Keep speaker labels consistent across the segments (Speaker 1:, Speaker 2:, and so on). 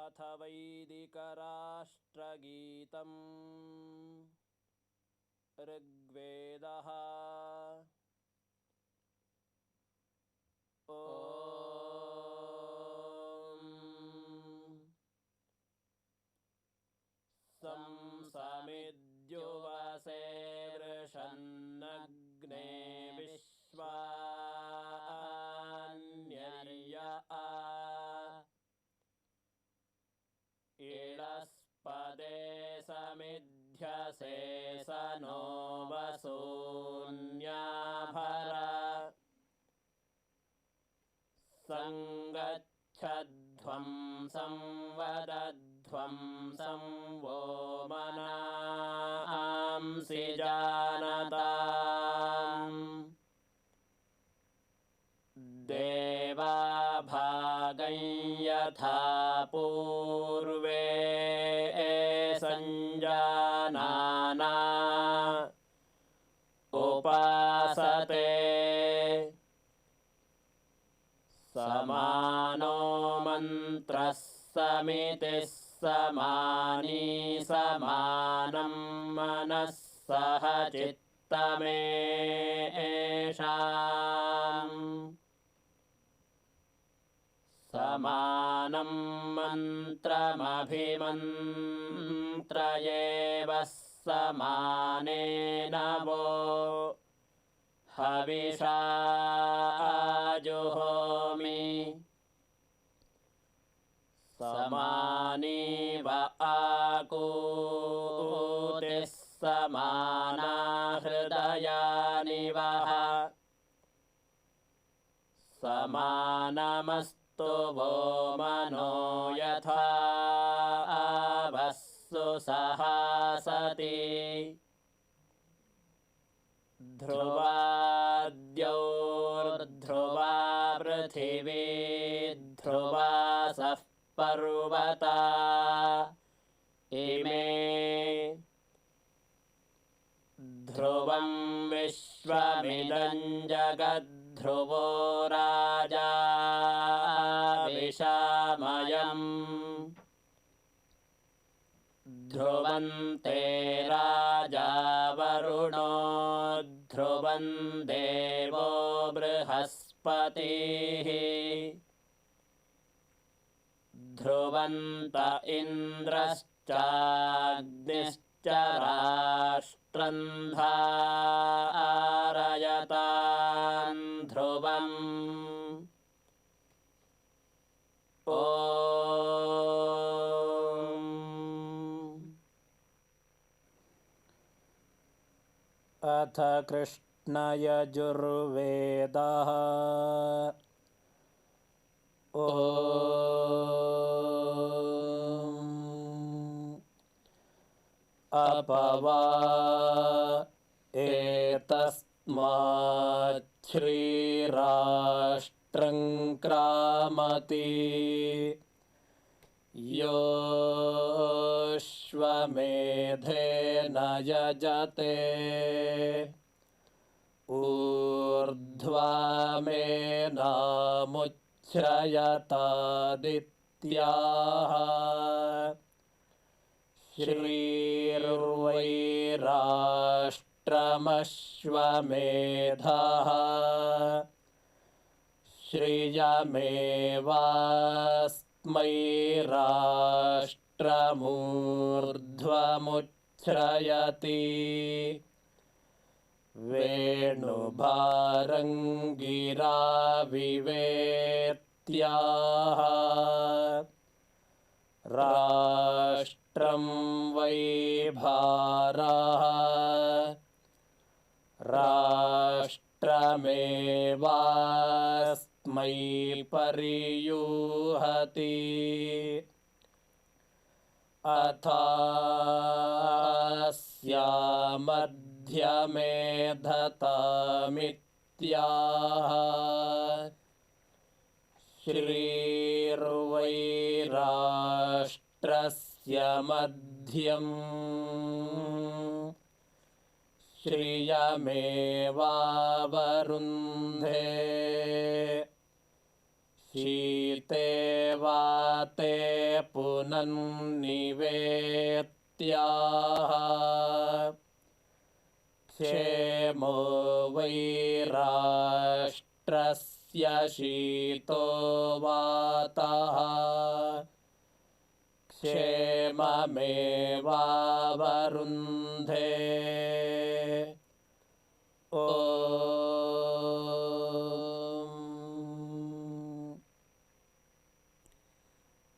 Speaker 1: अथ वैदिकराष्ट्रगीतम् ऋग्वेदः। ॐ समिद्युवसे वृषन्नग्ने विश्वान्यर्य इळस्पदे समिध्यसे स नो वसून्याभर सङ्गच्छध्वं संवदध्वं संवो मनांसि जानताम् देवा भागं यथा पूर्वे सञ्जानाना उपासते समानो मन्त्रः समितिः समानी समानं मनः सह चित्तमेषाम् समानं मन्त्रमभिमन्त्रयेव समानेन वो हविषा जुहोमि समानी व आकूतिः समाना हृदयानि वः समानमस्तु वो मनो यथा वस्सु सहासति ध्रुवाद्योर्ध्रुवा पृथिवी ध्रुवासः पर्वता इमे ध्रुवं विश्वमिदं जगद्ध्रुवो राजा विशामयम् ध्रुवं ते राजा वरुणो ध्रुवं देवो बृहस्पतिः ध्रुवन्त इन्द्रश्चाग्निश्च राष्ट्रं धारयतां ध्रुवम् अथ कृष्णयजुर्वेदः। अपवा एतस्माच्छ्रीराष्ट्रं क्रामति योऽश्वमेधेन यजते ऊर्ध्वामेनामुच्छ्रयतादित्याः श्रीर्वैराष्ट्रमश्वमेधः श्रियमेवास्मै राष्ट्रमूर्ध्वमुच्छ्रयति वेणुभारङ्गिरा विवेत्याः राष्ट्रं वै भारः राष्ट्रमेवास्मै परियूहति अथास्यामध्यमे धतामित्याह श्रीर्वैराष्ट्रस्य मध्यम् श्रियमेवावरुन्धे शीते वाते पुनन्निवेत्याः क्षेमो वै राष्ट्रस्य शीतो वातः क्षेममेवावरुन्धे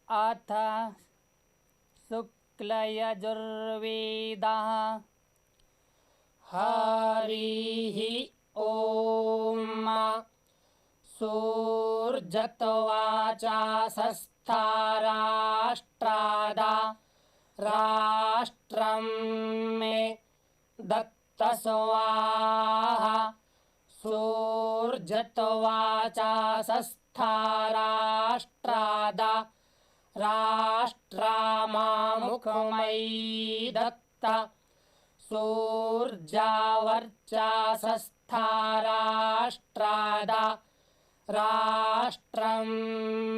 Speaker 2: अथ शुक्लयजुर्वेदः हरिः ॐ सूर्जत्वाचा सस्थाराष्ट्रादा राष्ट्रं मे दत्तस्वाहा सूर्जत्वाचा सस्थाराष्ट्रादा राष्ट्रामामुखमयी दत्त सूर्जावर्चा सस्थाराष्ट्रादा राष्ट्रं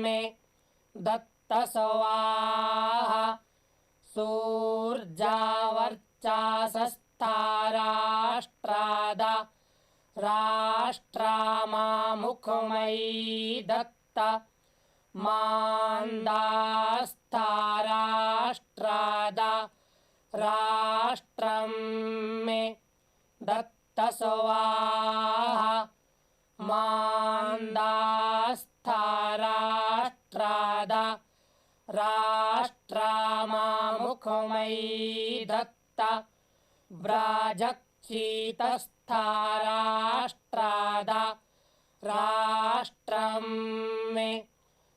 Speaker 2: मे दत्तस्वाहा सूर्जावर्चा सस्थाराष्ट्रादा राष्ट्रामामुखमयी दत्त मान्दास्थाराष्ट्रादा राष्ट्रं मे दत्तस्वाहा मान्दास्थाराष्ट्रादा राष्ट्रामामुखमयी दत्त व्राजक्षीतस्थाराष्ट्रादा राष्ट्रं मे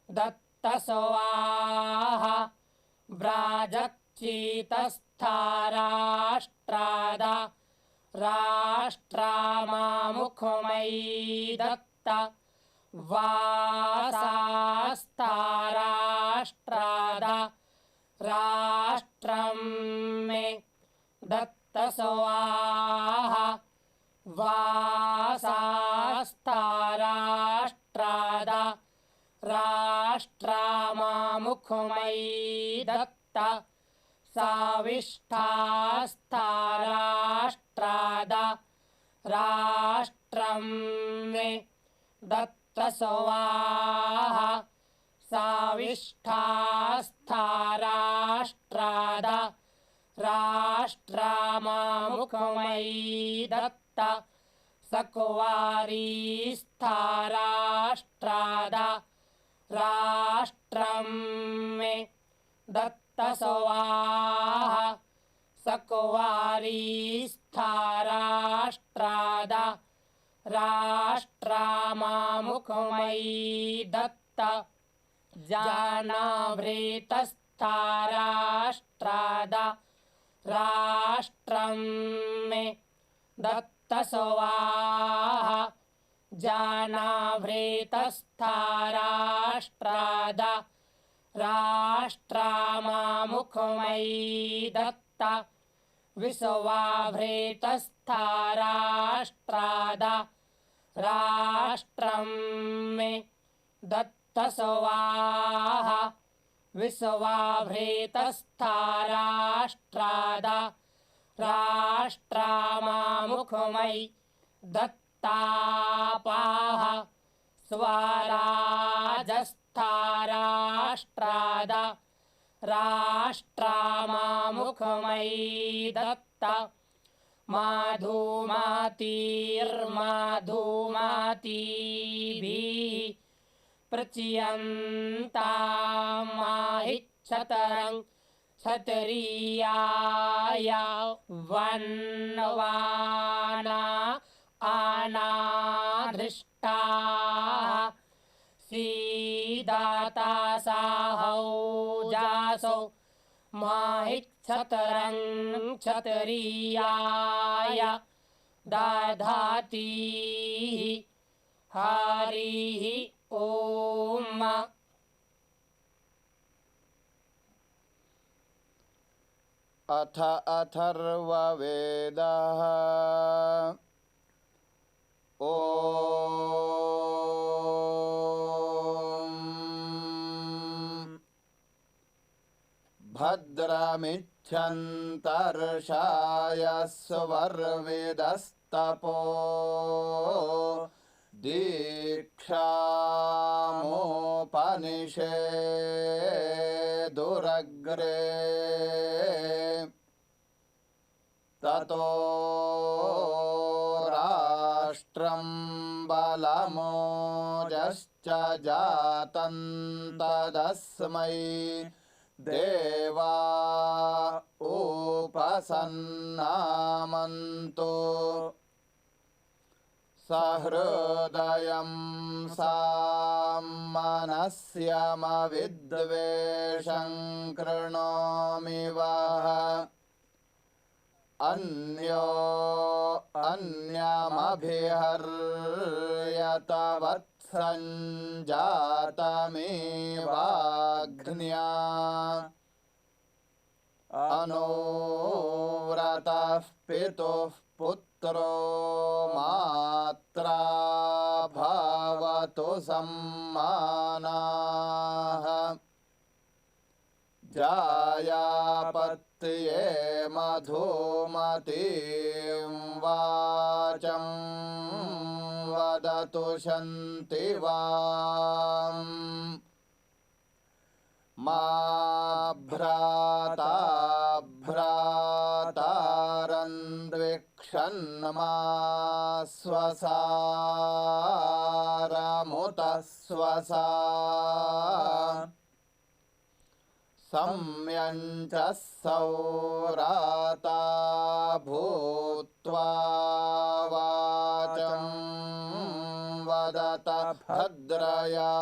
Speaker 2: दत्तस्वाहा व्राजक्षीतस्थाराष्ट्रादा राष्ट्रामामुखमयी दत्त वासास्थाराष्ट्रादा राष्ट्रं मे दत्तस्वाहा वासास्थाराष्ट्रादा राष्ट्रामामुखमयी दत्त साविष्ठास्थाराष्ट्रादा राष्ट्रं मे दत्तस्वाहा साविष्ठास्थाराष्ट्रादा राष्ट्रामामुखमयी दत्त सक्वारीस्थाराष्ट्रादा राष्ट्रं मे दत्तस्वाहा सक्वारीस्थाराष्ट्रादा राष्ट्रामामुखमयी दत्त जानाभृतस्थाराष्ट्रादा राष्ट्रं मे दत्तस्वाहा जानाभृतस्थाराष्ट्रादा राष्ट्रामामुखमयी दत्त विश्वाभृतस्थाराष्ट्रादा राष्ट्रं मे दत्तस्वाहा विश्वाभृतस्थाराष्ट्रादा राष्ट्रामामुखमयी दत्तापाः स्वराजस्थाराष्ट्रादा राष्ट्रामामुखमयी दत्त माधुमातीर्माधुमातीभिः प्रचयन्तामाहिच्छतरं क्षत्रियाय वन्वाना आनाधृष्टाः सीदाता साहौजासो माहिच्छतरं क्षत्रियाय दधाति हरिः ॐ
Speaker 3: अथ अथर्ववेदः ॐ भद्रमिच्छन्तर्षाय सुवर्विदस्तपो दीक्षामोपनिषेदुरग्रे ततो राष्ट्रं बलमोजश्च जातं तदस्मै देवा उपसन्नामन्तु सहृदयं सामनस्यमविद्वेषं कृणोमि वः अन्यमभिहर्यत वत्सञ्जातमेवाग्न्या अनुव्रतः पितुः पुत्रो मात्रा भवतु सम्मानाः जायापत्ये मधुमतीं वाचं वदतु शन्तिवाम् मा भ्राता भ्रातारन्द्विक्षन्मा स्वसारमुत स्वसा सम्यञ्च सौराता भूत्वा वाचं वदत भद्रया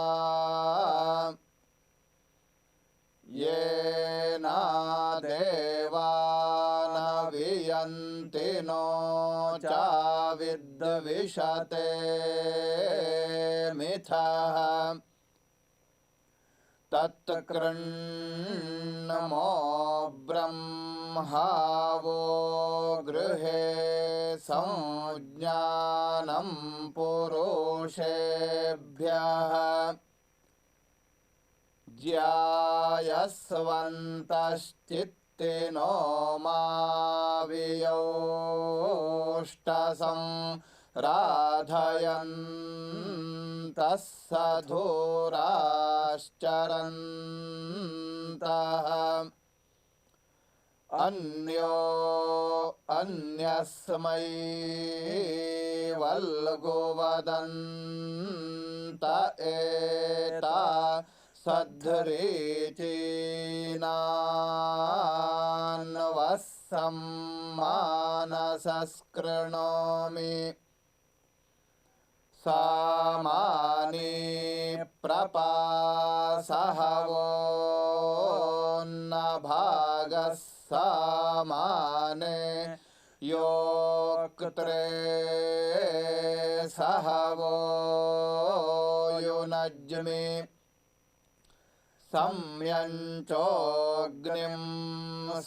Speaker 3: येन देवानवियन्ति नो चाविद्विषते मिथः तत्कृण्मो ब्रह्मावो गृहे संज्ञानं पुरुषेभ्यः ज्यायस्वन्तश्चित्तिनो मावियोष्टसं राधयन्तः सधुराश्चरन्तः अन्यस्मै वल्गो वदन्त एता सद्धरीचीनान्वस्सम्मानसस्कृणोमि सामानि प्रपासहवो न भागः सामाने योक्त्रे सहवो युनज्मि सम्यञ्चोऽग्निं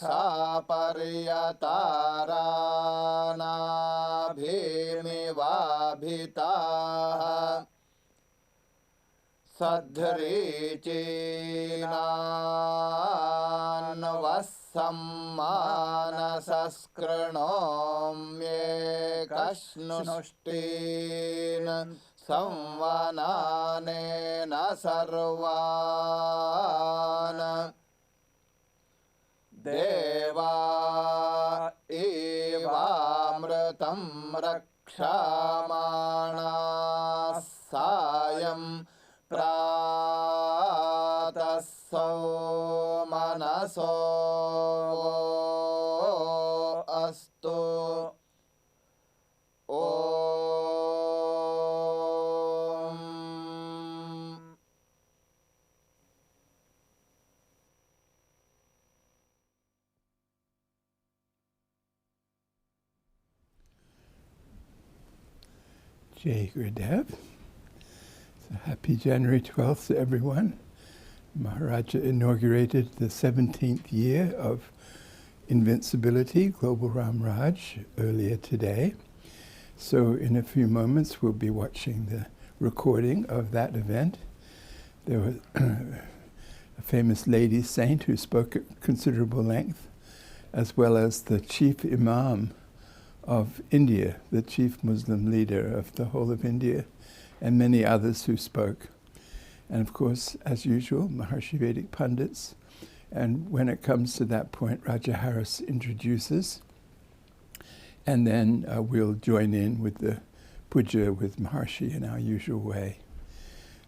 Speaker 3: सापर्यतारानाभिमिवाभिताः सद्धरीचीनान्वस्सम्मानसस्कृणोम्येकश्नुष्टीन् संवनानेन सर्वान् देवा एवामृतं रक्षमाणाः सायं प्रातः सोमनसो अस्तु
Speaker 4: Jai Gurudev. So happy January 12th to everyone. Maharaja inaugurated the 17th year of Invincibility, Global Ram Raj, earlier today. So in a few moments we'll be watching the recording of that event. There was a famous lady saint who spoke at considerable length, as well as the chief imam of India, the chief Muslim leader of the whole of India, and many others who spoke. And of course, as usual, Maharishi Vedic pundits. And when it comes to that point, Raja Harris introduces, and then we'll join in with the puja with Maharishi in our usual way.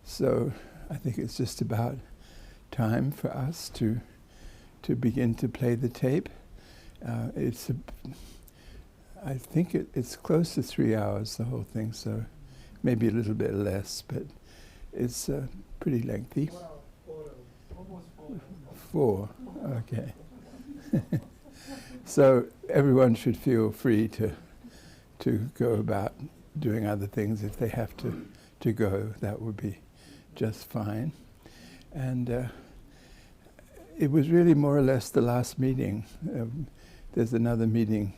Speaker 4: So I think it's just about time for us to begin to play the tape. I think it's close to 3 hours, the whole thing, so maybe a little bit less, but it's pretty lengthy.
Speaker 5: Almost
Speaker 4: 4, okay. So everyone should feel free to go about doing other things if they have to go. That would be just fine. And it was really more or less the last meeting. There's another meeting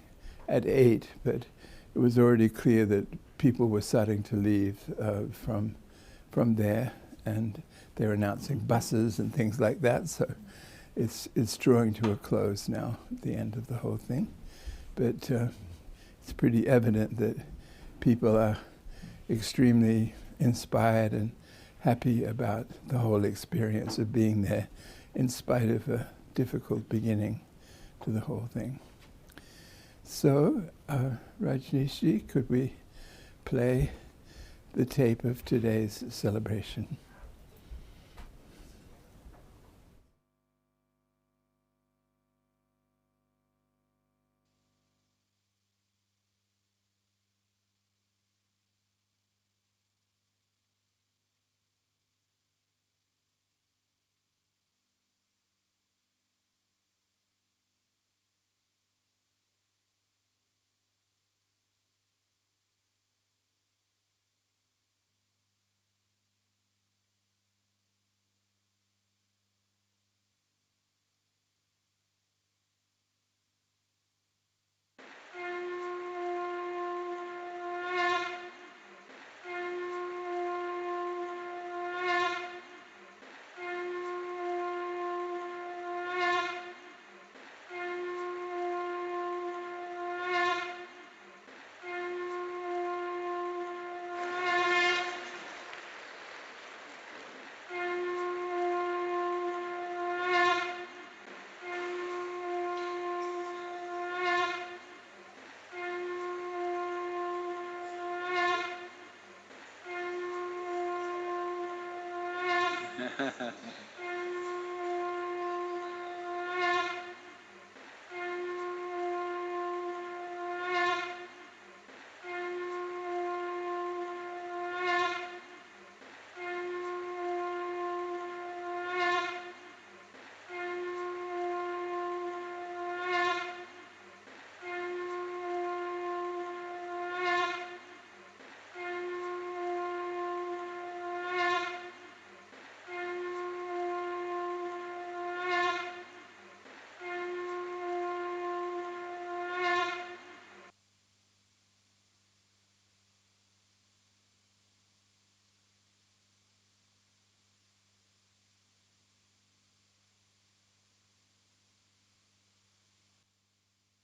Speaker 4: at 8, but it was already clear that people were starting to leave from there, and they're announcing buses and things like that. So it's drawing to a close now, the end of the whole thing. But it's pretty evident that people are extremely inspired and happy about the whole experience of being there, in spite of a difficult beginning to the whole thing. So, Rajneeshji, could we play the tape of today's celebration?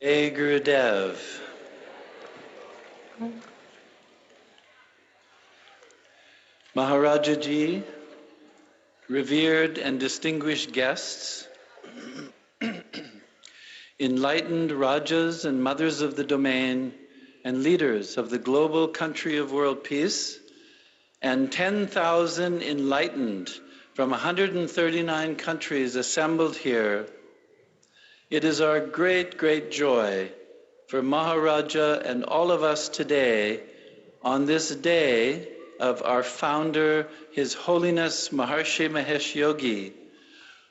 Speaker 6: Hey Gurudev. Maharajaji, revered and distinguished guests, enlightened Rajas and mothers of the domain, and leaders of the global country of world peace, and 10,000 enlightened from 139 countries assembled here, it is our great, great joy for Maharaja and all of us today, on this day of our founder, His Holiness Maharishi Mahesh Yogi,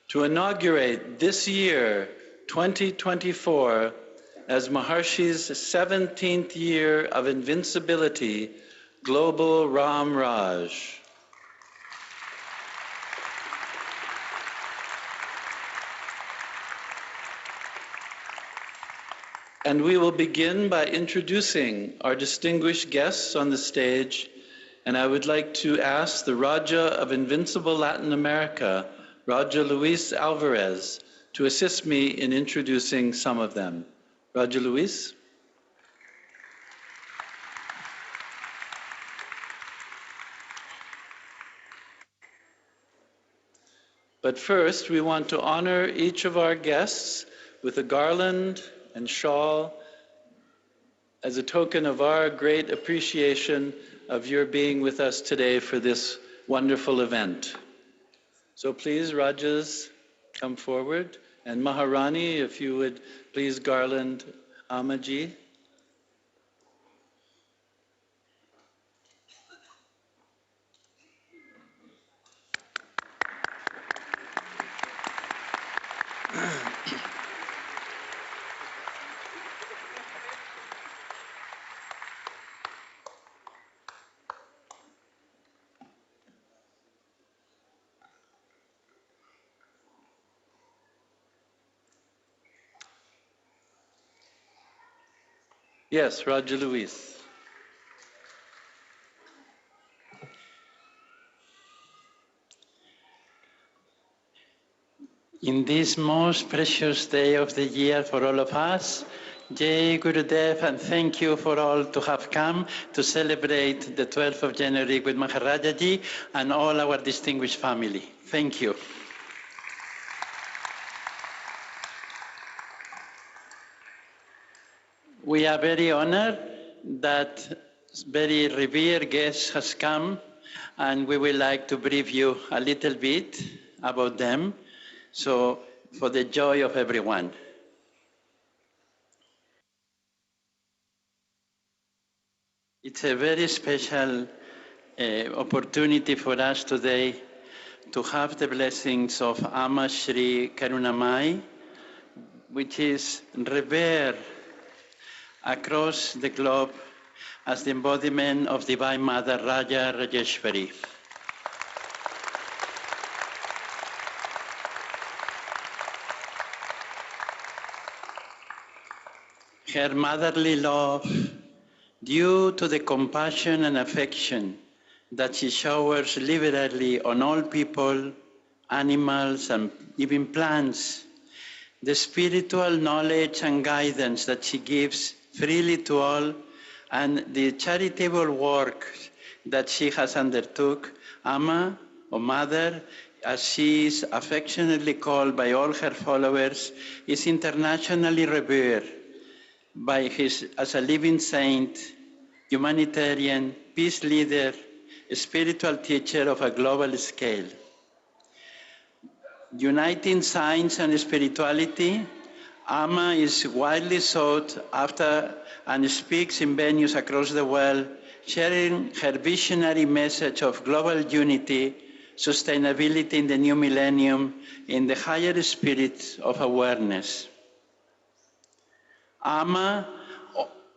Speaker 6: to inaugurate this year, 2024, as Maharishi's 17th year of invincibility, Global Ram Raj. And we will begin by introducing our distinguished guests on the stage, and I would like to ask the Raja of Invincible Latin America, Roger Luis Alvarez, to assist me in introducing some of them. Roger Luis. But first, we want to honor each of our guests with a garland and shawl as a token of our great appreciation of your being with us today for this wonderful event. So please, Rajas, come forward. And Maharani, if you would please garland Amaji. Yes, Roger Luis.
Speaker 7: In this most precious day of the year for all of us, Jai Gurudev, and thank you for all to have come to celebrate the 12th of January with Maharajaji and all our distinguished family. Thank you. We are very honored that very revered guest has come, and we would like to brief you a little bit about them, so for the joy of everyone. It's a very special opportunity for us today to have the blessings of Amma Shri Karunamai, which is revered across the globe as the embodiment of Divine Mother Raja Rajeshwari. Her motherly love, due to the compassion and affection that she showers liberally on all people, animals, and even plants, the spiritual knowledge and guidance that she gives freely to all, and the charitable work that she has undertook, Amma, or Mother, as she is affectionately called by all her followers, is internationally revered as a living saint, humanitarian, peace leader, a spiritual teacher of a global scale. Uniting science and spirituality, Amma is widely sought after and speaks in venues across the world, sharing her visionary message of global unity, sustainability in the new millennium, in the higher spirit of awareness. Amma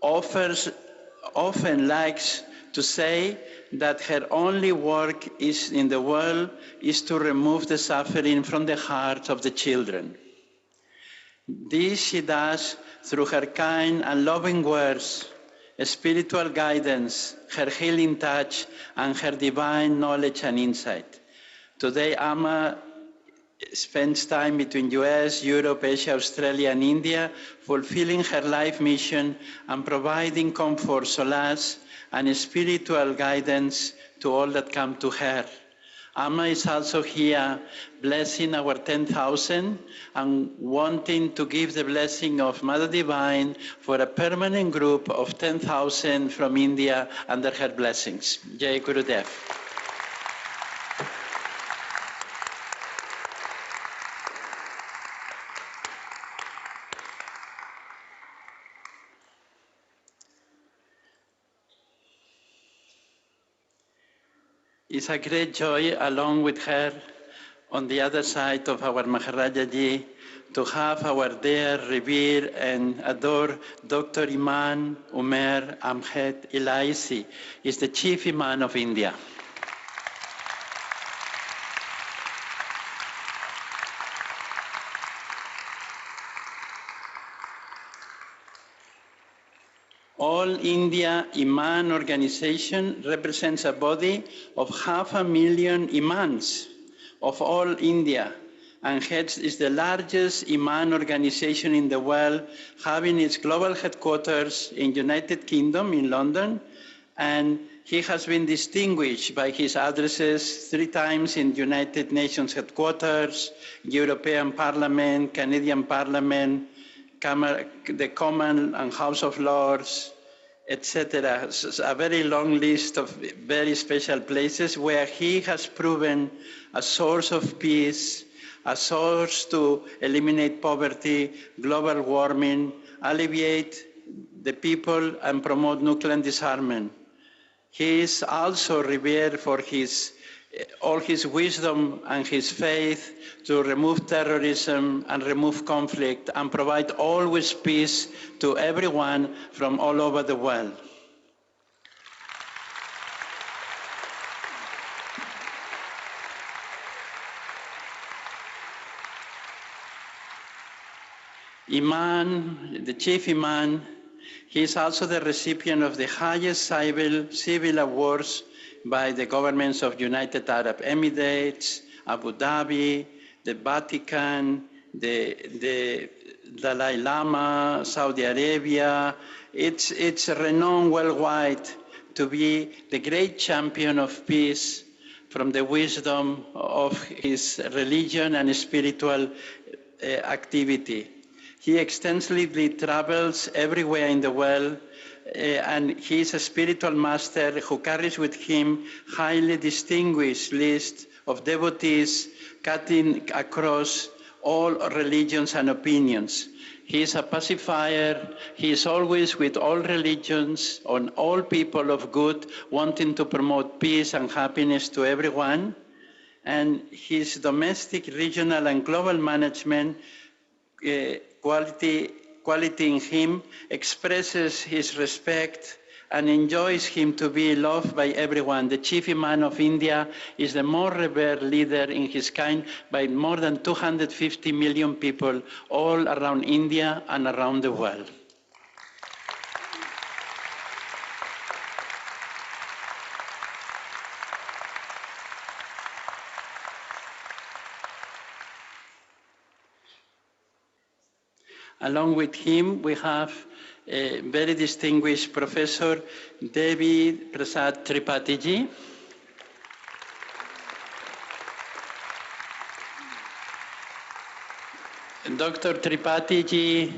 Speaker 7: often likes to say that her only work in the world is to remove the suffering from the hearts of the children. This she does through her kind and loving words, spiritual guidance, her healing touch, and her divine knowledge and insight. Today, Amma spends time between US, Europe, Asia, Australia, and India, fulfilling her life mission and providing comfort, solace, and spiritual guidance to all that come to her. Amma is also here blessing our 10,000 and wanting to give the blessing of Mother Divine for a permanent group of 10,000 from India under her blessings. Jai Gurudev. It's a great joy, along with her, on the other side of our Maharajaji, to have our dear, revered, and adored Dr. Imam Umer Ahmed Elaisi, is the Chief Imam of India. All India Imam organization represents a body of 500,000 Imams of all India, and is the largest Imam organization in the world, having its global headquarters in United Kingdom, in London, and he has been distinguished by his addresses 3 times in United Nations headquarters, European Parliament, Canadian Parliament, the Common and House of Lords, etc. A very long list of very special places where he has proven a source of peace, a source to eliminate poverty, global warming, alleviate the people and promote nuclear disarmament. He is also revered for all his wisdom and his faith to remove terrorism and remove conflict and provide always peace to everyone from all over the world. Imam, the chief Imam, he is also the recipient of the highest civil awards by the governments of United Arab Emirates, Abu Dhabi, the Vatican, the Dalai Lama, Saudi Arabia. It's renowned worldwide to be the great champion of peace from the wisdom of his religion and spiritual activity. He extensively travels everywhere in the world, and he is a spiritual master who carries with him highly distinguished list of devotees cutting across all religions and opinions. He is a pacifier. He is always with all religions, on all people of good, wanting to promote peace and happiness to everyone. And his domestic, regional, and global management quality in him expresses his respect and enjoys him to be loved by everyone. The chief Imam of India is the more revered leader in his kind by more than 250 million people all around India and around the world. Along with him, we have a very distinguished Professor Devi Prasad Tripathi ji. Dr. Tripathi ji,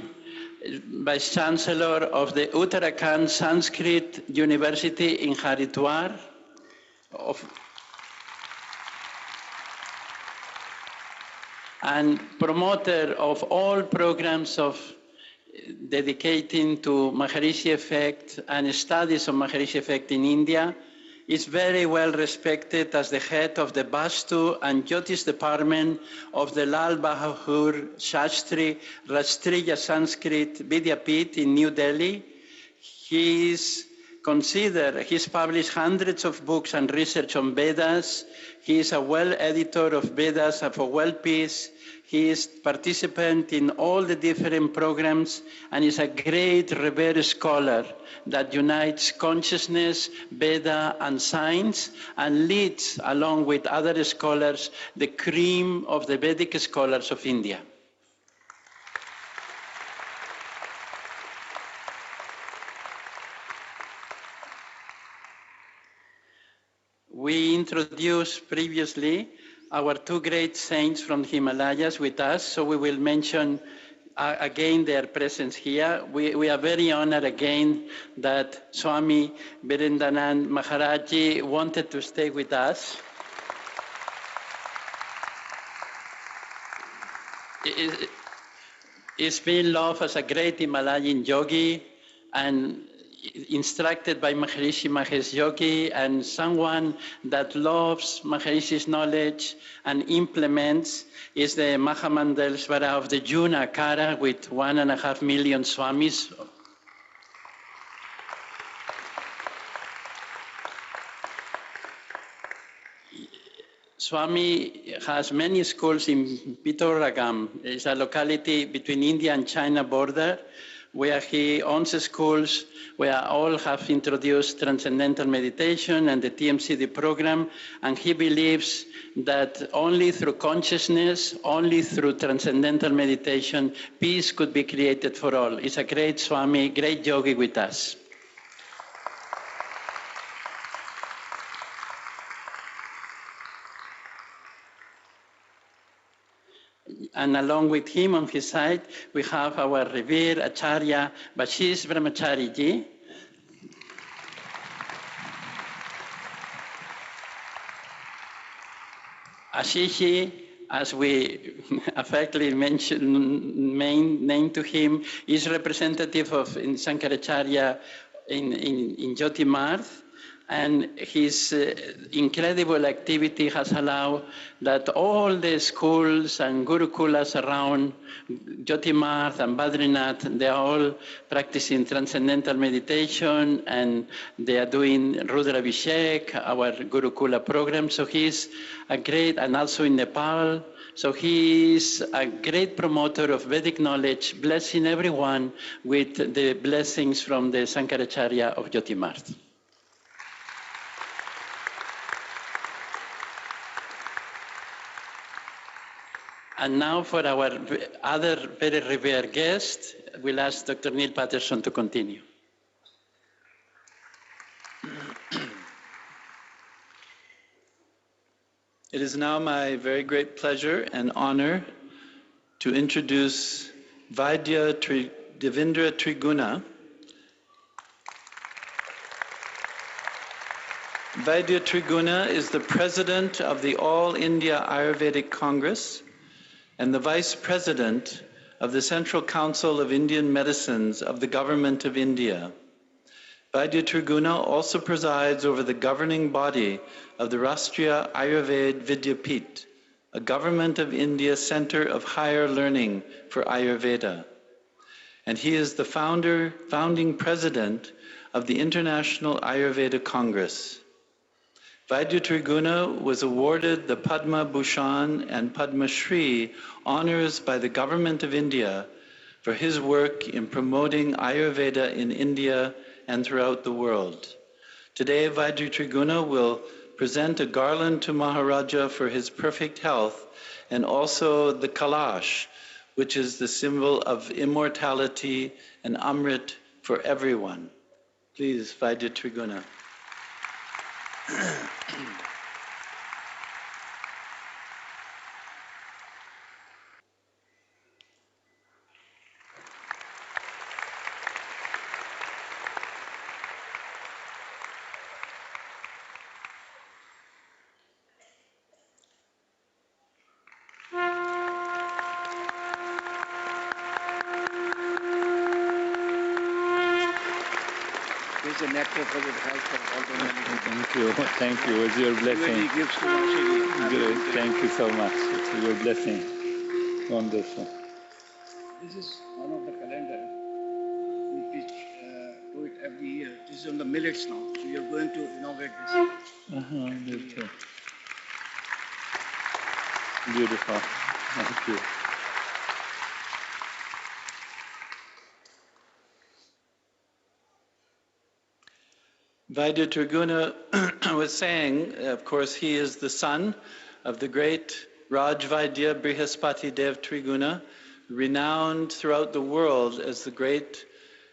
Speaker 7: Vice Chancellor of the Uttarakhand Sanskrit University in Haridwar, and promoter of all programs of dedicating to Maharishi effect and studies of Maharishi effect in India, is very well respected as the head of the Vastu and Jyotish department of the Lal Bahadur Shastri Rastriya Sanskrit Vidyapith in New Delhi. He's published hundreds of books and research on Vedas. He is a well-editor of Vedas for World Peace. He is participant in all the different programs and is a great revered scholar that unites consciousness, Veda, and science, and leads, along with other scholars, the cream of the Vedic scholars of India. We introduced previously our 2 great saints from the Himalayas with us, so we will mention again their presence here. We are very honored again that Swami Virendanand Maharaji wanted to stay with us. He's been loved as a great Himalayan yogi and instructed by Maharishi Mahesh Yogi, and someone that loves Maharishi's knowledge and implements is the Mahamandaleshvara of the Juna Akara with 1.5 million Swamis. Swami has many schools in Pitoragam. It's a locality between India and China border, where he owns schools where all have introduced transcendental meditation and the TMCD program, and he believes that only through consciousness, only through transcendental meditation, peace could be created for all. He's a great Swami, great yogi with us. And along with him on his side, we have our revered Acharya Bashish Brahmachari Ji. Ashish, as we affectly name to him, is representative of in Sankaracharya in Jyoti Marth, and his incredible activity has allowed that all the schools and gurukulas around Jyoti Marth and Badrinath, they are all practicing transcendental meditation, and they are doing Rudra Abhishek, our Gurukula program. So he's a great, and also in Nepal. So he is a great promoter of Vedic knowledge, blessing everyone with the blessings from the Sankaracharya of Jyoti Marth. And now for our other very revered guest, we'll ask Dr. Neil Patterson to continue.
Speaker 6: It is now my very great pleasure and honor to introduce Vaidya Devendra Triguna. Vaidya Triguna is the president of the All India Ayurvedic Congress and the Vice President of the Central Council of Indian Medicines of the Government of India. Vaidya Triguna also presides over the governing body of the Rashtriya Ayurveda Vidyapith, a Government of India Center of Higher Learning for Ayurveda. And he is the founding president of the International Ayurveda Congress. Vaidya Triguna was awarded the Padma Bhushan and Padma Shri honors by the Government of India for his work in promoting Ayurveda in India and throughout the world. Today, Vaidya Triguna will present a garland to Maharaja for his perfect health, and also the kalash, which is the symbol of immortality and amrit for everyone. Please, Vaidya Triguna.
Speaker 8: Here's a nectar for the health of all the many.
Speaker 9: Thank you. It's your blessing.
Speaker 8: He gives to Maharishi.
Speaker 9: Great. Thank you so much. It's your blessing. Wonderful.
Speaker 8: This is one of the calendar. We teach, do it every year. This is on the millets now. So you're going to inaugurate this.
Speaker 9: Beautiful. Beautiful. Thank you.
Speaker 6: Vaidya Triguna was saying, of course, he is the son of the great Raj Vaidya Brihaspati Dev Triguna, renowned throughout the world as the great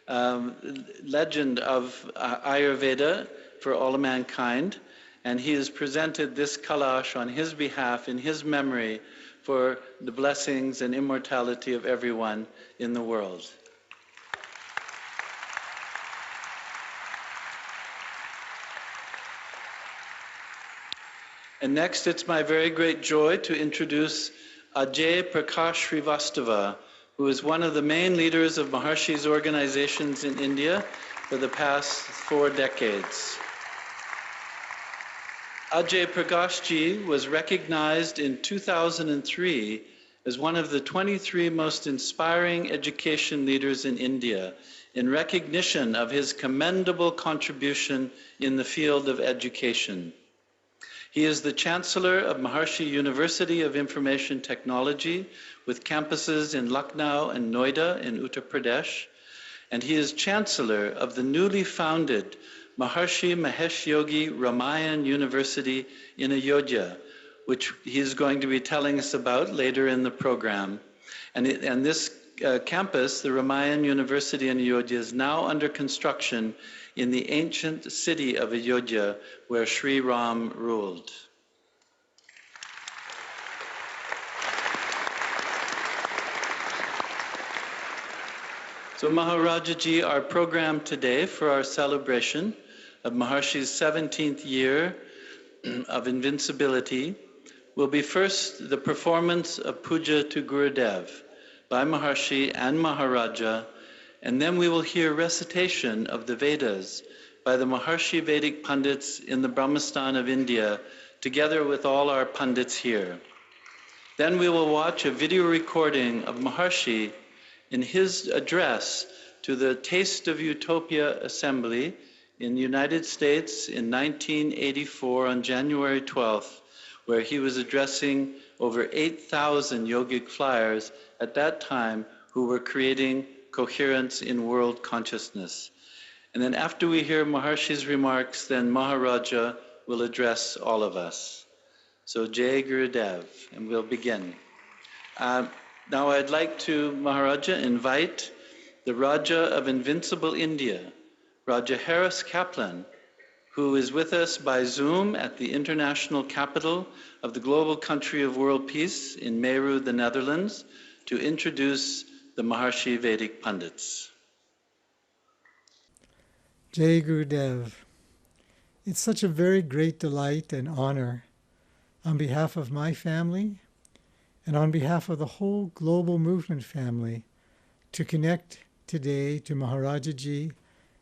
Speaker 6: legend of Ayurveda for all of mankind. And he has presented this kalash on his behalf, in his memory, for the blessings and immortality of everyone in the world. And next, it's my very great joy to introduce Ajay Prakash Srivastava, who is one of the main leaders of Maharishi's organizations in India for the past 4 decades. Ajay Prakash Ji was recognized in 2003 as one of the 23 most inspiring education leaders in India, in recognition of his commendable contribution in the field of education. He is the Chancellor of Maharishi University of Information Technology, with campuses in Lucknow and Noida in Uttar Pradesh. and he is Chancellor of the newly founded Maharishi Mahesh Yogi Ramayan University in Ayodhya, which he's going to be telling us about later in the program. And this campus, the Ramayan University in Ayodhya, is now under construction in the ancient city of Ayodhya, where Sri Ram ruled. So Maharajaji, our program today for our celebration of Maharishi's 17th year of invincibility will be first the performance of Puja to Gurudev by Maharishi and Maharaja, and then we will hear recitation of the Vedas by the Maharishi Vedic Pandits in the Brahmastan of India, together with all our Pandits here. Then we will watch a video recording of Maharishi in his address to the Taste of Utopia Assembly in the United States in 1984 on January 12th, where he was addressing over 8,000 yogic flyers at that time who were creating coherence in world consciousness. And then after we hear Maharishi's remarks, then Maharaja will address all of us. So Jai Gurudev, and we'll begin. Now I'd like to, Maharaja, invite the Raja of Invincible India, Raja Harris Kaplan, who is with us by Zoom at the international capital of the global country of world peace in Meru, the Netherlands, to introduce the Maharishi Vedic Pandits.
Speaker 5: Jai Gurudev. It's such a very great delight and honor on behalf of my family and on behalf of the whole global movement family to connect today to Maharajaji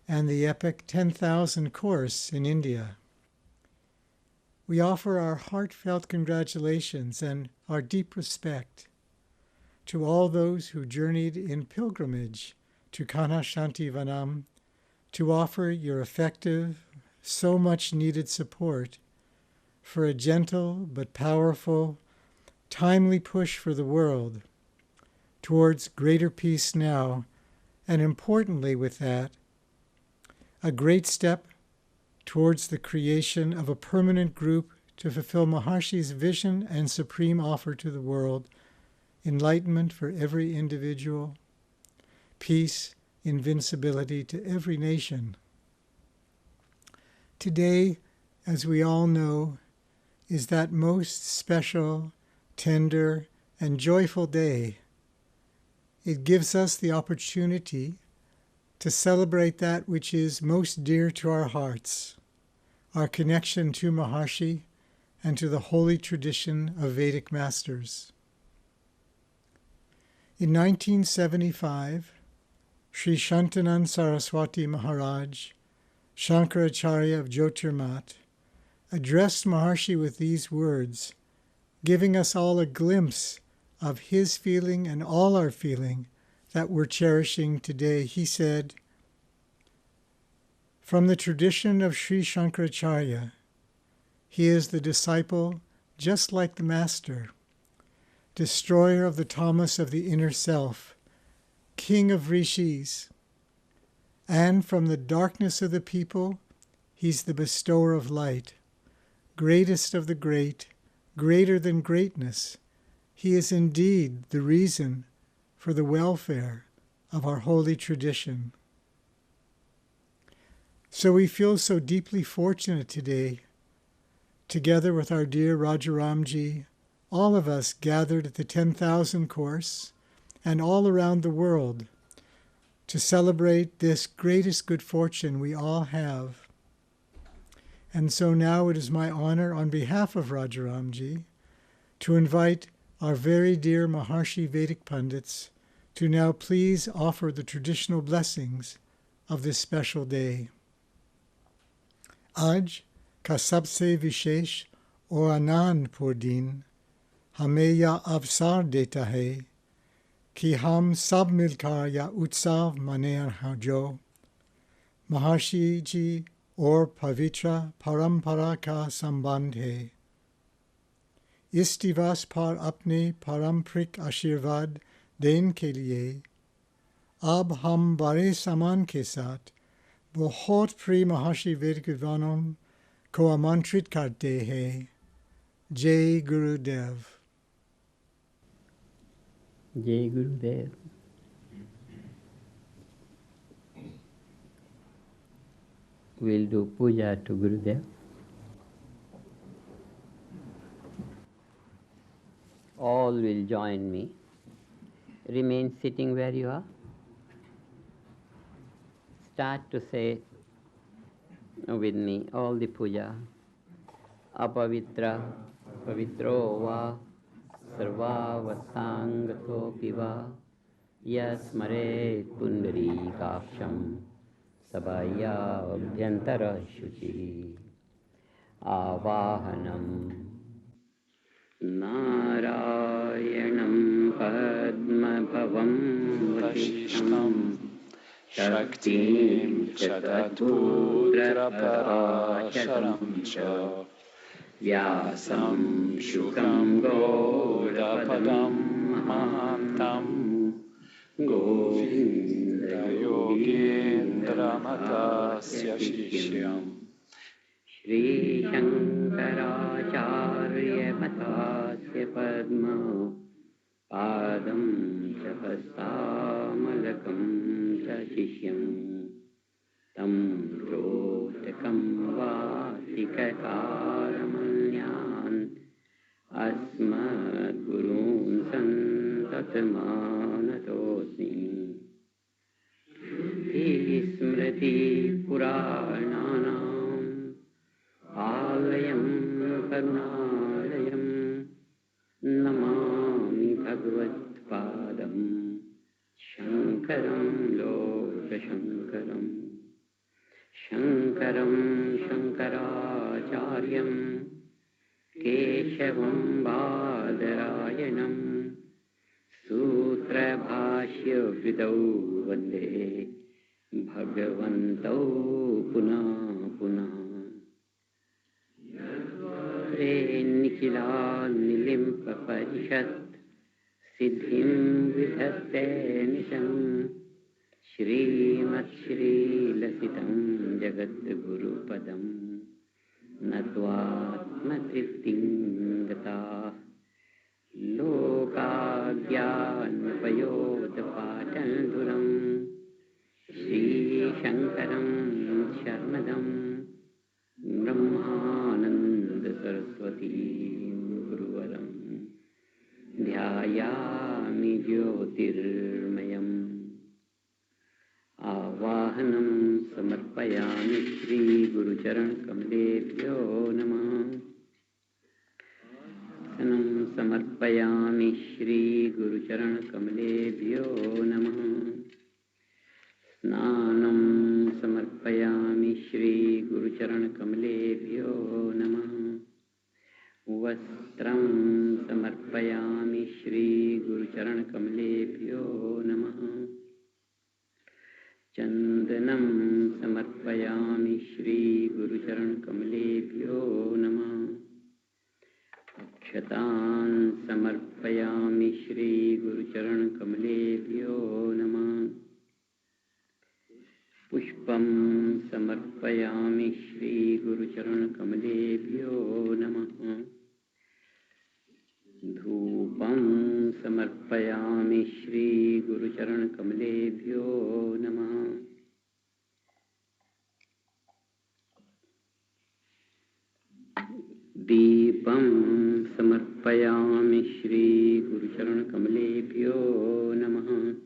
Speaker 5: and the epic 10,000 course in India. We offer our heartfelt congratulations and our deep respect to all those who journeyed in pilgrimage to Kanha Shanti Vanam to offer your effective, so much needed support for a gentle but powerful, timely push for the world towards greater peace now, and importantly with that, a great step towards the creation of a permanent group to fulfill Maharishi's vision and supreme offer to the world, enlightenment for every individual, peace, invincibility to every nation. Today, as we all know, is that most special, tender, and joyful day. It gives us the opportunity to celebrate that which is most dear to our hearts, our connection to Maharishi and to the holy tradition of Vedic masters. In 1975, Sri Shantanand Saraswati Maharaj, Shankaracharya of Jyotirmat, addressed Maharishi with these words, giving us all a glimpse of his feeling and all our feeling that we're cherishing today. He said, from the tradition of Sri Shankaracharya, he is the disciple just like the master, destroyer of the tamas of the inner self, king of rishis, and from the darkness of the people, he's the bestower of light, greatest of the great, greater than greatness. He is indeed the reason for the welfare of our holy tradition. So we feel so deeply fortunate today, together with our dear Rajaramji, all of us gathered at the 10,000 course and all around the world to celebrate this greatest good fortune we all have. And so now it is my honor on behalf of Rajaramji to invite our very dear Maharishi Vedic Pandits to now please offer the traditional blessings of this special day. Aj ka sabse vishesh aur anandpur din hame ya avsar deta hai कि हम सब मिलकर या उत्सव मना रहे जो महर्षि जी और पवित्र परंपरा का संबंध है। इस दिवस पर अपने पारंपरिक आशीर्वाद देने के लिए अब हम बड़े सामान के साथ बहुत प्रिय महर्षि वेदविद्वानों को आमंत्रित करते हैं। जय गुरुदेव।
Speaker 10: Jai Gurudev. We'll do puja to Gurudev. All will join me. Remain sitting where you are. Start to say with me all the puja. Apavitra, pavitro va, sarvavasthangato piva, yasmare pundari kaksham, sabaya abhyantara shuchi, avahanam. Narayanam padmabhavam vasishtam, shaktim chatadbhudra parasharam cha, Vyasam shukam godapadam mahantam, Govinda yogendra matasya shishyam, Shri Shankaracharya matasya padma, Padam chapastamalakam cha shishyam, Tam rotakam vatikakaramanya, Asmad Gurun Santatmanatosmi, Smriti Purananam, Alayam Karunalayam, Namami Bhagavad Padam, Shankaram Lokashankaram, Shankaram Shankaracharyam, Keshavam Badarayanam, Sutra Bhashya Vidau Vande, Bhagavantau Punah Punah. Re Nikhila Nilimpa Parishat, Siddhim Vidhaste Nisham, Shrimat Shri Lasitam Jagat Guru Padam, Natvatmatriptim gata, Lokagyanpayodapatanduram, Shri Shankaram Sharmadam, Brahmananda Saraswati Guruvaram, Dhyayami Jyotirmayam, Avahanam samarpayami Shri Guru Charan Kamlebhyo Namah. Sanam samarpayami Shri Guru Charan Kamlebhyo Namah. Snanam samarpayami Shri Guru Charan Kamlebhyo Namah. Vastram samarpayami Shri Guru Charan Kamlebhyo Namah. Chandanam samarpayami Shri Guru Charan Kamlebhyo Namah. Akshatan samarpayami Shri Guru Charan Kamlebhyo Namah. Pushpam samarpayami Shri Guru Charan Kamlebhyo Namah. Dhupam samarpayami Shri Guru Charan Kamlebhyo Namah. Deepam samarpayami Shri Guru Charan Kamlebhyo Namah.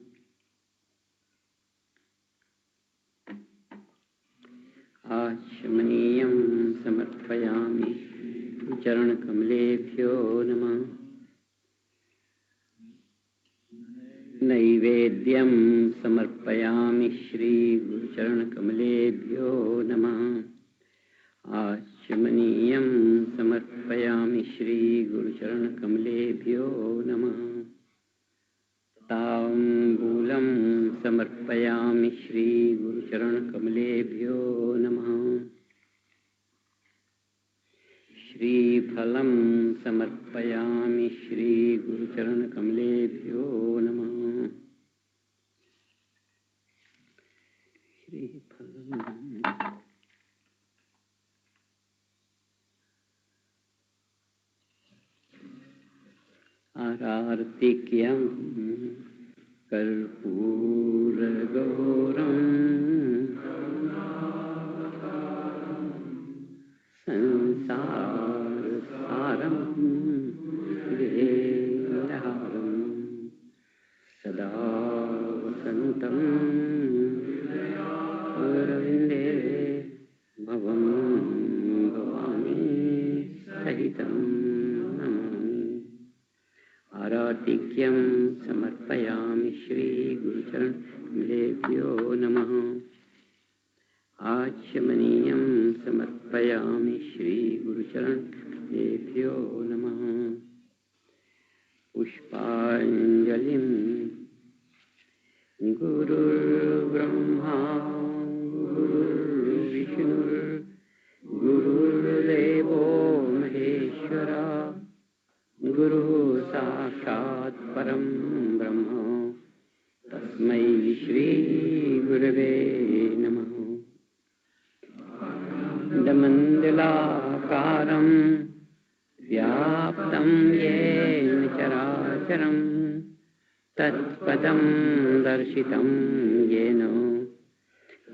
Speaker 10: Ashmaniyam samarpayami Guru Charan Kamlebhyo Namah. Naivedyam samarpayami Shri Guru Charan Kamlebhyo Namah. Ashmaniyam samarpayami Shri Guru Charan Kamlebhyo Namah. Tambulam samarpayami Shri Guru Charan Kamlebhyo Namah. Shri Phalam samarpayami Shri Guru Charan Kamlebhyo Namah. आरार्तिक्यं कर्पूरगौरं संसारसारं गिरिहारं सदा वसन्तं अरविन्दे भवं भवानी सहितं नमामि। आरातिक्यं समर्पयामि श्रीगुरुचरणकमलेभ्यो नमः। आचमनीयं समर्पयामि श्रीगुरुचरणकमलेभ्यो नमः। पुष्पाञ्जलिं गुरुर्ब्रह्मा गुरुर्विष्णुर्गुरुर्देवो महेश्वरा गुरुः साक्षात् परं ब्रह्म तस्मै श्रीगुरवे नमः। दमण्डलाकारं व्याप्तं येन चराचरं तत्पदं दर्शितं येन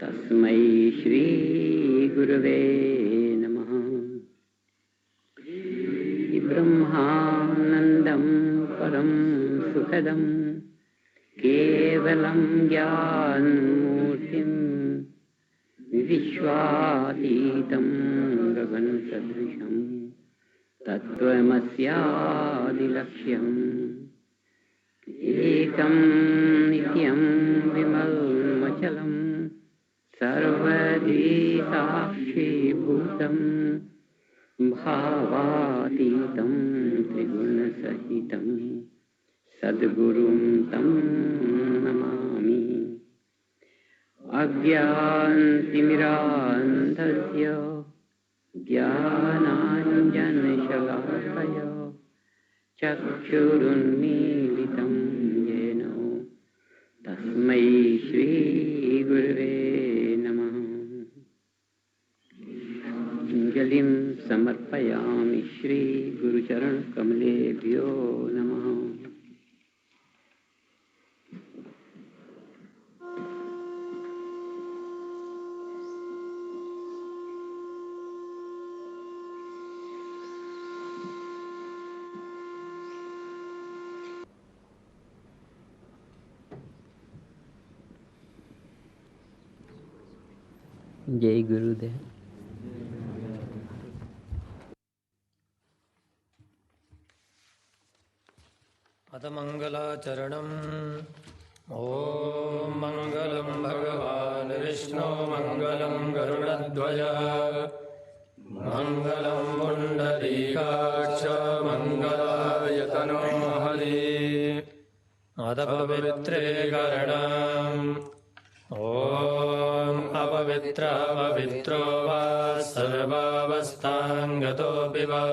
Speaker 10: तस्मै श्रीगुरवे नमः। ब्रह्मानन्दं परं सुखदं केवलं ज्ञानमूर्तिं विश्वातीतं गगनसदृशं तत्त्वमस्यादिलक्ष्यम् एकं नित्यं विमलमचलं सर्वधी साक्षीभूतम् भावातीतं त्रिगुणसहितं सद्गुरुं तं नमामि। अज्ञानतिमिरान्धस्य ज्ञानाञ्जनशलाकया चक्षुरुन्मीलितं येन तस्मै श्रीगुरवे नमः। अंजलिं समर्पयामि श्रीगुरुचरणकमलेभ्यो नमः। जय गुरुदेव।
Speaker 1: पदमङ्गलाचरणम्। ॐ मङ्गलं भगवान् विष्णु मङ्गलं गरुडध्वज मङ्गलं पुण्डरीकाक्ष मङ्गलायतनो हरि। अदपवित्रे करणम् ॐ अपवित्रः पवित्रो वा सर्वावस्थाङ्गतोऽपि वा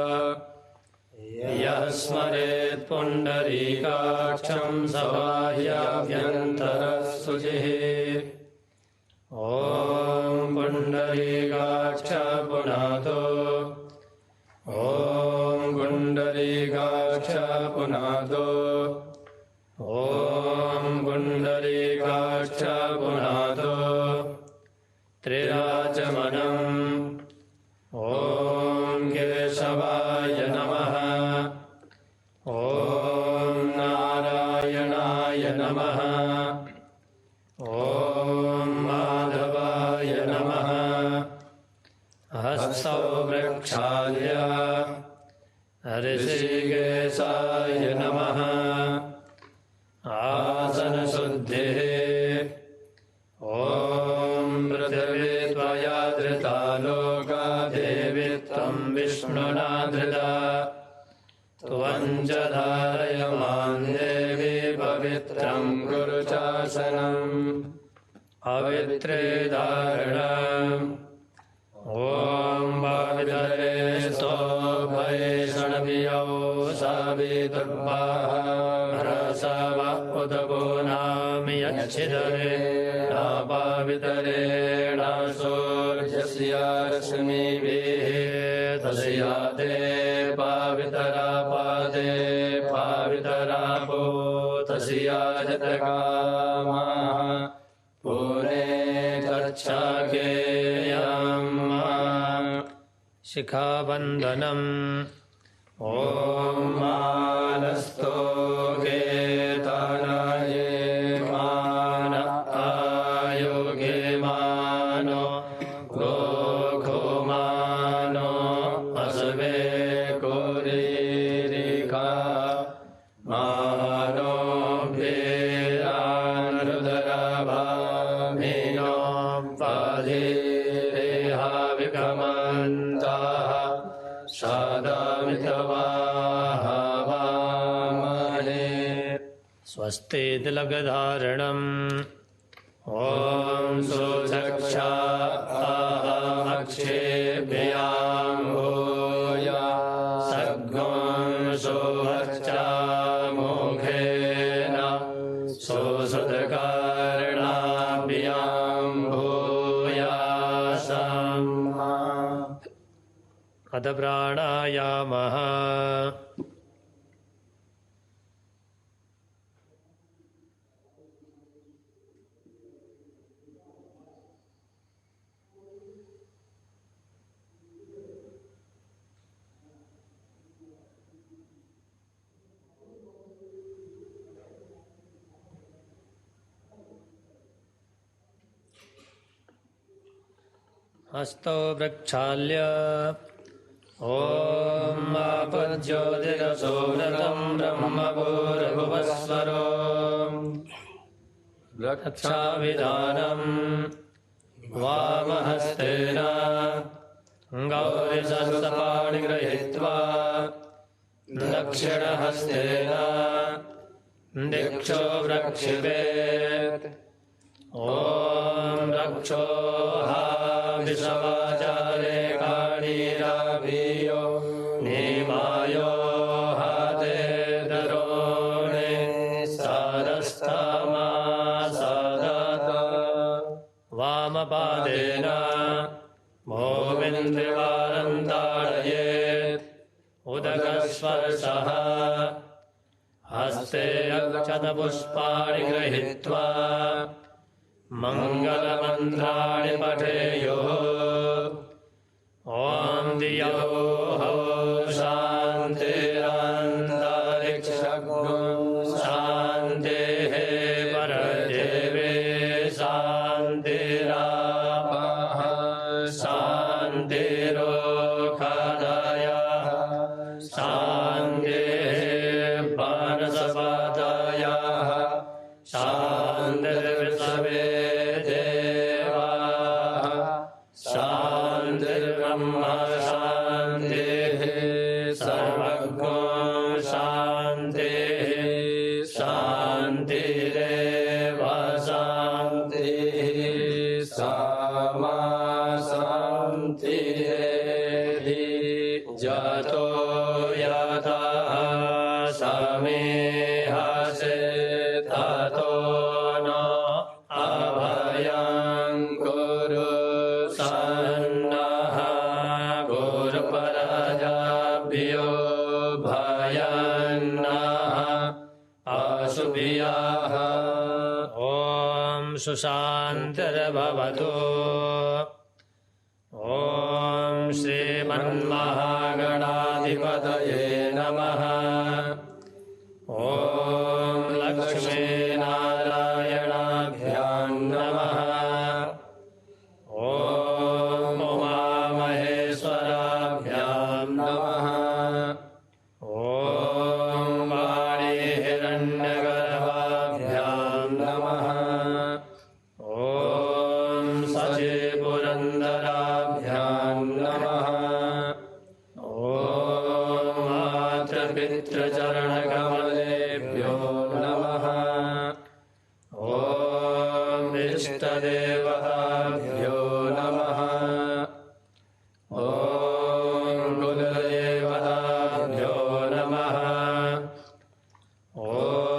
Speaker 1: यः स्मरेत् पुण्डरीकाक्षं स बाह्याभ्यन्तरः शुचिः। ॐ पुण्डरीकाक्ष पुनातो ॐ पुण्डरीकाक्ष पुनातो ॐ पुण्डरीकाक्ष पुनातो त्रिराजमनम्। ॐ केशवाय नमः। ॐ नारायणाय नमः। ॐ माधवाय नमः। हस्तौ वृक्षाय ऋषिकेशाय नमः। आसनशुद्धिः ॐ पृथिवी त्वया धृता लोका देवी त्वं विष्णुना धृता त्वं च धारयमान् देवी पवित्रं कुरु चासनम् अवित्रे धारणम्। ॐ भावितरे स्तोभये षण्भियो सावितुर्भाः ह्रसव उदपूनां यच्छिदरेणापावितरेण सूर्यस्य रश्मिभिः तस्या ते पावितरा पादे पावितरापो तस्या जतकामः पुने गच्छाकेयम् शिखाबन्धनम् ॐ मानस्तो गेतनये मान आयोगे मानो गोघो मानो अस्वे कोरीरिका मानो रुदरभामिनो पाधिरेहाविकमन्तः सादामितवाहवामहे स्वस्ति तिलकधारणम् ॐ सुचक्षा अक्षेभ्यां भूय सद्गुं सुवर्चा मुखेन सुसुतकर्णाभ्यां भूयासम् अथ प्राणायामः हस्तो प्रक्षाल्य ॐ आपज्योतिरसोरतं ब्रह्मभूर्भुवस्वरो रक्षाविधानं वामहस्तेन गौरिशस्त्रपाणिगृहीत्वा दक्षिणहस्तेन दिक्षो प्रक्षिपेत् ॐ रक्षोहा विषवाचारे काणीराभियो निवायो हाते दरोणे सारस्थमा सादात वामपादेन भूमिन्द्रिवारं ताडयेत् उदकस्पर्शः हस्ते अक्षतपुष्पाणि गृहीत्वा मङ्गलमन्त्राणि पठेयुः ॐ धियो हो शान्तिरन्तरिक्षगुं शान्तिः परदेवे शान्तिरापः शान्तिरोखादयः शान्तिः वनस्पतयः शान्तिर्विश्वे शान्तिर्ब्रह्म शान्तिः सर्वगुं शान्तिः शान्तिरेव शान्तिः सामा शान्तिः जतो यतः समीहसे ततो न अभयं कुरु सन्नः गुरुपरजाभ्यो भयन्नः अशुभ्यः ॐ सुशान्तिर्भवतु ॐ श्रीमन्महागणाधिपतये नमः ॐ लक्ष्मीनारायणाभ्यां नमः ॐ उमामहेश्वराभ्यां नमः ॐ वाणीहिरण्यगर्भाभ्यां नमः ॐ सचिपुरन्दराभ्यां नमः ॐ मातृपितृचरणकमलेभ्यो नमः ॐ इष्टदेवताभ्यो नमः ॐ कुलदेवताभ्यो नमः ॐ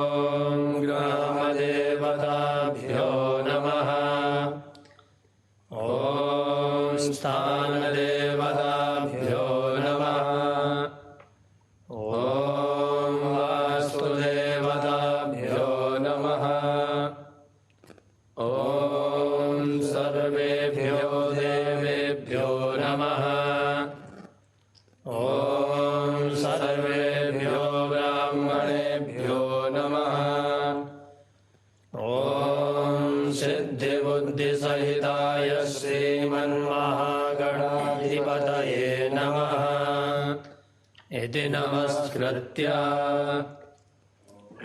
Speaker 1: इति नमस्कृत्य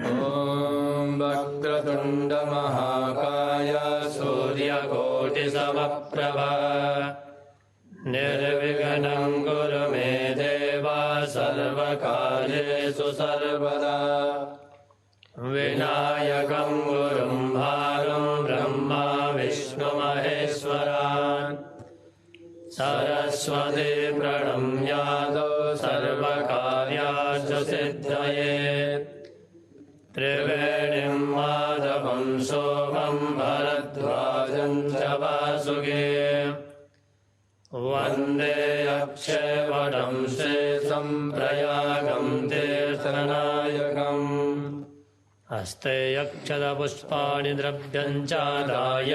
Speaker 1: ॐ वक्रतुण्डमहाकाय सूर्यकोटिसमप्रभा निर्विघ्नं कुरु मे देव सर्वकार्येषु सर्वदा विनायकं गुरुं भालं ब्रह्मा विष्णुमहेश्वरान् सरस्वती प्रणम्यादौ सर्वकार्यार्थसिद्धये त्रिवेणीं माधवं सोमं भरद्वाजं च वासुगे वन्दे अक्षयवटं शेषं प्रयागं तीर्थनायकम् हस्ते अक्षतपुष्पाणि द्रव्यं चादाय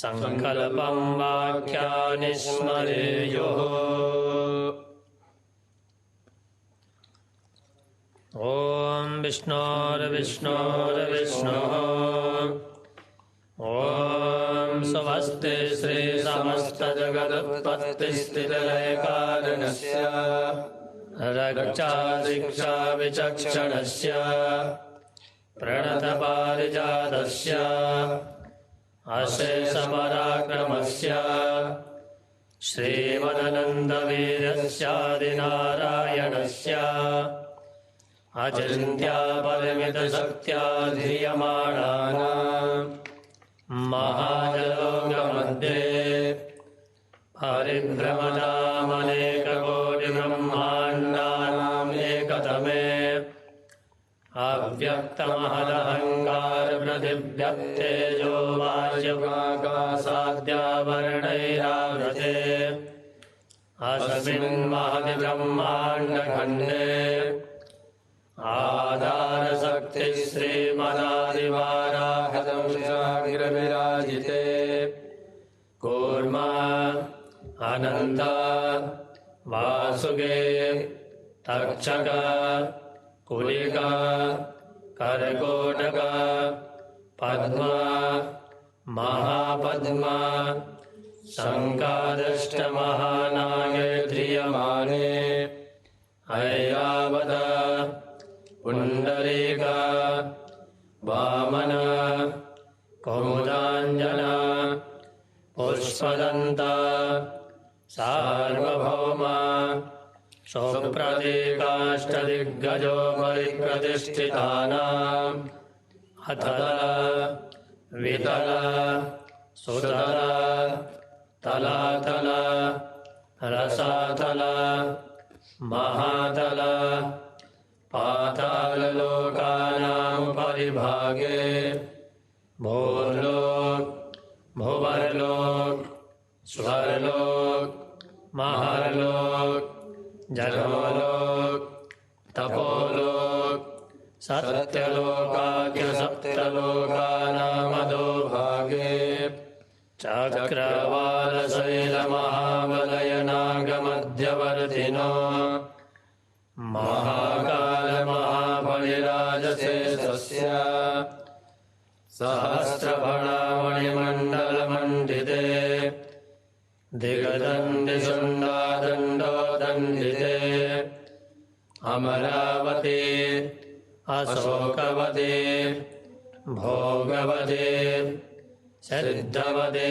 Speaker 1: सङ्कल्पं वाक्यानि स्मरेयुः ॐ विष्णोर्विष्णोर्विष्णुः ॐ स्वस्ति श्रीसमस्तजगदुत्पत्तिस्थितिलयकारणस्य रक्षा विचक्षणस्य प्रणतपारिजातस्य अशेषपराक्रमस्य श्रीमदनन्दवीर्यस्यादिनारायणस्य अचिन्त्यापरिमितशक्त्या ध्रियमाणानां महाजलोकमध्ये परिभ्रमतामनेककोटिब्रह्माण्डानाम् एकतमे अव्यक्तमहदहङ्कारपृथिव्यक्तेजो वायुवाकाशाद्यावरणैरावृते अस्मिन् महति ब्रह्माण्डखण्डे आधारशक्तिः श्रीमदादिवाराहतंसाग्रविराजिते कूर्मा अनन्त वासुगे तक्षक कुलिका करकोटक पद्मा महापद्मा शङ्कादष्टमहानागे ध्रियमाणे ऐरावत पुण्डरीका वामन कौमुदाञ्जना पुष्पदन्ता सार्वभौमा स्वप्रतीकाष्टदिग्गजो परिप्रतिष्ठितानाम् अथल वितल सुतल तलातल रसातल महातल पाताललोकानां परिभागे भूर्लोक भुवर्लोक स्वर्लोक महर्लोक जनोलोक तपोलोक सत्यलोकाख्यसप्तलोकानामधो भागे चक्रवालशैलमहावलयनागमध्यवर्तिनो महाकालमहाबलिराजशेषस्य सहस्रफणामणिमण्डलमण्डिते दिगदण्डिशुण्डादण्डोदण्डिते अमरावती अशोकवती भोगवती सिद्धवती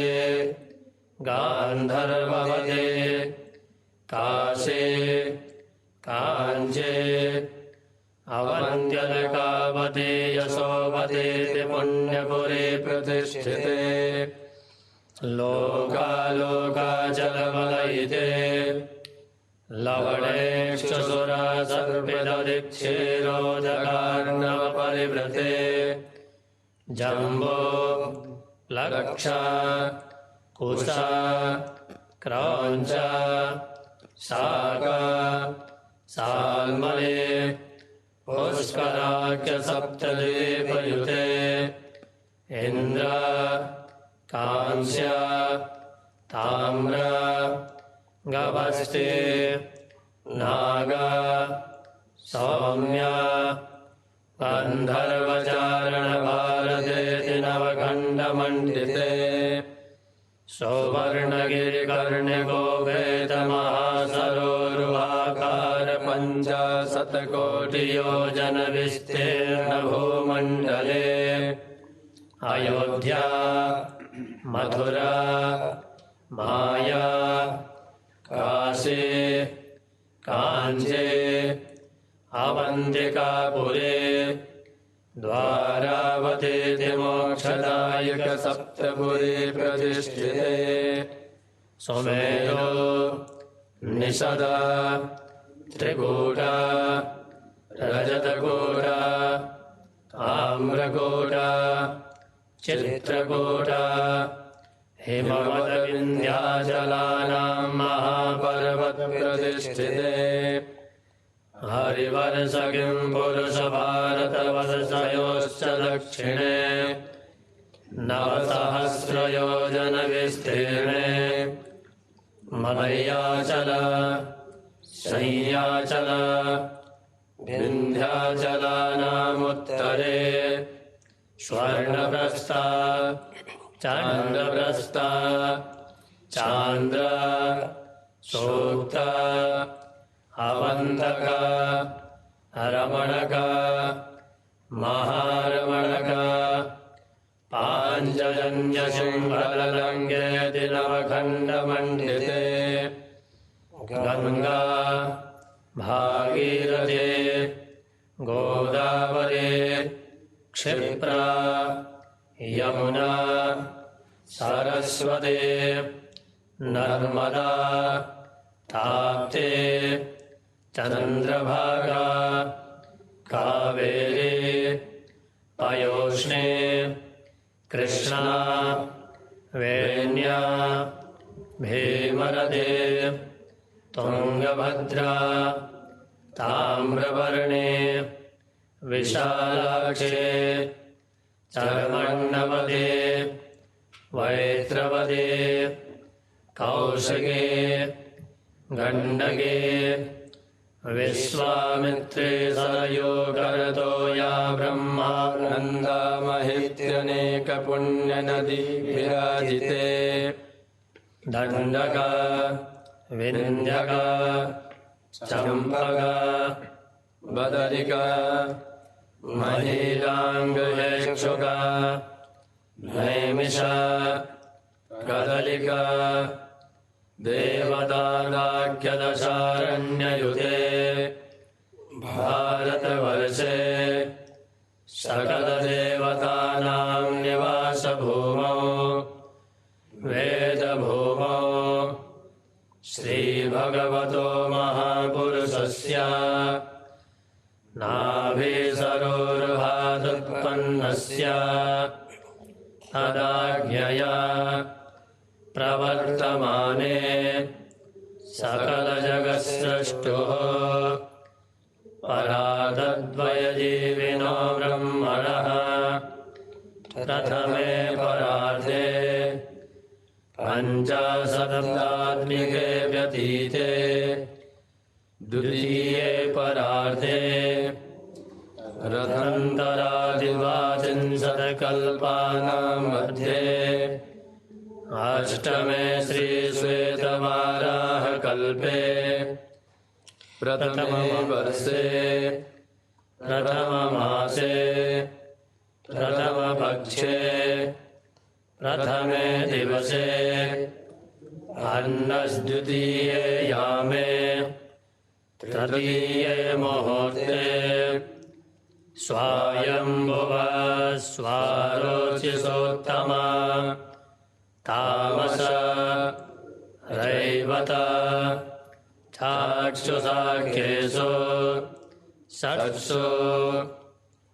Speaker 1: गान्धर्ववती काशी काञ्ची अवन्त्यलकावती यशोवतीति पुण्यपुरी प्रतिष्ठिते लोकालोकाचलवलयिते लवणेक्षुसुरासर्पितदिक्षीरोदकार्णवपरिवृते जम्बो लक्षा कुशा क्रौञ्च शाका साल्मले पुष्कराख्यसप्तद्वीपयुते इन्द्र कांस्य ताम्र गवस्ति नाग सौम्य गन्धर्वचारणभारतेति नवखण्डमण्डिते सौवर्णगिरिकर्णिको वेदमहासरोरुहाकार पञ्चाशतकोटियोजनविस्तीर्णभूमण्डले अयोध्या मथुरा माया काशी काञ्ची अवन्तिकापुरे द्वारावतीति मोक्षदायकसप्तपुरी प्रतिष्ठिते सुमेरो निषदा त्रिकूटा रजतकूटा आम्रकूटा चित्रकूटा हिमवद्विन्ध्याचलानां महापर्वतप्रतिष्ठिते हरिवर्षकिं पुरुषभारतवर्षयोश्च दक्षिणे नवसहस्रयोजनविस्तीर्णे मलयाचल शय्याचल विन्ध्याचलानामुत्तरे स्वर्णप्रस्था चन्द्रप्रस्था चान्द्र सूक्त अवन्तक रमणक महारमणक पाञ्चजन्यशृङ्खललङ्केति नवखण्डमण्डिते गङ्गा भागीरथी गोदावरी क्षिप्रा यमुना सरस्वती नर्मदा ताप्ती चन्द्रभागा कावेरी पयोष्णी कृष्णा वेण्या भीमरथी तुङ्गभद्रा ताम्रपर्णी विशालाक्षी चर्मण्डवती वैत्रवती कौशिकी गण्डकी विश्वामित्री सरयो करतो या ब्रह्मानन्दा महित्यनेकपुण्यनदी विराजिते दण्डका विन्ध्यका चम्पका बदरिका महीलाङ्गयक्षुका नैमिषा कदलिका देवदानाख्यदशारण्ययुते भारतवर्षे सकलदेवतानां निवासभूमौ वेदभूमौ श्रीभगवतो महापुरुषस्य नाभिसरोरुहादुत्पन्नस्य तदाज्ञया प्रवर्तमाने सकलजगत्सृष्टुः परादद्वयजीविनो ब्रह्मणः प्रथमे परार्धे पञ्चाशतात्मिके व्यतीते द्वितीये परार्धे रथन्तरादिवाचिंशत्कल्पानां मध्ये अष्टमे श्रीश्वेतवाराहकल्पे प्रथमे वर्षे प्रथममासे प्रथमपक्षे प्रथमे दिवसे अन्नद्वितीये यामे तृतीये मुहूर्ते स्वायम्भुव स्वारोचिषोत्तमा तामस रैवत चाक्षुषाख्येषु षट्सु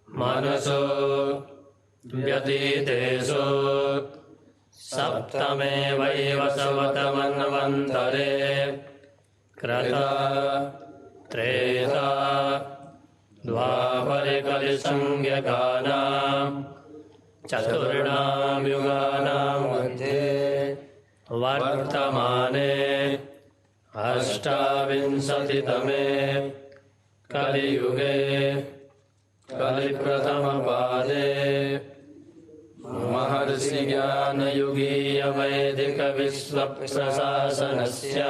Speaker 1: मनसो व्यतीतेषु सप्तमे वैवस्वतमन्वन्तरे कृता त्रेता द्वापरकलिसंज्ञकानां चतुर्णां युगानां मध्ये वर्तमाने अष्टाविंशतितमे कलियुगे कलिप्रथमपादे महर्षि ज्ञानयुगीय वैदिक विश्वप्रशासनस्य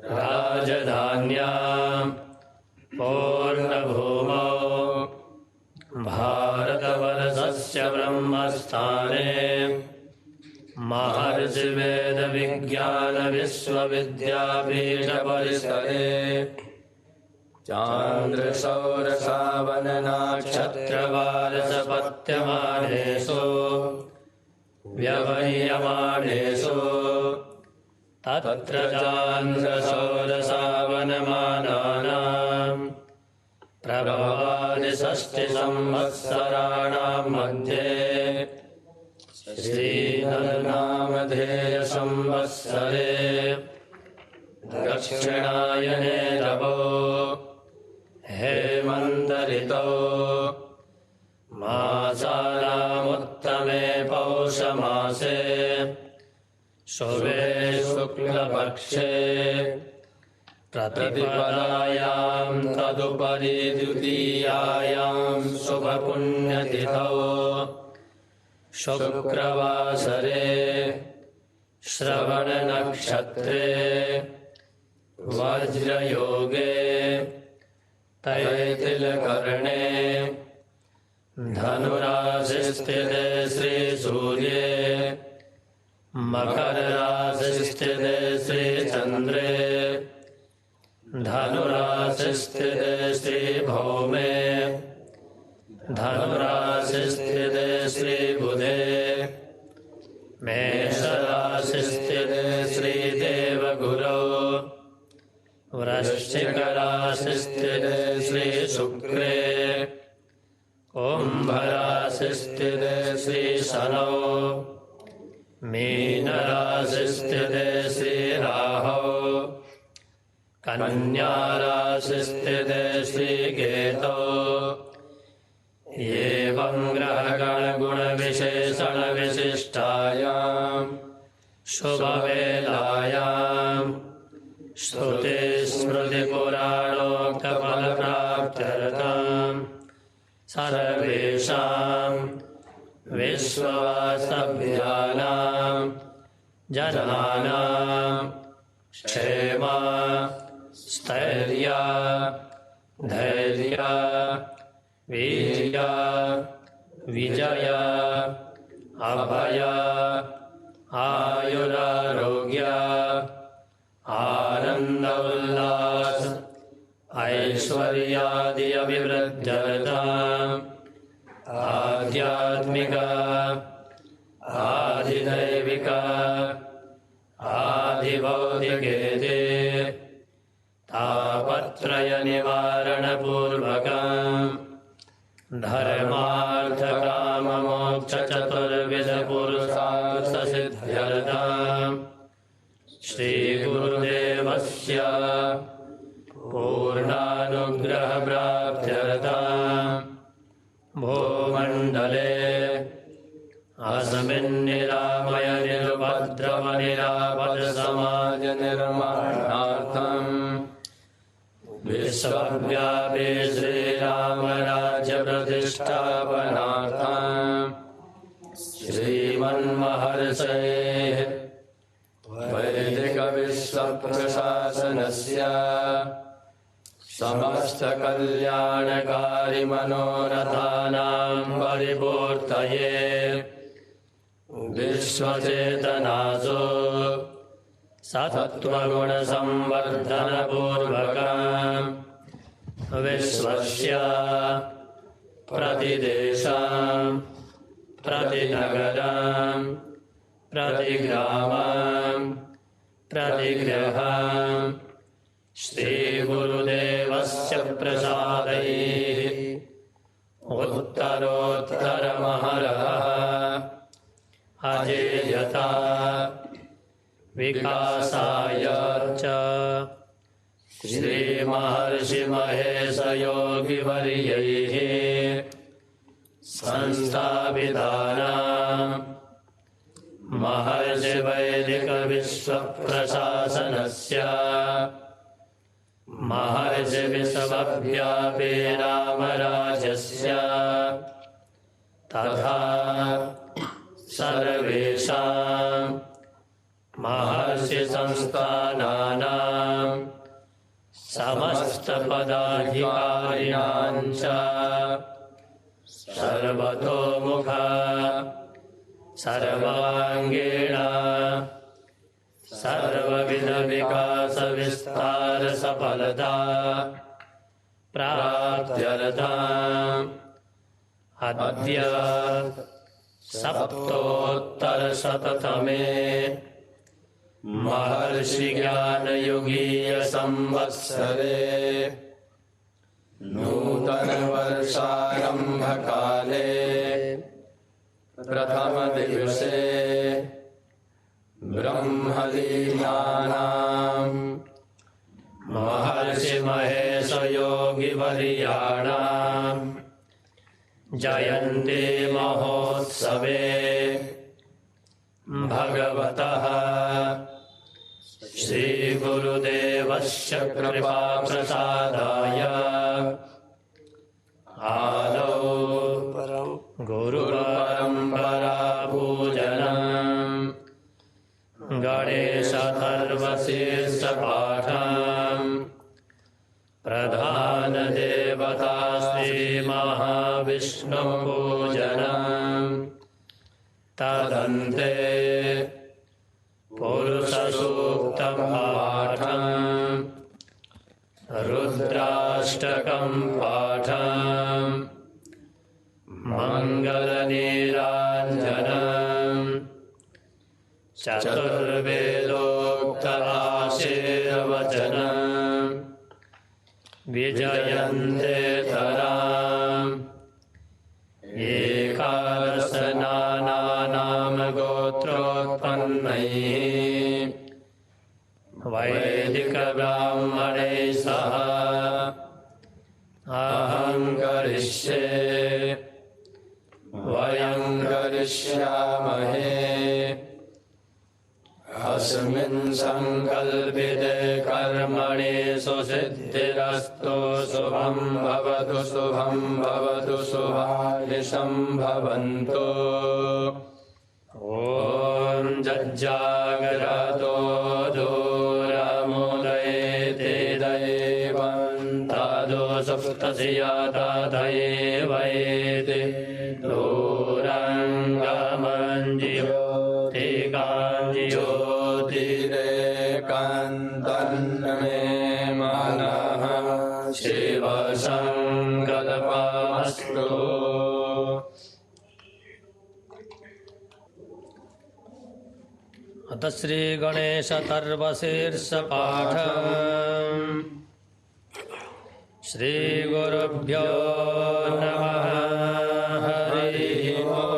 Speaker 1: राजधान्यां पूर्णभूमौ भारतवर्षस्य ब्रह्मस्थाने महर्षि वेदविज्ञानविश्वविद्यापीठपरिसरे चान्द्रसौरसावननाक्षत्रवारसपत्यमानेषु व्यवह्रियमाणेषु तत्र चान्द्रसौरसावनमानानां प्रभवादिषष्टिसंवत्सराणां मध्ये श्रीधनुनामधेयसंवत्सरे दक्षिणायने रवौ हेमन्तऋतौ मासानामुत्तमे पौषमासे शुभे शुक्लपक्षे प्रतिपदायां तदुपरि द्वितीयायां शुभपुण्यतिथौ शुक्रवासरे श्रवणनक्षत्रे वज्रयोगे तैथिलकर्णे धनुराशिस्थिते श्रीसूर्ये मकरराशिस्थिते श्रीचन्द्रे धनुराशिस्थिते श्रीभौमे धनुराशिस्थिते श्रीबुधे मेषराशिस्थिते श्रीदेवगुरौ वृश्चिकराशिस्थिते श्रीशुक्रे कुम्भराशिस्थिते श्रीशनौ मीनराशिस्थिते श्रीराहौ कन्याराशिस्थिते श्रीकेतौ एवं ग्रहगणगुणविशेषणविशिष्टायां शुभवेलायां श्रुतिस्मृतिपुराणोक्तफलप्राप्त्यर्थं सर्वेषां विश्ववासभ्यानां जनानां क्षेम स्थैर्य धैर्य वीर्य विजय अभय आयुरारोग्य आनंद उल्लास ऐश्वर्यादि अभिवृद्ध्यर्थम् आध्यात्मिक आधिदैविक आधिभौतिकेति तापत्रय निवारणपूर्वकम् धर्मार्थकाममोक्षचतुर्विधपुरुषार्थसिद्ध्यर्थम् श्रीगुरुदेवस्य पूर्णानुग्रहप्राप्त्यर्थम् भूमण्डले अस्मिन्निरामय निरुपद्रव निरापद समाज निर्माणार्थम् विश्वव्यापी श्रीराम राज्य प्रतिष्ठापनार्थम् श्रीमन्महर्षेः वैदिक विश्वप्रशासनस्य समस्त कल्याणकारी मनोरथानां परिपूर्तये विश्वचेतनासु सत्त्वगुणसंवर्धनपूर्वकं विश्वस्य प्रतिदेशं प्रतिनगरं प्रतिग्रामं प्रतिगृहं श्रीगुरुदेवस्य प्रसादैः उत्तरोत्तरमहरः अजेयता विकासाय च श्रीमहर्षिमहेशयोगिवर्यैः संस्थापितानां महर्षिवैदिकविश्वप्रशासनस्य महर्षिविश्वव्यापी रामराज्यस्य तथा सर्वेषां महर्षि संस्थानानां समस्तपदाधिकारिणां च सर्वतोमुख सर्वाङ्गीण सर्वविध विकास विस्तार सफलता प्राप्त्यर्थम् अद्य सप्तोत्तरशततमे महर्षि ज्ञानयुगीय संवत्सरे नूतनवर्षारम्भकाले प्रथमदिवसे ब्रह्मलीनानां महर्षि महेश योगिवर्याणां जयन्ती महोत्सवे भगवतः श्रीगुरुदेवस्य कृपाप्रसादाय आदौ गुरुपरम्परापूजनम् गणेशतर्वशीर्षपाठम् प्रधानदेवता श्रीमहाविष्णुपूजनम् तदन्ते पुरुषसूक्तपाठम् रुद्राष्टकं पाठम् मङ्गलनीराञ्जनम् चतुर्वेदोक्तराशीर्वचनम् विजयन्तेतराम् एकादशनानां गोत्रोत्पन्नैः वैदिकब्राह्मणैः सह अहं करिष्ये वयं करिष्यामहे अस्मिन् संकल्पिते कर्मणि सुसिद्धिरस्तु शुभं भवतु शुभानिशं भवन्तु ॐ जज्जाग्रतो दूरमुदयते दैवं तदो सप्तधिया तथैवैति ज्योतिरेकान्तन्मे मनः शिवसङ्कल्पमस्तु अथ श्रीगणेशतर्वशीर्षपाठम् श्रीगुरुभ्यो नमः हरिः ओम्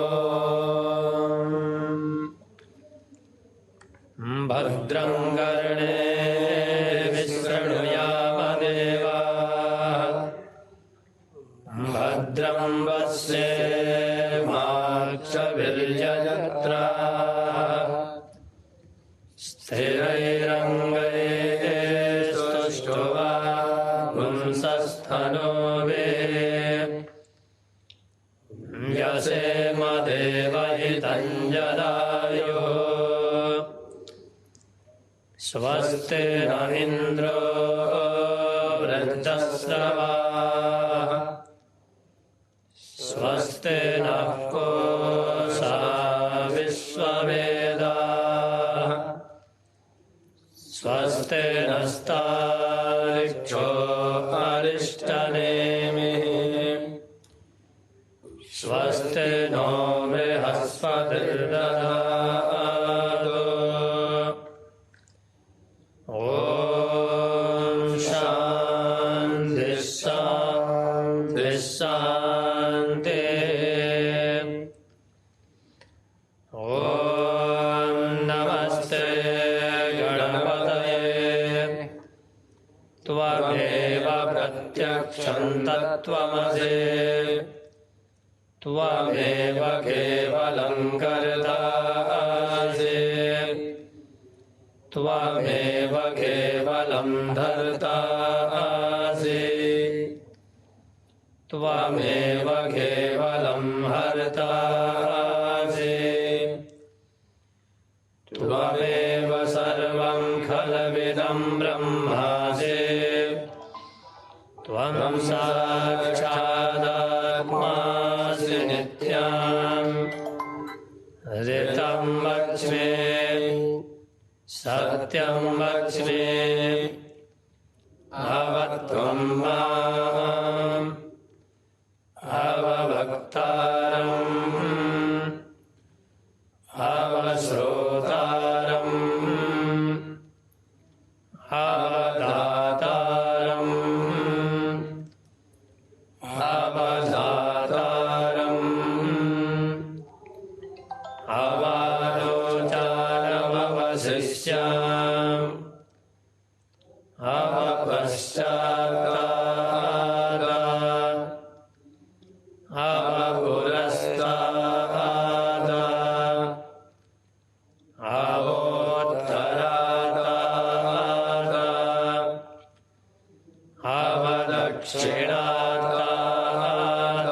Speaker 1: भद्रं कर्णे विशृणुयाम देवाः भद्रं पश्येमाक्षभिर्यजत्राः स्थिरैरङ्गैस्तुष्ट्वा यसेम देवहितं जदायुः स्वस्ति न इन्द्रो वृद्धश्रवाः स्वस्ति नः पूषा विश्ववेदाः स्वस्ति नस्तार्क्ष्यो अरिष्टनेमिः स्वस्ति नो बृहस्पतिर्दधातु ॐ शान्ति शान्ति शान्तिः ॐ नमस्ते त्वमेव प्रत्यक्षं तत्त्वमसि त्वमेव केवलं कर्तासि त्वमेव केवलं धर्तासि त्वमेव केवलं हर्तासि त्वमेव त्वं साक्षादात्मासि नित्यम् ऋतं वक्ष्ये सत्यं वक्ष्ये अवत्वं माम् अववक्तारम् अवश्रोतारम् अवदातारम् अवधातारम् अवारोचारमवशिष्याम् अवपश्चात्ताद अवपुरस्ताद अवोत्तराताद अवदक्षिणाताद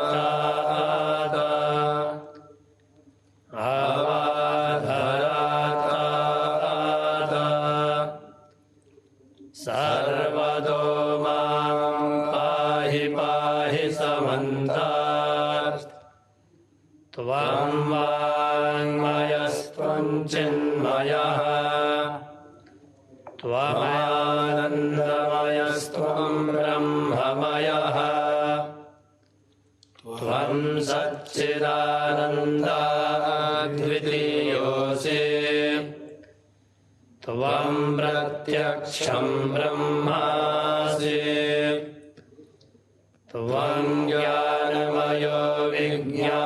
Speaker 1: अवचोर्ध्वाताद अवाधराताद सर्वतो मां पाहि पाहि समन्तात् त्वं वाङ्मयस्त्वं चिन्मयः त्वमानन्दमयस्त्वं ब्रह्ममयः त्वं सच्चिदानन्दाद्वितीयोऽसि त्वं प्रत्यक्षं ब्रह्मासि त्वं ज्ञानमयो विज्ञानमयोऽसि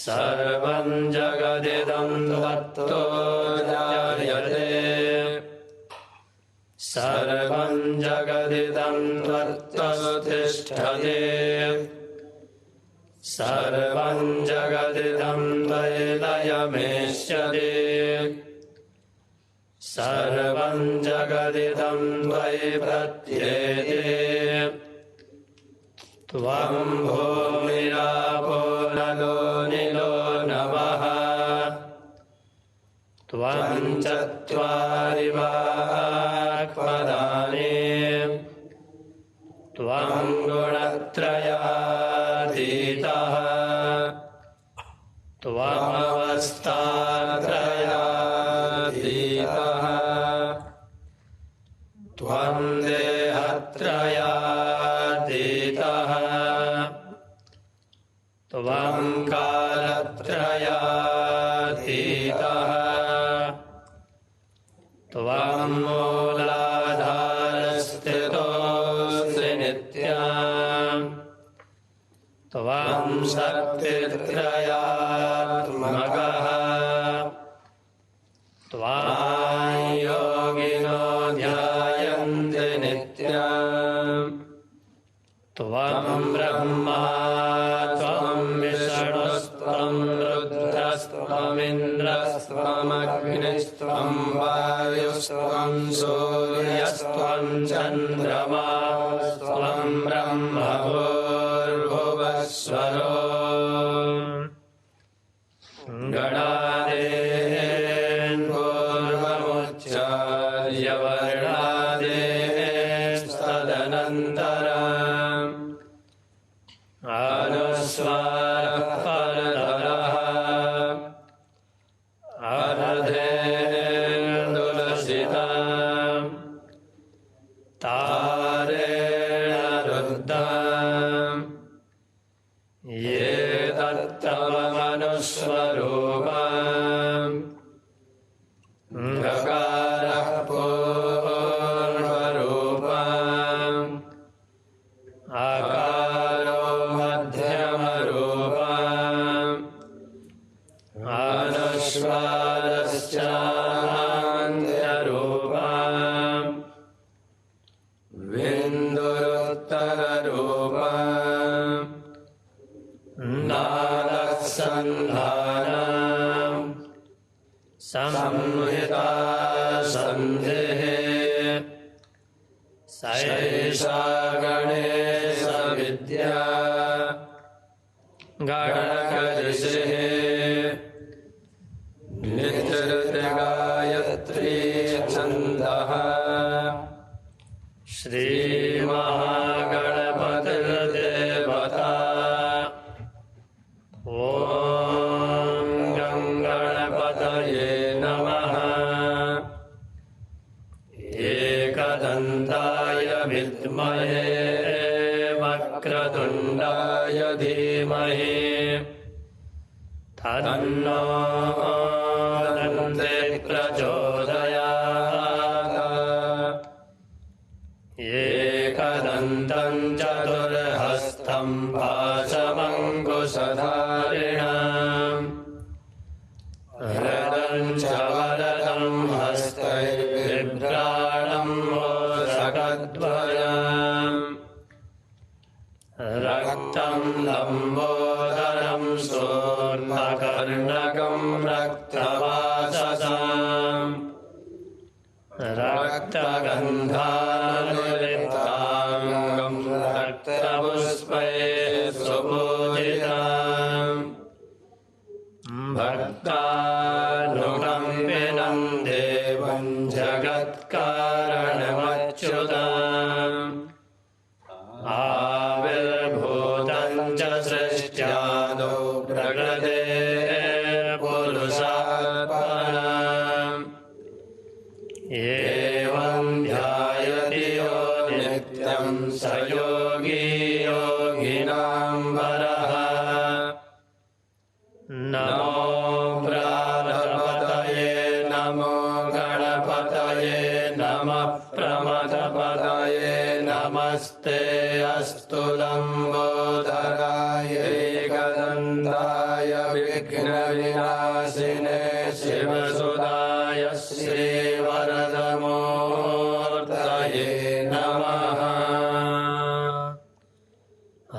Speaker 1: सर्वं जगदिदं त्वत्तो जायते सर्वं जगदिदं त्वत्तो तिष्ठति सर्वं जगदिदं त्वयि लयमेष्यति सर्वं जगदिदं त्वयि प्रत्येति त्वं भूमिरापो नलो निलो नभः त्वं चत्वारि वाक्पदानि त्वं गुणत्रयातीतः त्वमवस्थात्रयातीतः त्वं देहत्रयातीतः त्वं कालत्रयातीतः त्वं मूलाधारस्थितोऽसि नित्यम् त्वं शक्तित्रयात्मकः त्वां योगिनो ध्यायन्ति नित्यम् त्वं ब्रह्मा त्वं विष्णुस्त्वं रुद्रस्त्वमिन्द्रस्त्वमग्निस्त्वं वायुस्त्वं सूर्यस्त्वं चन्द्रमास्त्वं ब्रह्मभूर्भुवस्वरो गणादेन पूर्वमुच्चार्य वर्णादेस्तदनन्तरम् अनुस्वारः परतरः अनधेन्दुलसितम् तारेण रुद्धम् ये तत्तमनुस्वरूपम् गकारः पूर्वरूपम् आकारो मध्यमरूपम् अनुस्वारश्चान्त्यरूपम् विन्दुरुत्तररूपम् नादसन्धानम् संहिता सन्धिः सैषा गणेशविद्या गणकऋषिः नित्यऋति गायत्री छन्दः श्रीमहागणपतिर्देवता ॐ गं गणपतये नमः एकदन्ताय विद्महे वक्रतुण्डाय धीमहि तन्नो दन्ते प्रचोदयात् एकदन्तं चतुर्हस्तं पाशमङ्कुशधारिणम् हृदं च वरदं हस्तैर्बिभ्राणं मोदकद्वयम् रक्तं लम्बोदरं सूर्णकर्णकं रक्तवाससम् रक्तगन्धानुलिप्ताङ्गं रक्तपुष्पैः सुपूजितम् भक्तानुकम्पिनं देवं जगत्कारणमच्युतम् आविर्भूतं च सृष्ट्यादौ प्रकृते पुरुषात्परम् एवं ध्यायति यो नित्यं स योगी योगिनां वरः नमो प्राणपतये नमो गणपतये नमः प्रमथपतये नमस्ते अस्तु लम्बोदराय एकदन्ताय विघ्नविनाशिने शिवसुताय श्रीवरदमूर्तये नमः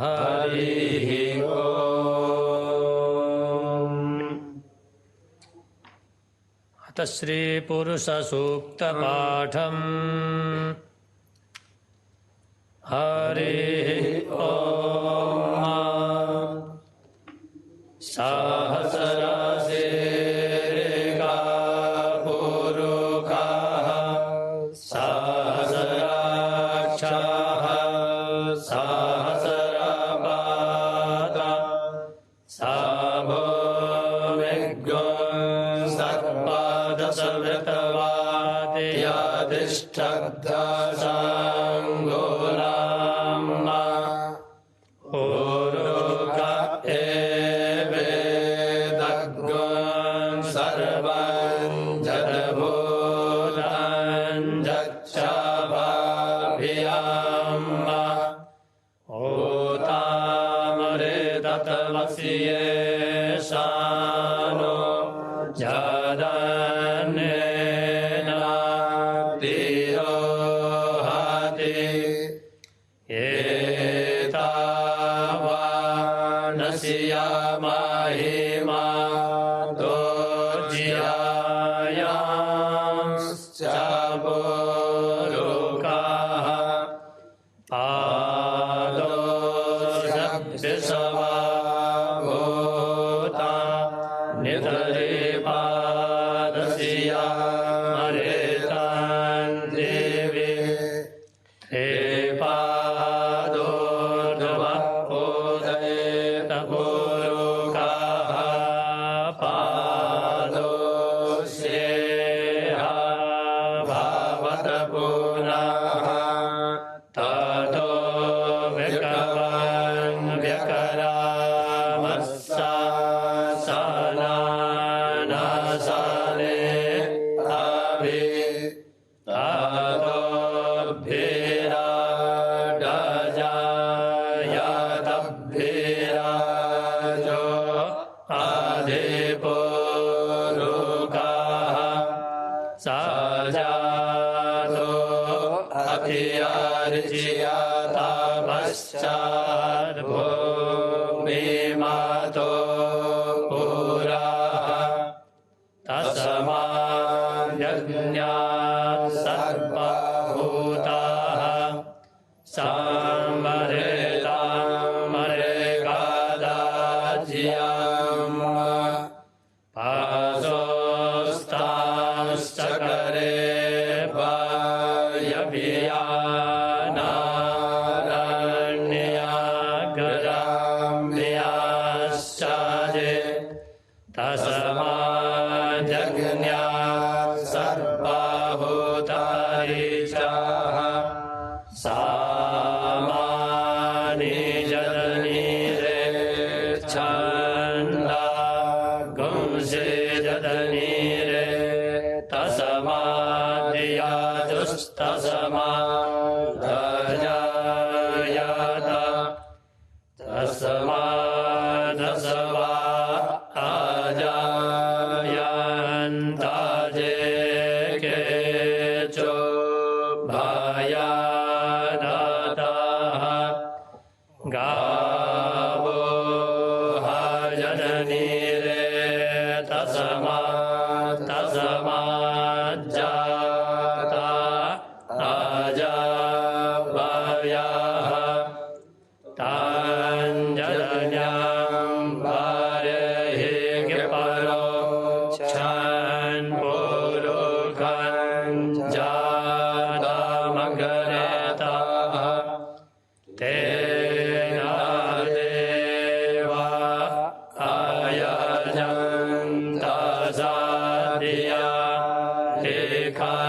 Speaker 1: हरिः अथ श्रीपुरुषसूक्तपाठम् हरिः ॐ सहस्रशीर्षा पुरुषाः सहस्राक्षाः सहस्रपादा सभोमिग्वंसर्पादसवृतवाद्याधिष्ठब्दासाङ्गोलाम्ना पुरुष एवेदग्वं सर्वं जडभूतं जच्छाभाभियाम्ना ओतामृततमस्ये शानो जदन्नेन तिरोहति एतावानस्या महिमा दोज्यायांश्च पुरुषाः पादोषभ्यसवा भूता नितरिपादस्या मरेतान् देवी हे पादोर्ध्वोदयेत पुरुषाः पादोष्येह भावत पुनः ततो विकवन् व्यकरामस्सा सनानासाने अभि ततोभिराडजायतभिराजो अधिपुरुषाः सजातो अतिर्ज्यतापश्चात् भूमिमातो पुराः तस्माद्यज्ञात् सर्वभूताः सामरेतामरेगादाज्यम् पासो जज्ञा सर्वभूतारीचाः सामानि जदनीरे छन्दा गुंसे जदनीरे तस्माद्या दुस्तस्माद्धजायत तस्मादसवा आजायन्ता जे केचो भयादाताः गावो हजननीरे तस्माज्जाता आजावयाः ताञ्जन्यां वारेहि परो क्षन् पुरुखं जातमग्रेताः तेना देवा आयजन्ता साधिया लेखायश्चादे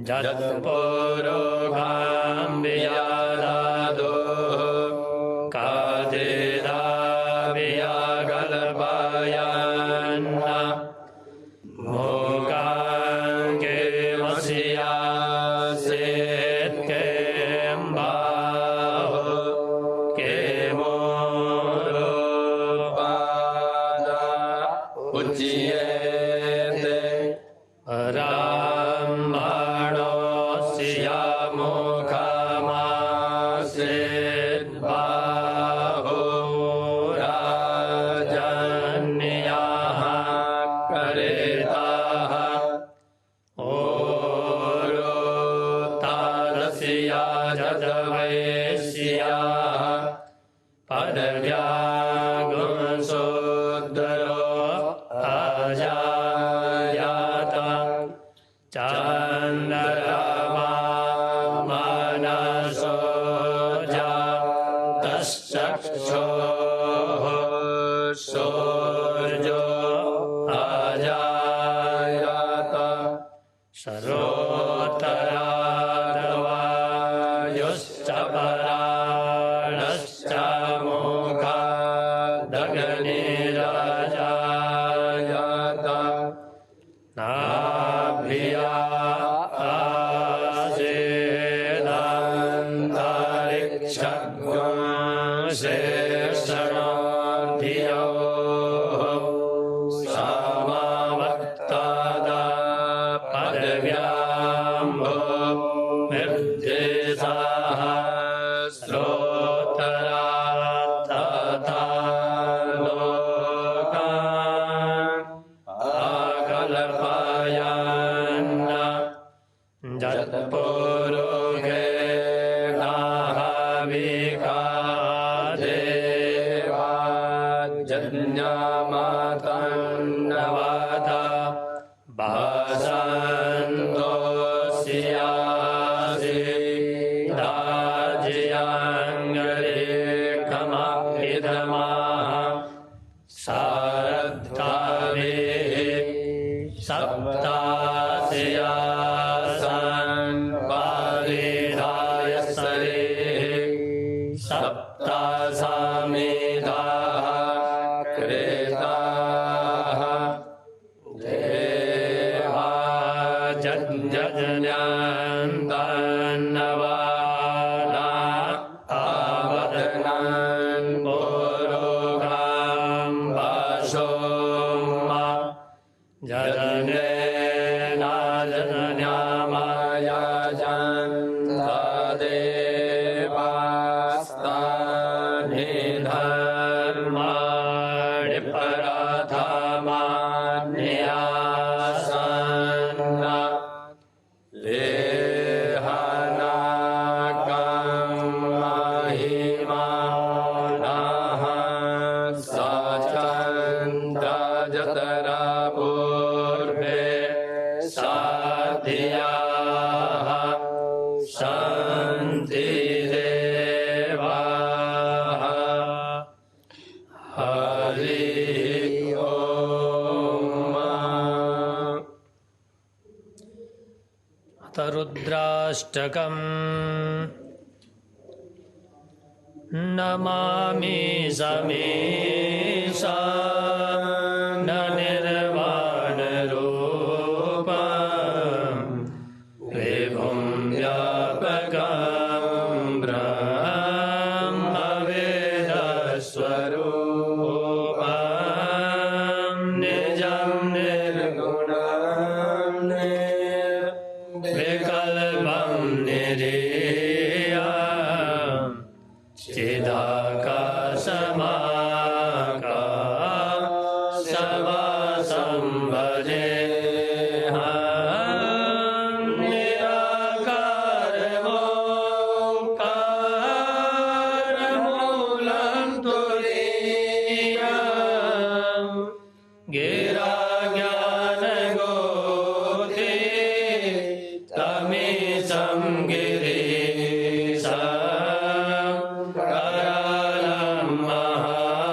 Speaker 1: जत्पुरुखां वियादादो कादिदावियागल्पयन्न मोगाङ्गे वस्यासेत् कें बाहो केमोरुपादा उच्येते रामबाणोऽस्य मुखमासेद्बाहो राजन्याः करेताः ओरोतारस्या जदवैश्याः पदव्यागुंसोद्धरो अजायात चान्दरमा मनसो जातश्चक्षुः सूर्यो अजायत शरोत्तराद्वायुश्च पराणश्च मुखादग्निरजायत नाभ्या आसेदान्तरिक्षगुंसेषणो धियो समावक्तादा पदव्याम्भो निर्देशाः श्रोतरा तथा लोकान् आकल्पयन्न जत्पुरुषेणाः विकादेवा जज्ञामतन्नवत भासन्तोऽस्यासि दाज्यङ्गलेखमभिधमाः सारद्धाभिः सप्तास्यासन् पारिधाय सरेः सप्तासामेधाः क्रेताः देवा जज्ञन्तन्नवाना आवदनन् पुरुखां वासोमा जदनेना जदन्यामाया जन्ता देवास्तानि धर्माणि पराधामान्यासन्न लेहनाकं महिमानः सचन्ता जतरा पूर्वे साधियाः सन्ति देवाः हरि ओम्। सप्तरुद्राष्टकम् नमामि समीशा न निर्वाणरूपं विभुं व्यापकं ब्रह्मवेदस्वरूपं निजं निर्गुणं निर्विकल्पं निरीयम् चिदाकाशमाकाशवासं भजेऽहं निराकारमोङ्कारमूलं तुरीयं गिराज्ञानगोधे तमीशं गिरीशम् करालं महाकालं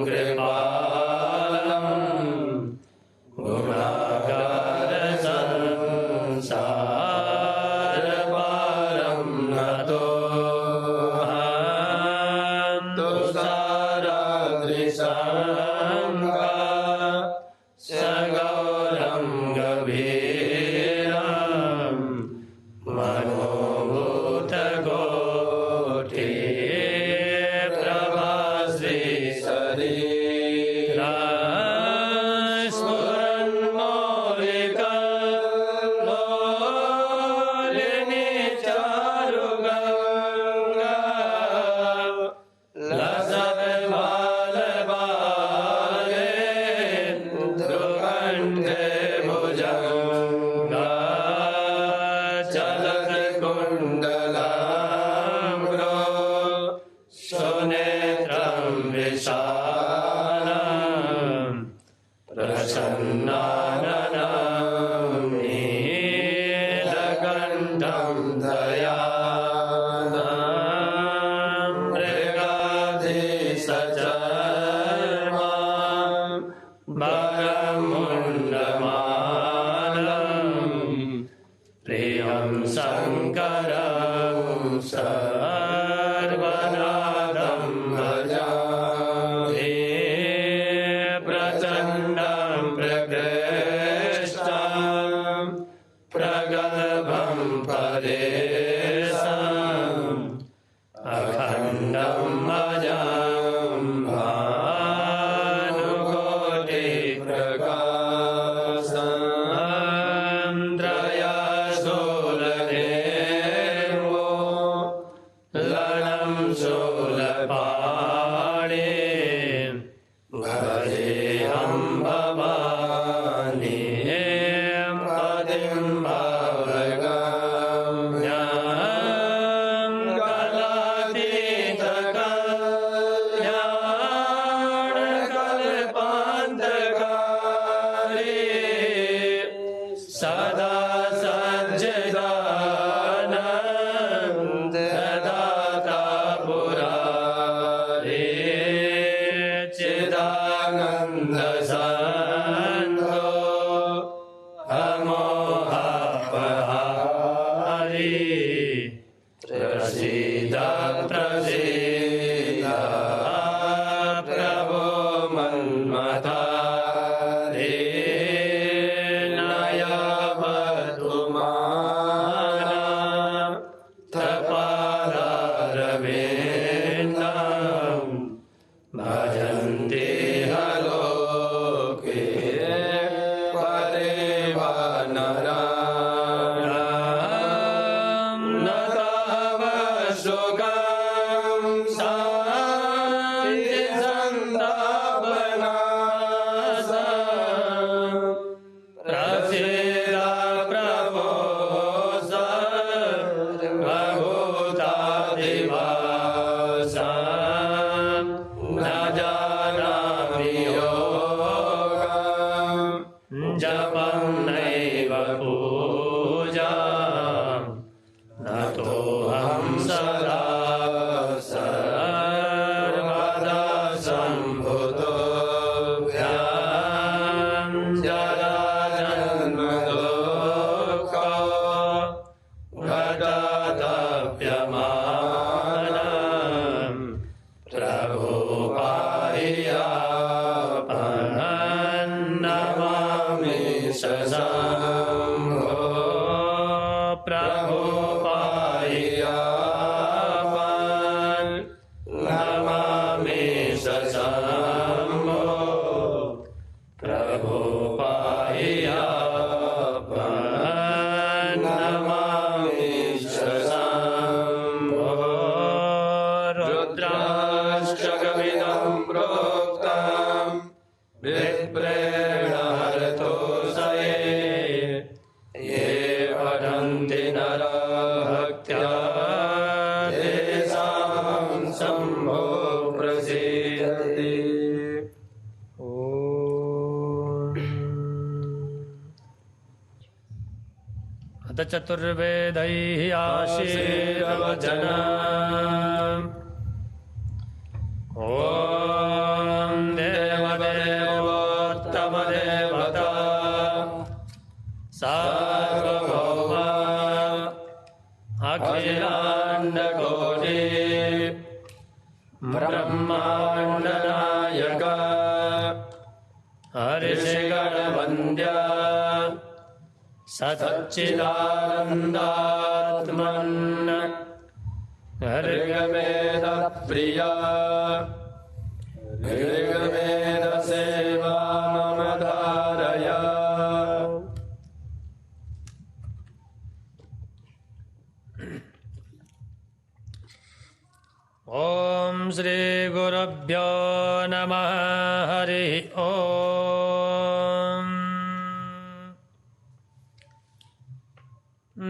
Speaker 1: कृपालं गुणागारसंसारपारं नतोऽहं तुषाराद्रिसङ्गा सगौरं गभीरं मनोभूतकोटि प्रभाश्री शरीरा स्फुरन्मौलिकलोलिनी चारुगङ्गा लसत्बालबालेन्दुकण्ठे भुजङ्गा चलत्कुण्डलाम्रो सुनेत्रं विशालं प्रसन्नाननं नीलकण्ठं दयानं मृगाधीशचर्मां वरमुण्डमालं प्रियं शङ्करं सर्वनाथं भजामि प्रचण्डं प्रकृष्टं प्रगल्भं परेशम् अखण्डं अजं भानुकोटिप्रकाशं त्रयशूलनेमो लनं शूलपाणिं भजेऽहं भवानी पतिं भावगम्यं कलातीतकल्याणकल्पान्तकारी सदा सज्जिदानन्ददाता पुरारे चिदानन्दसन्तो अमोहापहारी प्रसीद प्रसीद प्रभो मन्मथारे नयावतु माना तपादारविन्दं भजन्ते हलोके परेवा नराणां न ताव सुखं शान्तिसन्तापनाशं प्रसीद प्रभो सर्वभूताधिवासं न Prabhupada Namami Sasambho Prabhupada Namami Sasambho Prabhupada Namami Sasambho Rudrashchagavidam proktam Viprena haratosaye Ye vadanti nara bhaktya Tesam sambho prasidati अथ चतुर्वेदैः आशीर्वचनम् ॐ देवदेवोत्तमदेवता सार्वभौम अखिलाण्डकोटि ब्रह्माण्डनायक हरिषिगणवन्द्य सच्चिदानन्दात्मन् ऋग्वेदप्रिया ऋग्वेदसेवा मम धारय ॐ श्रीगुरुभ्यो नमः हरिः ॐ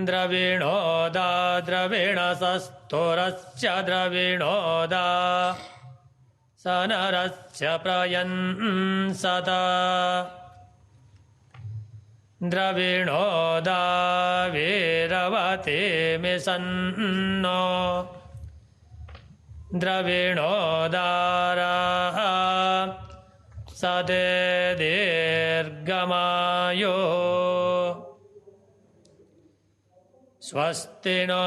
Speaker 1: द्रविणोदा द्रविणसस्तुरस्य द्रविणोदा सनरस्य प्रयंसता द्रविणोदा वीरवतीमि सन्नो द्रविणोदाराः सदे दीर्घमायो स्वस्ति नो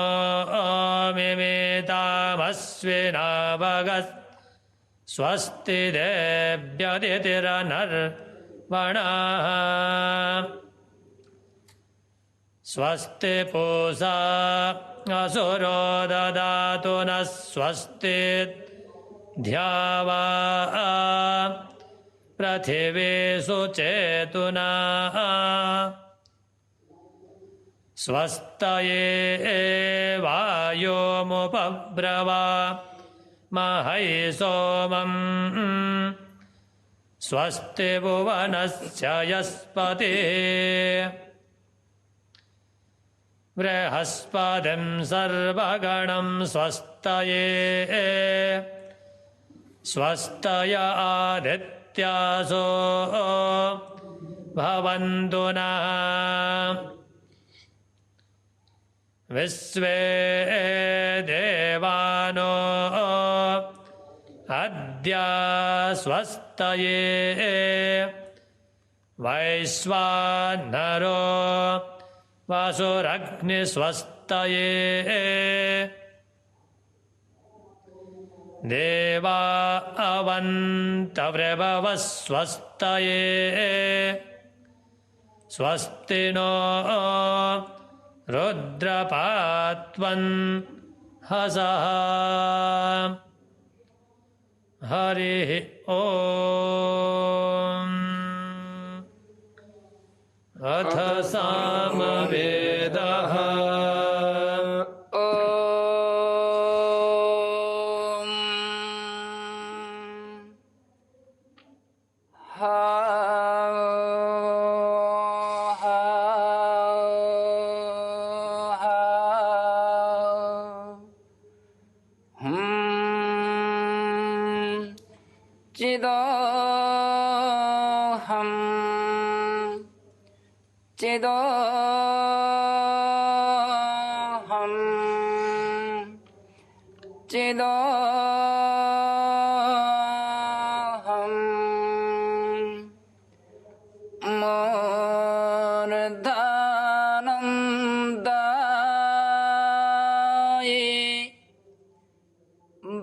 Speaker 1: मिमितामस्विना भगत् स्वस्ति देव्यदितिरनर्वणः स्वस्ति पूषा असुरो ददातु नः स्वस्ति ध्यावा पृथिवी सुचेतुनः स्वस्तये वायोमुपब्रवा महै सोमम् स्वस्ति भुवनस्य यस्पतिः बृहस्पतिं सर्वगणं स्वस्तये स्वस्तय आदित्यासो भवन्तु नः विश्वे देवानो अद्य स्वस्तये वैश्वानरो वसुरग्निस्वस्तये देवा अवन्तवृभवः स्वस्तये स्वस्ति नो रुद्रपात्वन् हसः हरिः ॐ अथ सामवेदः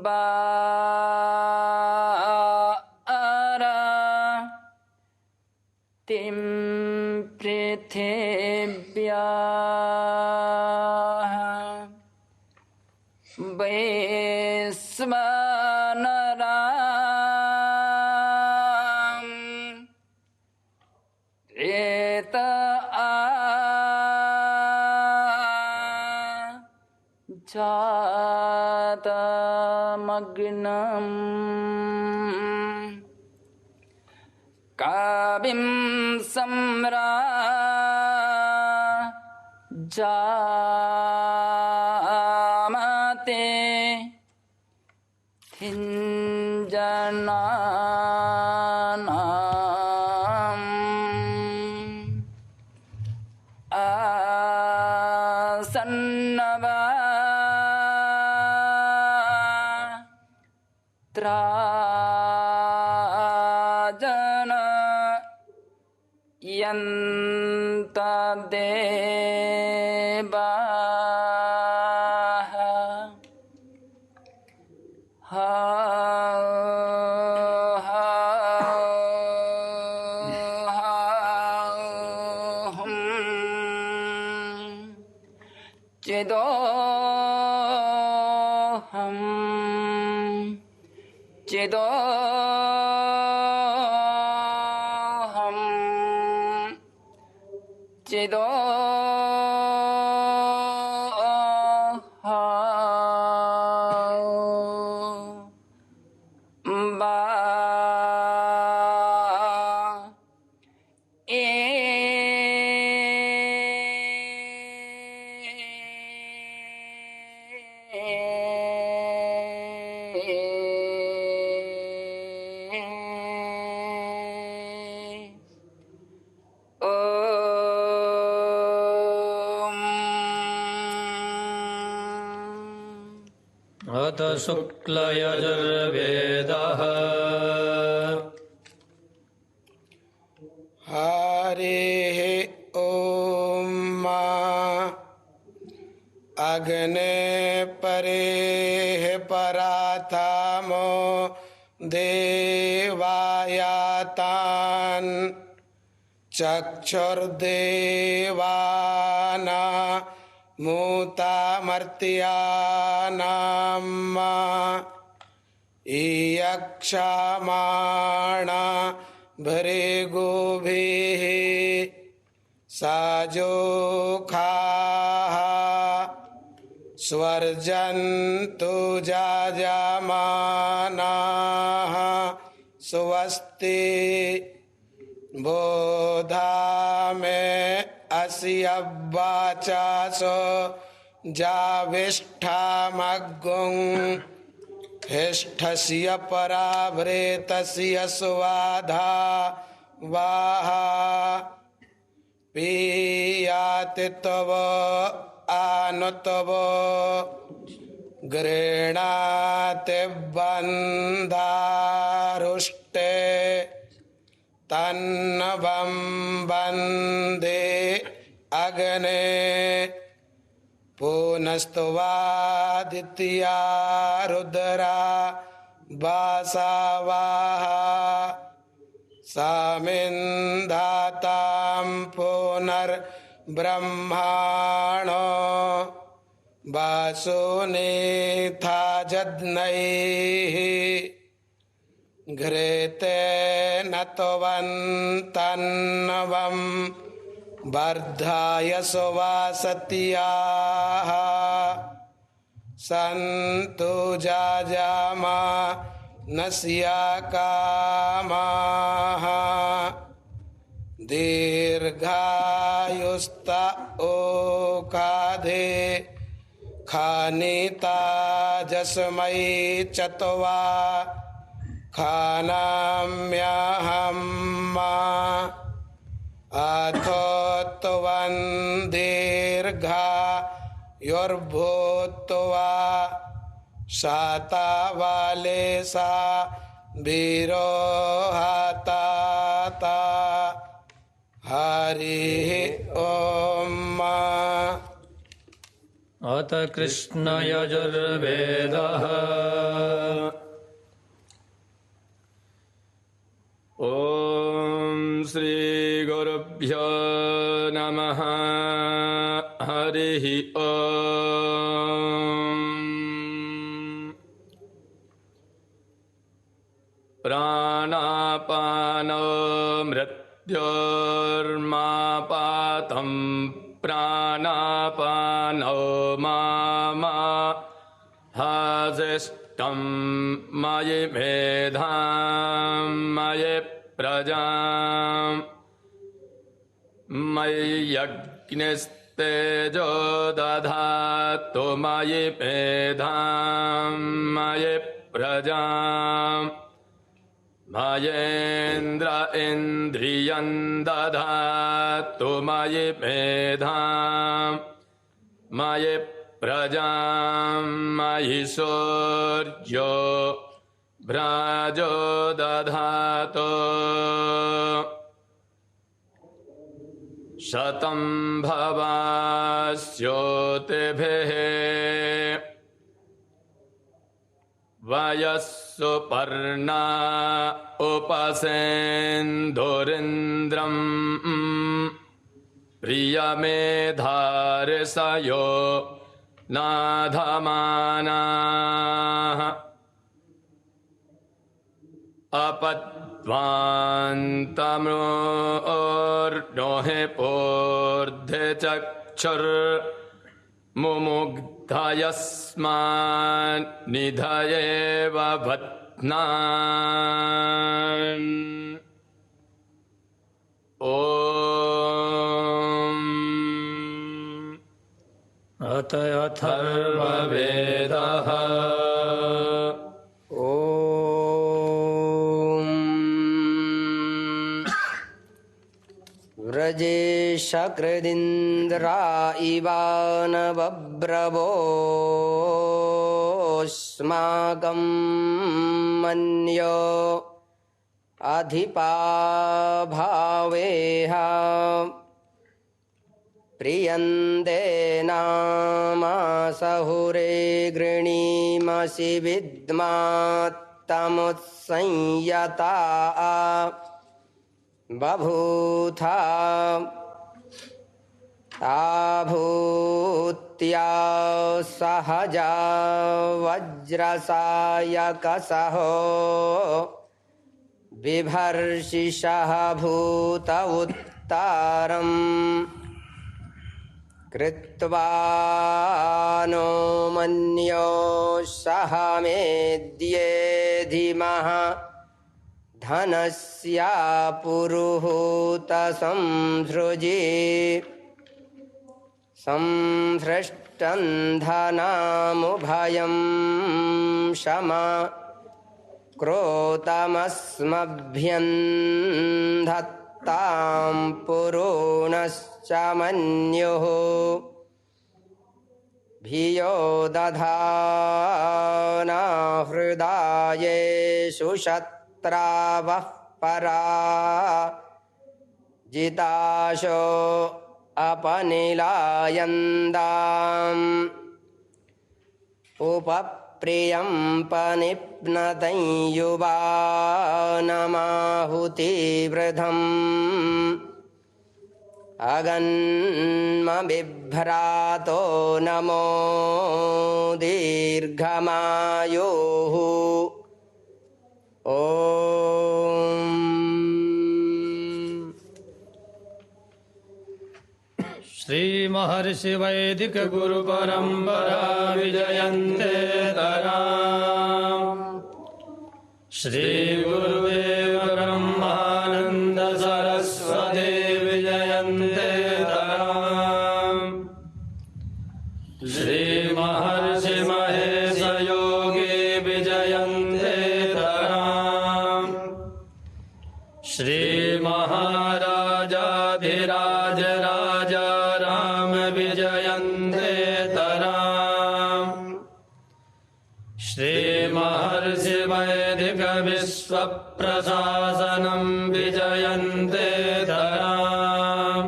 Speaker 11: Bye. स्मनराम रेत जातमग्नम् कविं जामते थिञ्जनानाम् आसन्नवा त्राजन यन्तदेवाः चिदोहम चिदोहम चिदोहम बा
Speaker 1: अथ शुक्लयजुर्वेदः
Speaker 3: हरिः ॐ अग्ने परेः पराथमो देवायातान् चक्षुर्देवाना मूतामर्त्यानाम् ईयक्षमाणा भृगुभिः साजोखाः स्वर्जन्तु जायमानाः स्वस्ति बोधा में अस्य वाचासो जाविष्ठामग्गुं हिष्ठस्य पराभृतस्य स्वाधा वाहा पीयाति तव आनुतव गृह्णाति बन्धारुष्टे तन्नवं वन्दे अग्ने पुनस्तवादित्या रुद्रा वासावाः सामिन्धातां पुनर्ब्रह्माणो वासुनेथा जज्ञैः घृते नतवन्तन्नवं वर्धाय सुवासत्याः सन्तु जाजामा नस्या कामाः दीर्घायुस्ता ओकाधे खानिता जस्मै चत्वा खानाम्यहं अथो त्वं दीर्घायुर्भूत्वा शातावाले सा विरोहता हरिः ॐ
Speaker 1: अथ कृष्णयजुर्वेदः
Speaker 12: ॐ श्रीगुरुभ्यो नमः हरिः ॐ प्राणापानो मृत्योर्मापातं प्राणापानो मामा हासिष्टं मयि मेधां मयि प्रजां मयि यज्ञस्तेजो दधातु मयि मेधां मयि प्रजां मयेन्द्र इन्द्रियं दधातु मयि मेधां मयि प्रजां मयि सूर्यो भ्राजो दधातु शतं भवास्योतिभिः वयस्सु पर्णा उपसेन्दुरिन्द्रम् प्रियमेधारिषयो नाधमानाः अपद्वान्तमोर्णोहि पूर्धे चक्षुर्मुमुग्धयस्मान्निधयेव बध्नान्
Speaker 1: अथ अथर्ववेदः
Speaker 11: व्रजेशकृदिन्द्रा इवानवब्रवोऽस्माकं मन्यो अधिपाभावेह प्रियन्ते नामासहुरे गृणीमसि विद्मात्तमुत्संयता बभूथा ताभूत्या सहजा वज्रसायकसहो बिभर्षिषः भूत उत्तारम् कृत्वा नो मन्यो सह मेद्ये धीमः धनस्या पुरुहूत संसृजी संसृष्टं धनामुभयं शमा क्रोतमस्मभ्यन्धत्तां पुरूणश्च मन्युः भियो दधाना हृदायेषु शत्रावः परा जिताशो अपनिलायन्दाम् उपप्रियं पनिप्नतं युवानमाहुतिवृधम् अगन्मबिभ्रातो नमो दीर्घमायुः ॐ
Speaker 1: श्री महर्षि वैदिक गुरु परंपरा विजयन्ते तराम श्री गुरुदेव ब्रह्मानंद सरस्वती विजयन्ते तराम श्री महर्षि महेश योगी विजयन्ते तराम श्री महाराजाधिराज राजा राम विजयन्ते तराम श्री महर्षि वैदिक विश्व प्रशासनं विजयन्ते तराम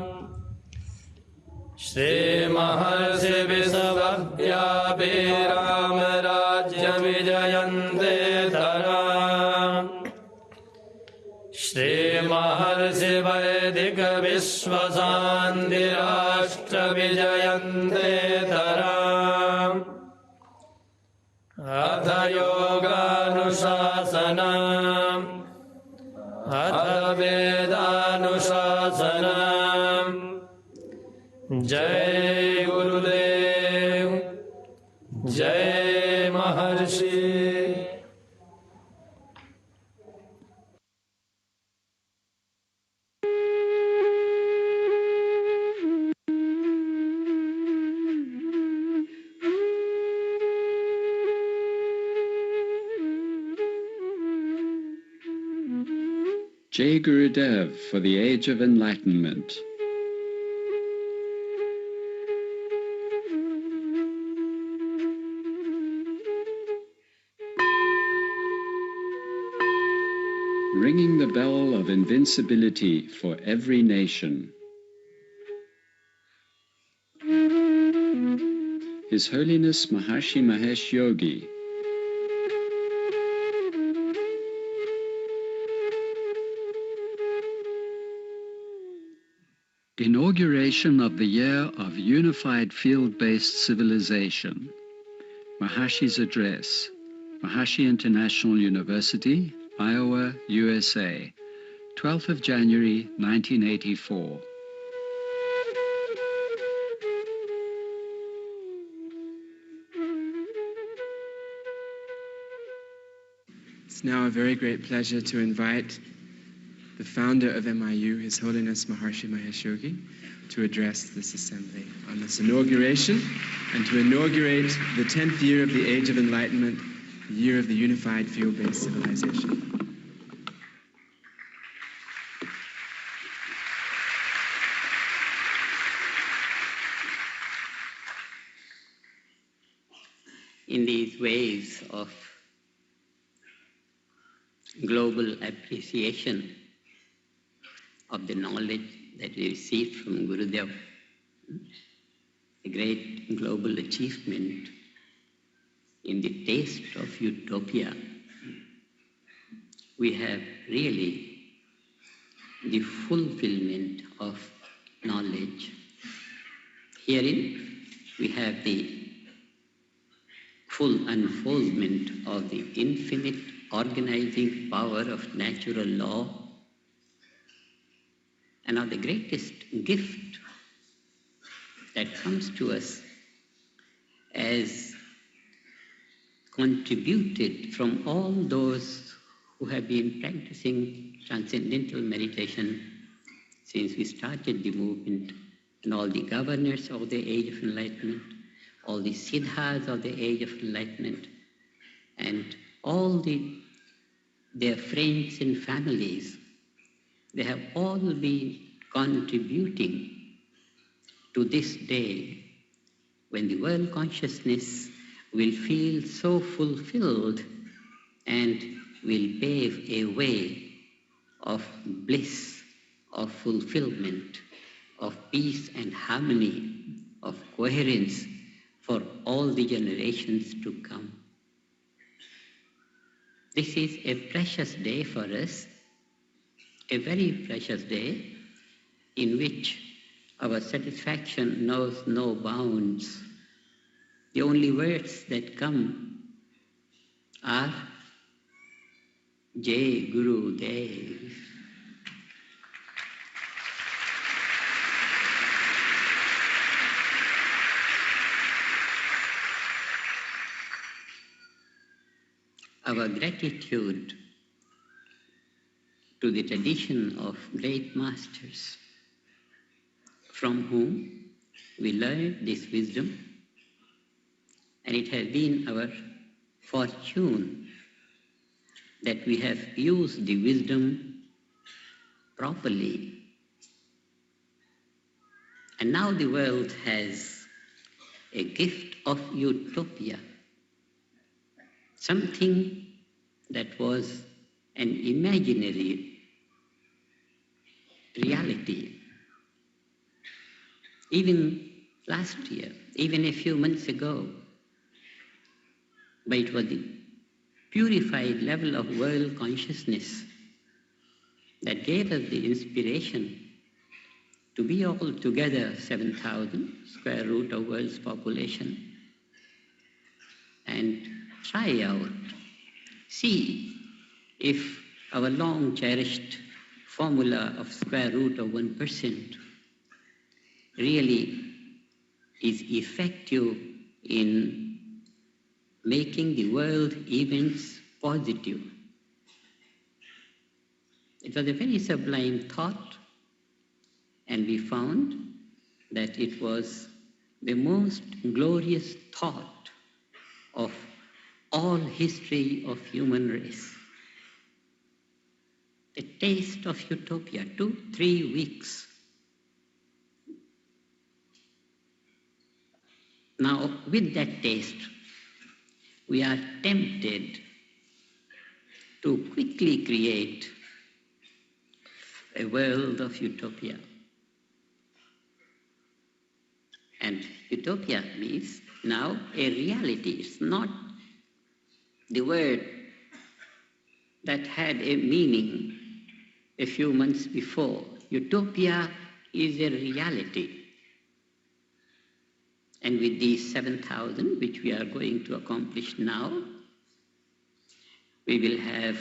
Speaker 1: श्री महर्षि विश्वव्यापी राम राज्य विजयन्ते तराम श्री महर्षि वैदिक विश्व शान्ति राष्ट्र विजयन्ते तराम अथ योगानुशासना अथ वेदानुशासनम् जय गुरुदेव जय महर्षि।
Speaker 13: Jai Gurudev for the Age of Enlightenment. Ringing the bell of invincibility for every nation. His Holiness Maharishi Mahesh Yogi, Inauguration of the Year of Unified Field-Based Civilization. Maharishi's Address. Maharishi International University, Iowa, USA. 12th of January, 1984.
Speaker 14: It's now a very great pleasure to invite the founder of MIU, His Holiness Maharishi Mahesh Yogi, to address this assembly on this inauguration and to inaugurate the 10th year of the Age of Enlightenment, the year of the unified field-based civilization.
Speaker 10: In these waves of global appreciation of the knowledge that we received from Gurudev, a great global achievement in the taste of utopia, we have really the fulfillment of knowledge. Herein we have the full unfoldment of the infinite organizing power of natural law, and of the greatest gift that comes to us as contributed from all those who have been practicing transcendental meditation since we started the movement, and all the governors of the Age of Enlightenment, all the siddhas of the Age of Enlightenment, and all their friends and families. They have all been contributing to this day when the world consciousness will feel so fulfilled and will pave a way of bliss, of fulfillment, of peace and harmony, of coherence for all the generations to come. This is a precious day for us, a very precious day in which our satisfaction knows no bounds. The only words that come are Jai Guru Dev. Our gratitude to the tradition of great masters from whom we learned this wisdom, and it has been our fortune that we have used the wisdom properly. And now the world has a gift of utopia, something that was an imaginary reality. Even last year, even a few months ago, but it was the purified level of world consciousness that gave us the inspiration to be all together 7,000 square root of world's population and try out, see if our long cherished formula of square root of 1% really is effective in making the world events positive. It was a very sublime thought, and we found that it was the most glorious thought of all history of human race. A taste of utopia, 2-3 weeks. Now, with that taste, we are tempted to quickly create a world of utopia. And utopia means now a reality. It's not the word that had a meaning a few months before. Utopia is a reality. And with these 7,000, which we are going to accomplish now, we will have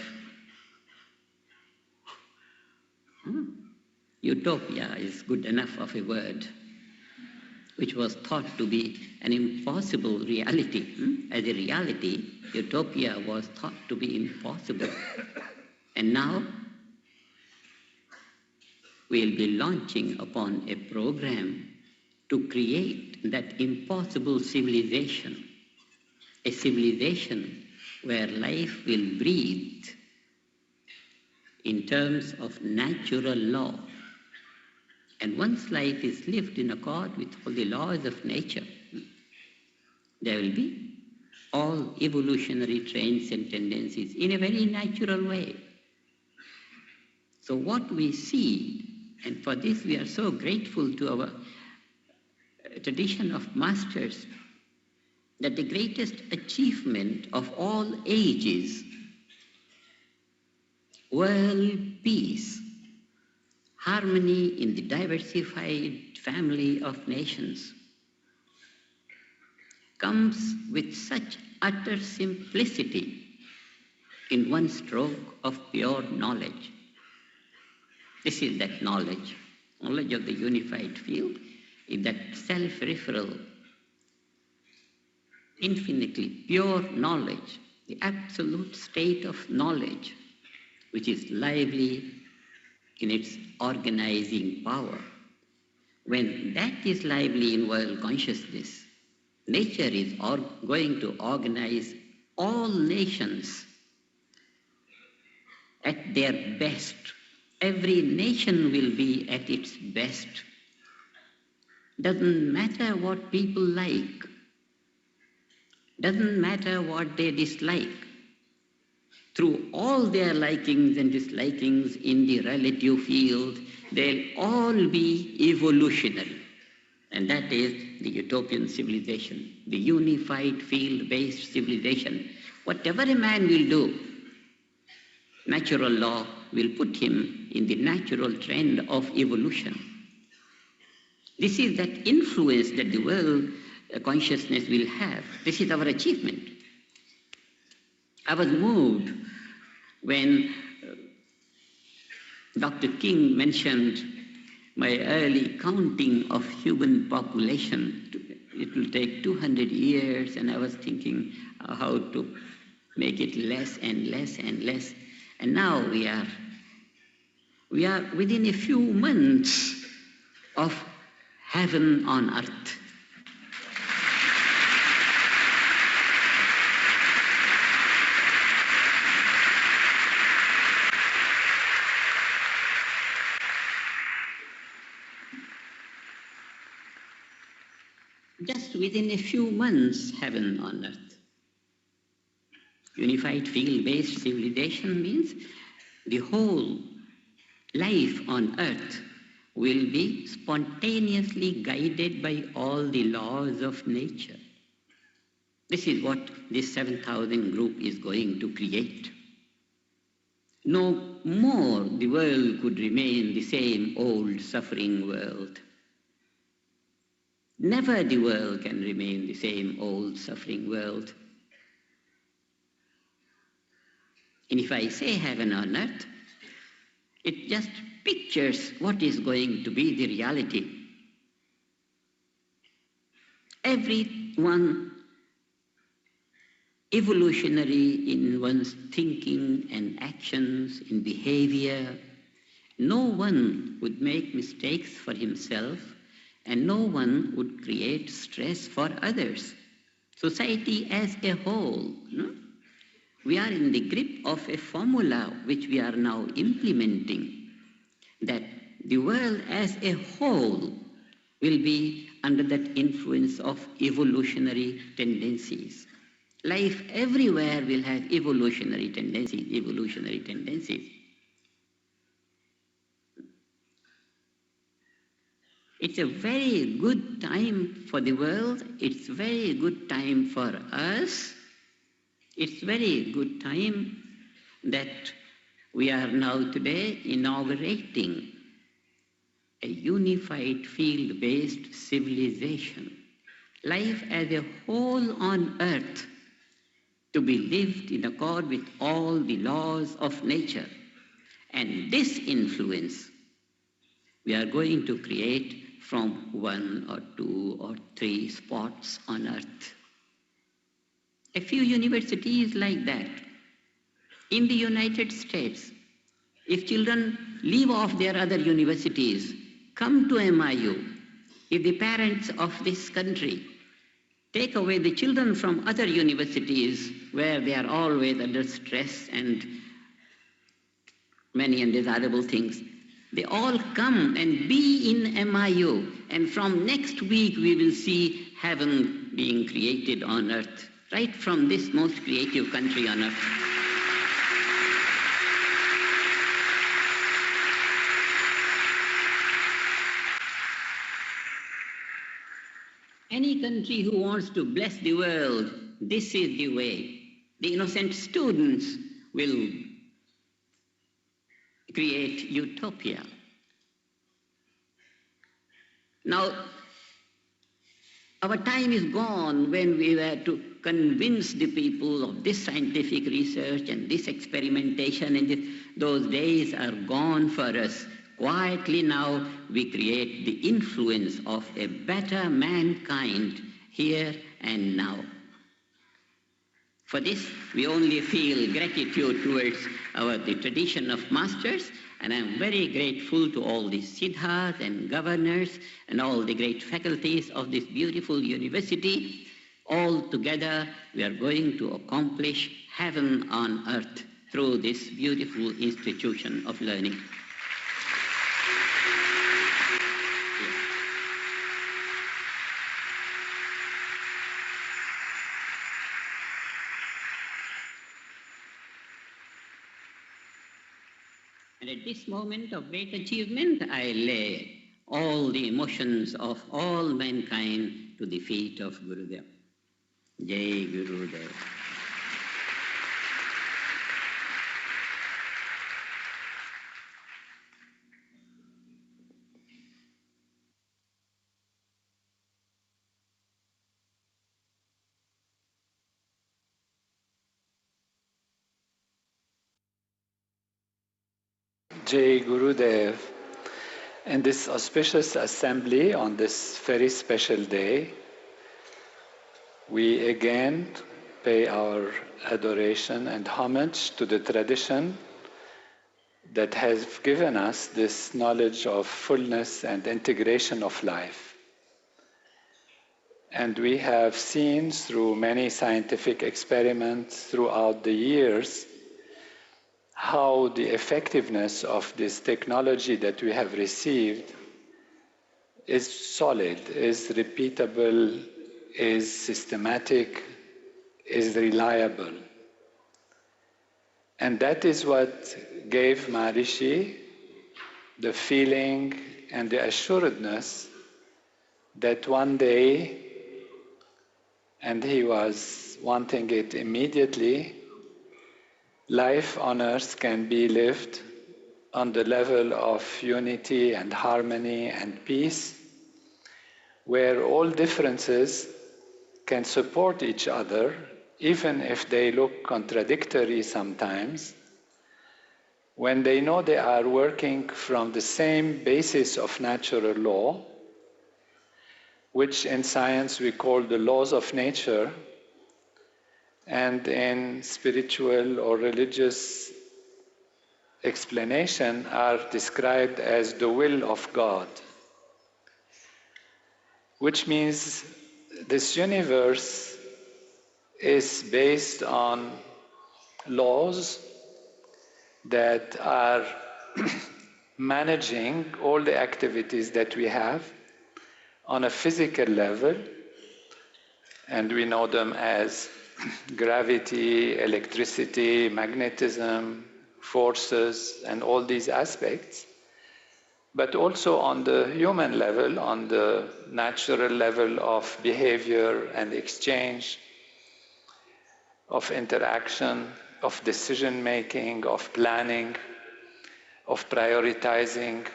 Speaker 10: utopia is good enough of a word, which was thought to be an impossible reality. As a reality, utopia was thought to be impossible. And now we'll be launching upon a program to create that impossible civilization, a civilization where life will breathe in terms of natural law. And once life is lived in accord with all the laws of nature, there will be all evolutionary trends and tendencies in a very natural way. So what we see, and for this we are so grateful to our tradition of masters, that the greatest achievement of all ages, world peace, harmony in the diversified family of nations, comes with such utter simplicity in one stroke of pure knowledge. This is that knowledge. Knowledge of the unified field is that self-referral, infinitely pure knowledge, the absolute state of knowledge, which is lively in its organizing power. When that is lively in world consciousness, nature is going to organize all nations at their best. Every nation will be at its best. Doesn't matter what people like. Doesn't matter what they dislike. Through all their likings and dislikings in the relative field, they'll all be evolutionary. And that is the utopian civilization, the unified field-based civilization. Whatever a man will do, natural law will put him in the natural trend of evolution. This is that influence that the world consciousness will have. This is our achievement. I was moved when Dr. King mentioned my early counting of human population. It will take 200 years, and I was thinking how to make it less and less and less. And now we are within a few months of heaven on earth. Just within a few months, heaven on earth. Unified field-based civilization means the whole life on earth will be spontaneously guided by all the laws of nature. This is what this 7,000 group is going to create. No more the world could remain the same old suffering world. Never the world can remain the same old suffering world. And if I say heaven on earth, it just pictures what is going to be the reality. Everyone evolutionary in one's thinking and actions, in behavior. No one would make mistakes for himself, and no one would create stress for others. Society as a whole, no? We are in the grip of a formula which we are now implementing, that the world as a whole will be under that influence of evolutionary tendencies. Life everywhere will have evolutionary tendencies. It's a very good time for the world. It's a very good time for us. It's a very good time that we are now today inaugurating a unified field-based civilization. Life as a whole on earth to be lived in accord with all the laws of nature. And this influence we are going to create from 1 or 2 or 3 spots on earth. A few universities like that. In the United States, if children leave off their other universities, come to MIU, if the parents of this country take away the children from other universities where they are always under stress and many undesirable things, they all come and be in MIU, and from next week we will see heaven being created on earth, right from this most creative country on earth. Any country who wants to bless the world, this is the way. The innocent students will create utopia. Now, our time is gone when we were to convince the people of this scientific research and this experimentation, and those days are gone for us. Quietly now we create the influence of a better mankind here and now. For this, we only feel gratitude towards the tradition of masters, and I am very grateful to all the siddhas and governors and all the great faculties of this beautiful university. All together, we are going to accomplish heaven on earth through this beautiful institution of learning. And at this moment of great achievement, I lay all the emotions of all mankind to the feet of Gurudev. Jai Gurudev.
Speaker 9: Jai Gurudev. In this auspicious assembly on this very special day, we again pay our adoration and homage to the tradition that has given us this knowledge of fullness and integration of life. And we have seen through many scientific experiments throughout the years how the effectiveness of this technology that we have received is solid, is repeatable, is systematic, is reliable. And that is what gave Maharishi the feeling and the assuredness that one day, and he was wanting it immediately, life on earth can be lived on the level of unity and harmony and peace, where all differences can support each other even if they look contradictory sometimes, when they know they are working from the same basis of natural law, which in science we call the laws of nature, and in spiritual or religious explanation are described as the will of God, which means this universe is based on laws that are managing all the activities that we have on a physical level, and we know them as gravity, electricity, magnetism, forces, and all these aspects, but also on the human level, on the natural level of behavior and exchange, of interaction, of decision-making, of planning, of prioritizing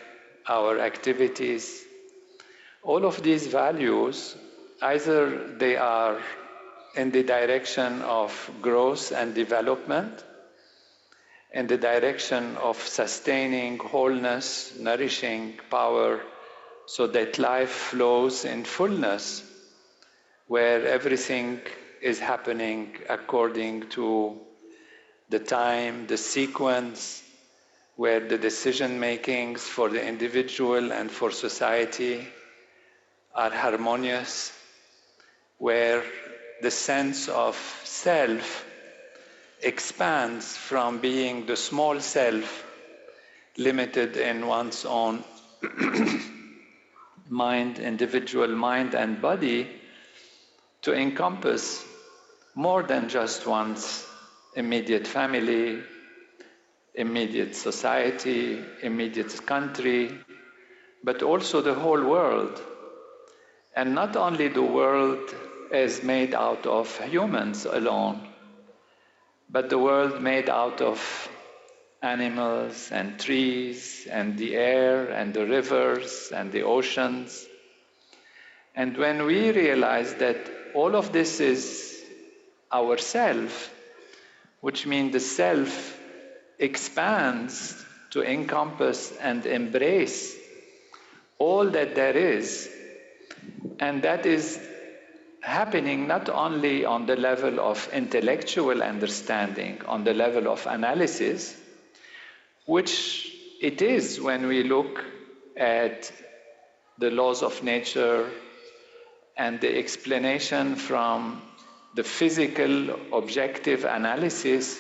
Speaker 9: our activities. All of these values, either they are in the direction of growth and development, in the direction of sustaining wholeness, nourishing power, so that life flows in fullness, where everything is happening according to the time, the sequence, where the decision makings for the individual and for society are harmonious, where the sense of self expands from being the small self limited in one's own mind, individual mind and body, to encompass more than just one's immediate family, immediate society, immediate country, but also the whole world. And not only the world as made out of humans alone, but the world made out of animals and trees and the air and the rivers and the oceans. And when we realize that all of this is ourself, which means the self expands to encompass and embrace all that there is, and that is happening not only on the level of intellectual understanding, on the level of analysis, which it is when we look at the laws of nature and the explanation from the physical objective analysis,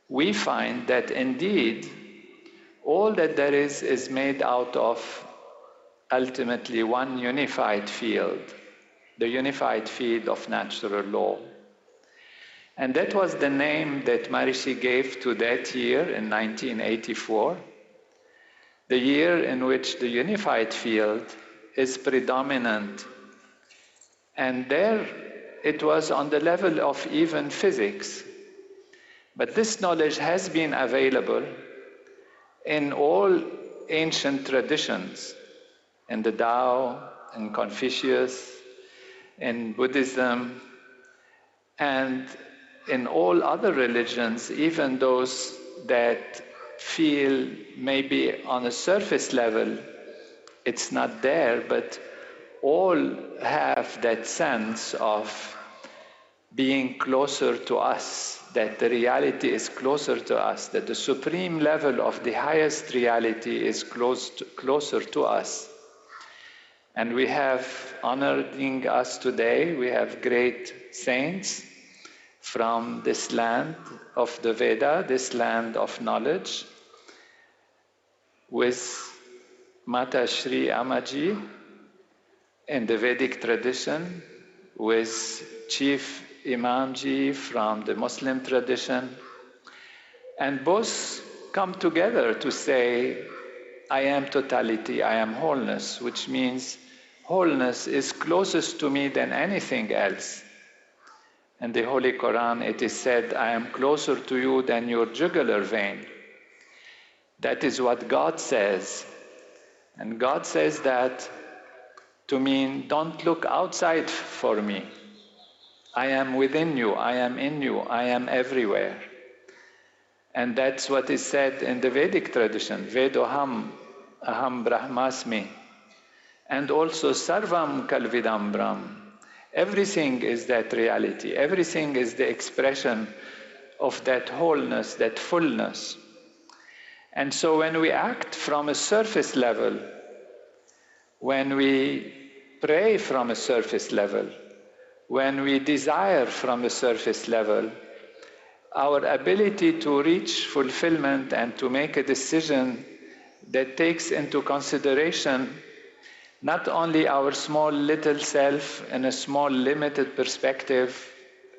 Speaker 9: we find that indeed all that there is made out of ultimately one unified field, the unified field of natural law. And that was the name that Maharishi gave to that year in 1984, the year in which the unified field is predominant. And there it was on the level of even physics. But this knowledge has been available in all ancient traditions, in the Tao, in Confucius, in Buddhism, and in all other religions, even those that feel maybe on a surface level it's not there, but all have that sense of being closer to us, that the reality is closer to us, that the supreme level of the highest reality is closer to us. And we have honoring us today, we have great saints from this land of the Veda, this land of knowledge, with Mata Shri Amaji in the Vedic tradition, with Chief Imamji from the Muslim tradition, and both come together to say, I am totality, I am wholeness, which means wholeness is closest to me than anything else. In the Holy Quran, it is said, I am closer to you than your jugular vein. That is what God says. And God says that to mean, don't look outside for me. I am within you, I am in you, I am everywhere. And that's what is said in the Vedic tradition, Vedoham, Aham Brahmasmi. And also Sarvam Kalvidam Brahm. Everything is that reality. Everything is the expression of that wholeness, that fullness. And so when we act from a surface level, when we pray from a surface level, when we desire from a surface level, our ability to reach fulfillment and to make a decision that takes into consideration not only our small little self in a small limited perspective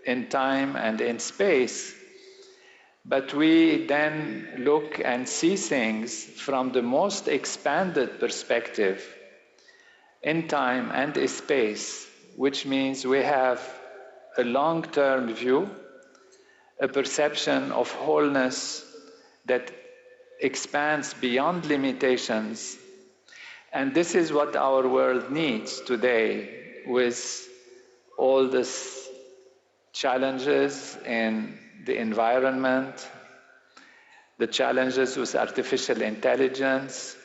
Speaker 9: in time and in space, but we then look and see things from the most expanded perspective in time and in space, which means we have a long-term view, a perception of wholeness that expands beyond limitations. And this is what our world needs today, with all these challenges in the environment, the challenges with artificial intelligence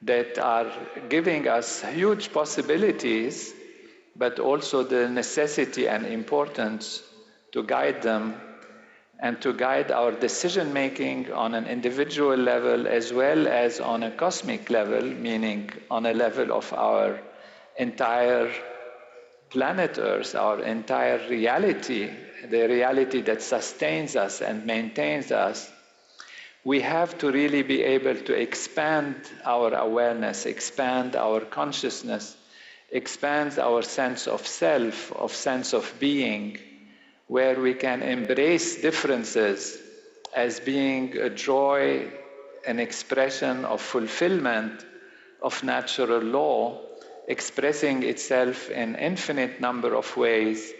Speaker 9: that are giving us huge possibilities, but also the necessity and importance to guide them and to guide our decision-making on an individual level as well as on a cosmic level, meaning on a level of our entire planet Earth, our entire reality, the reality that sustains us and maintains us. We have to really be able to expand our awareness, expand our consciousness, expand our sense of self, of sense of being, where we can embrace differences as being a joy, an expression of fulfillment of natural law, expressing itself in infinite number of ways,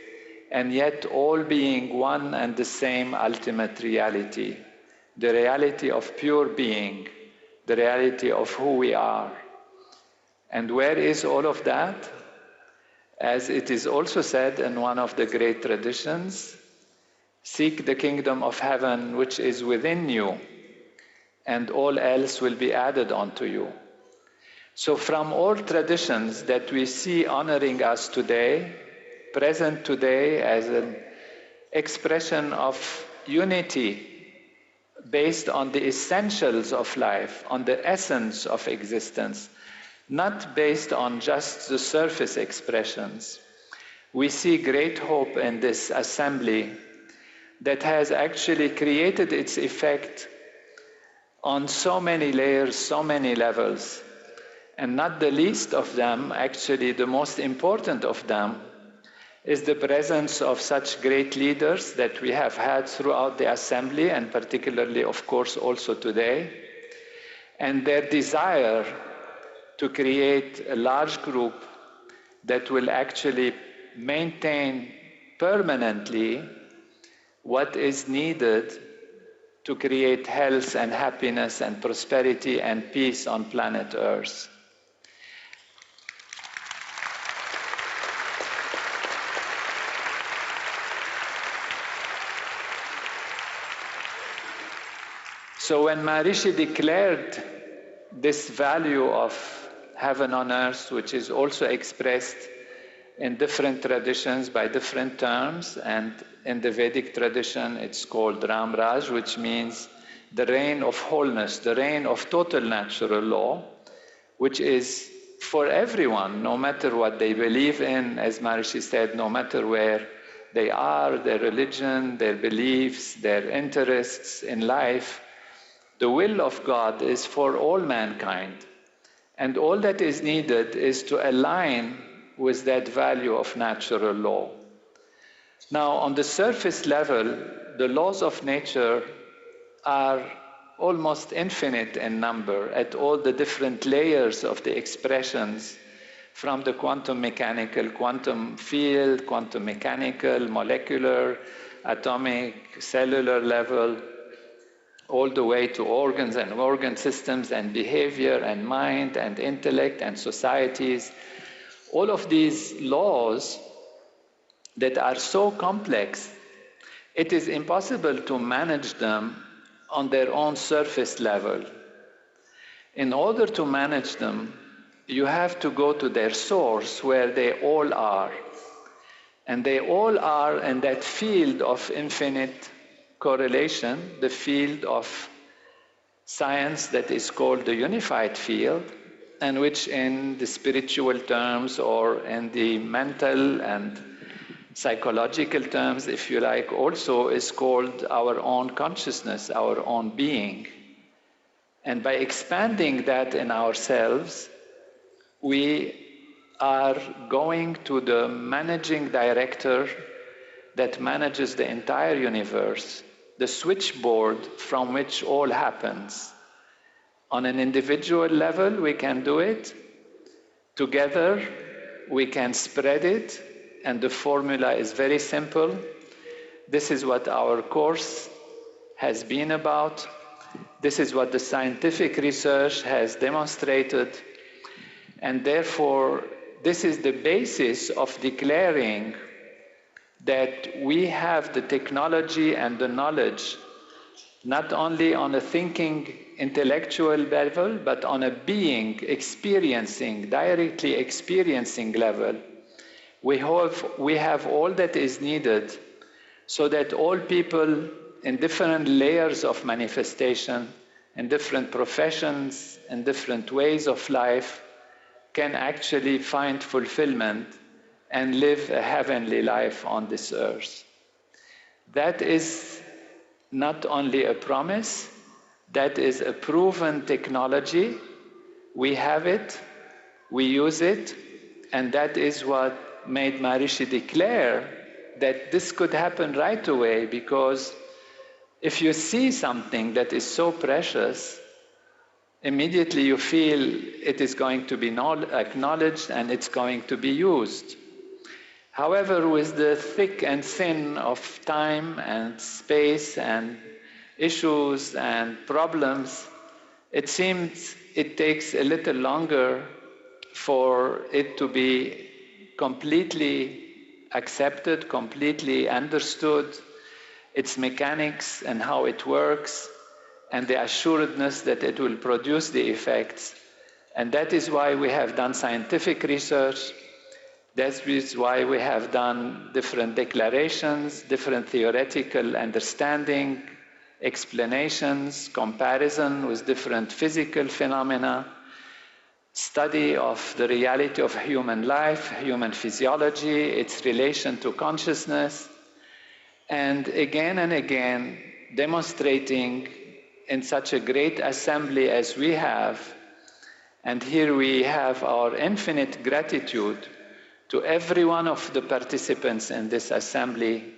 Speaker 9: and yet all being one and the same ultimate reality, the reality of pure being, the reality of who we are. And where is all of that? As it is also said in one of the great traditions, seek the kingdom of heaven which is within you, and all else will be added unto you. So from all traditions that we see honoring us today, present today as an expression of unity based on the essentials of life, on the essence of existence, not based on just the surface expressions. We see great hope in this assembly that has actually created its effect on so many layers, so many levels. And not the least of them, actually the most important of them, is the presence of such great leaders that we have had throughout the assembly, and particularly, of course, also today, and their desire to create a large group that will actually maintain permanently what is needed to create health and happiness and prosperity and peace on planet Earth. So when Maharishi declared this value of heaven on earth, which is also expressed in different traditions by different terms, and in the Vedic tradition it's called Ram Raj, which means the reign of wholeness, the reign of total natural law, which is for everyone, no matter what they believe in, as Maharishi said, no matter where they are, their religion, their beliefs, their interests in life. The will of God is for all mankind. And all that is needed is to align with that value of natural law. Now, on the surface level, the laws of nature are almost infinite in number at all the different layers of the expressions, from the quantum mechanical, quantum field, quantum mechanical, molecular, atomic, cellular level, all the way to organs and organ systems and behavior and mind and intellect and societies. All of these laws that are so complex, it is impossible to manage them on their own surface level. In order to manage them, you have to go to their source where they all are. And they all are in that field of infinite correlation, the field of science that is called the unified field, and which in the spiritual terms or in the mental and psychological terms, if you like, also is called our own consciousness, our own being. And by expanding that in ourselves, we are going to the managing director that manages the entire universe, the switchboard from which all happens. On an individual level, we can do it. Together, we can spread it, and the formula is very simple. This is what our course has been about. This is what the scientific research has demonstrated. And therefore, this is the basis of declaring that we have the technology and the knowledge, not only on a thinking intellectual level, but on a being, experiencing, directly experiencing level. We have all that is needed so that all people in different layers of manifestation, in different professions, in different ways of life, can actually find fulfillment and live a heavenly life on this earth. That is not only a promise, that is a proven technology. We have it, we use it, and that is what made Maharishi declare that this could happen right away, because if you see something that is so precious, immediately you feel it is going to be acknowledged and it's going to be used. However, with the thick and thin of time and space and issues and problems, it seems it takes a little longer for it to be completely accepted, completely understood, its mechanics and how it works, and the assuredness that it will produce the effects. And that is why we have done scientific research. That is why we have done different declarations, different theoretical understanding, explanations, comparison with different physical phenomena, study of the reality of human life, human physiology, its relation to consciousness, and again demonstrating in such a great assembly as we have. And here we have our infinite gratitude to every one of the participants in this assembly,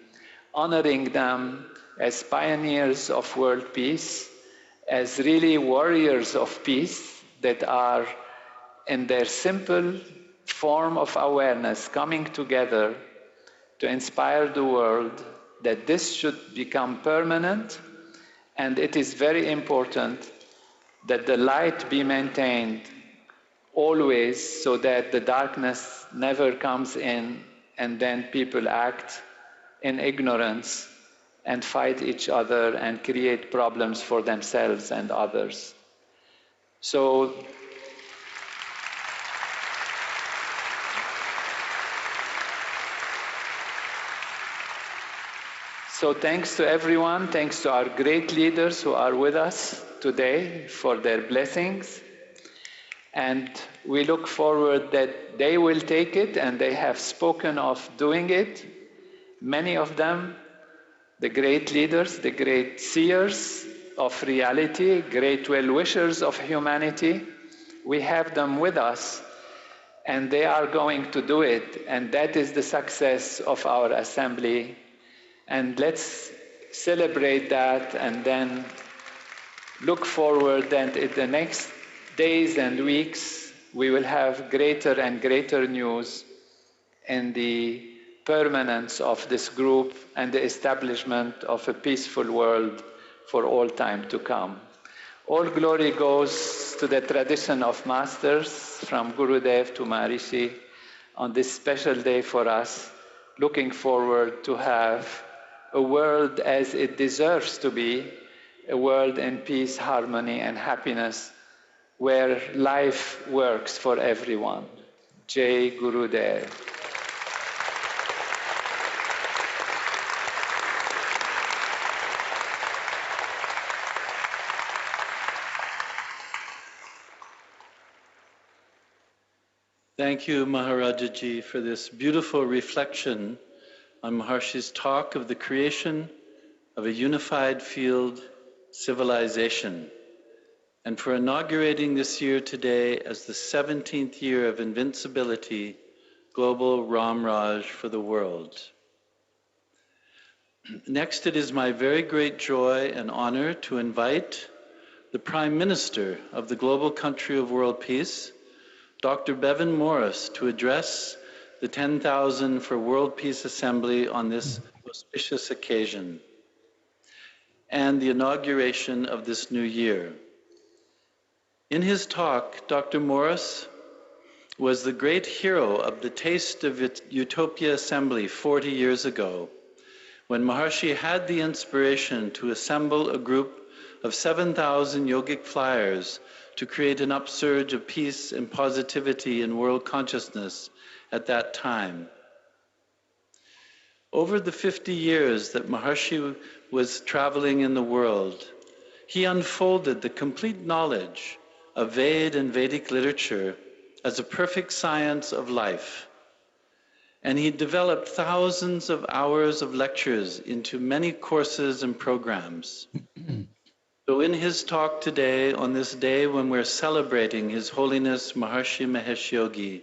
Speaker 9: honoring them as pioneers of world peace, as really warriors of peace that are in their simple form of awareness coming together to inspire the world that this should become permanent. And it is very important that the light be maintained always, so that the darkness never comes in and then people act in ignorance and fight each other and create problems for themselves and others. So thanks to everyone, thanks to our great leaders who are with us today for their blessings. And we look forward that they will take it, and they have spoken of doing it. Many of them, the great leaders, the great seers of reality, great well-wishers of humanity, we have them with us, and they are going to do it. And that is the success of our assembly. And let's celebrate that, and then look forward that in the next days and weeks we will have greater and greater news in the permanence of this group and the establishment of a peaceful world for all time to come. All glory goes to the tradition of masters, from Gurudev to Maharishi, on this special day for us, looking forward to have a world as it deserves to be, a world in peace, harmony, and happiness, where life works for everyone. Jai Gurudev.
Speaker 6: Thank you, Maharajaji, for this beautiful reflection on Maharishi's talk of the creation of a unified field civilization, and for inaugurating this year today as the 17th year of invincibility, global Ram Raj for the world. Next, it is my very great joy and honor to invite the Prime Minister of the global country of world peace, Dr. Bevan Morris, to address the 10,000 for World Peace Assembly on this auspicious occasion and the inauguration of this new year. In his talk, Dr. Morris was the great hero of the Taste of Utopia Assembly 40 years ago, when Maharishi had the inspiration to assemble a group of 7,000 yogic flyers to create an upsurge of peace and positivity in world consciousness at that time. Over the 50 years that Maharishi was traveling in the world, he unfolded the complete knowledge of Veda and Vedic literature as a perfect science of life. And he developed thousands of hours of lectures into many courses and programs. So in his talk today, on this day when we're celebrating His Holiness Maharishi Mahesh Yogi,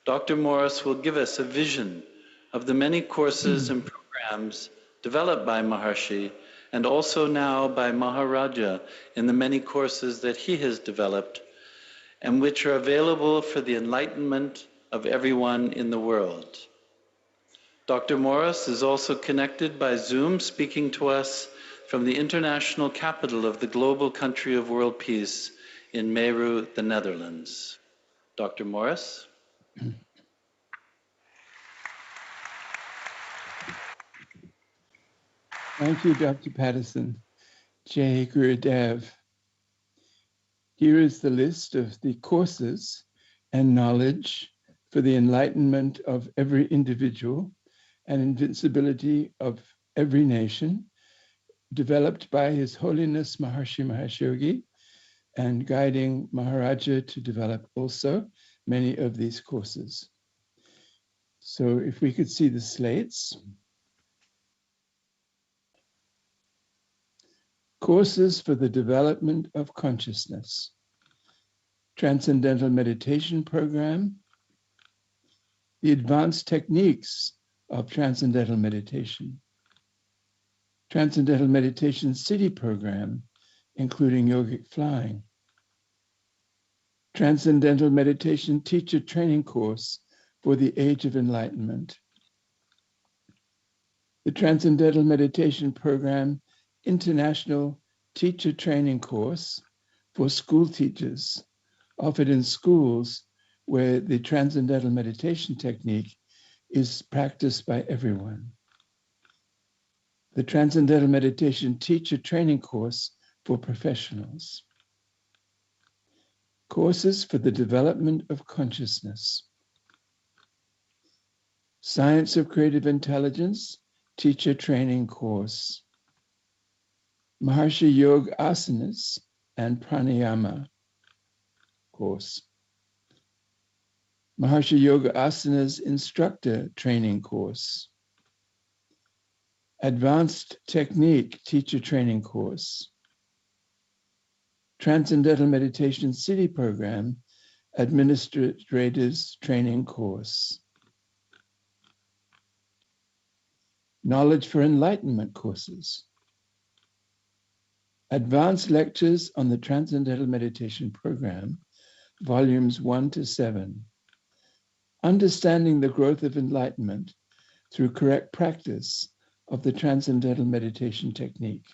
Speaker 6: Dr. Morris will give us a vision of the many courses and programs developed by Maharishi, and also now by Maharaja in the many courses that he has developed, and which are available for the enlightenment of everyone in the world. Dr. Morris is also connected by Zoom, speaking to us from the international capital of the global country of world peace in Meru, the Netherlands. Dr. Morris.
Speaker 4: Thank you, Dr. Patterson. Jai Gurudev. Here is the list of the courses and knowledge for the enlightenment of every individual and invincibility of every nation, developed by His Holiness Maharishi Mahesh Yogi and guiding Maharaja to develop also many of these courses. So if we could see the slates. Courses for the Development of Consciousness. Transcendental Meditation Program. The Advanced Techniques of Transcendental Meditation. Transcendental Meditation City Program, including yogic flying. Transcendental Meditation Teacher Training Course for the Age of Enlightenment. The Transcendental Meditation Program International Teacher Training Course for school teachers, offered in schools where the Transcendental Meditation technique is practiced by everyone. The Transcendental Meditation Teacher Training Course for professionals. Courses for the Development of Consciousness. Science of Creative Intelligence Teacher Training Course. Maharishi Yoga Asanas and Pranayama course. Maharishi Yoga Asanas Instructor Training Course. Advanced Technique Teacher Training Course. Transcendental Meditation City Program Administrators Training Course. Knowledge for Enlightenment courses. Advanced Lectures on the Transcendental Meditation Program, Volumes 1 to 7. Understanding the Growth of Enlightenment through Correct Practice of the Transcendental Meditation Technique.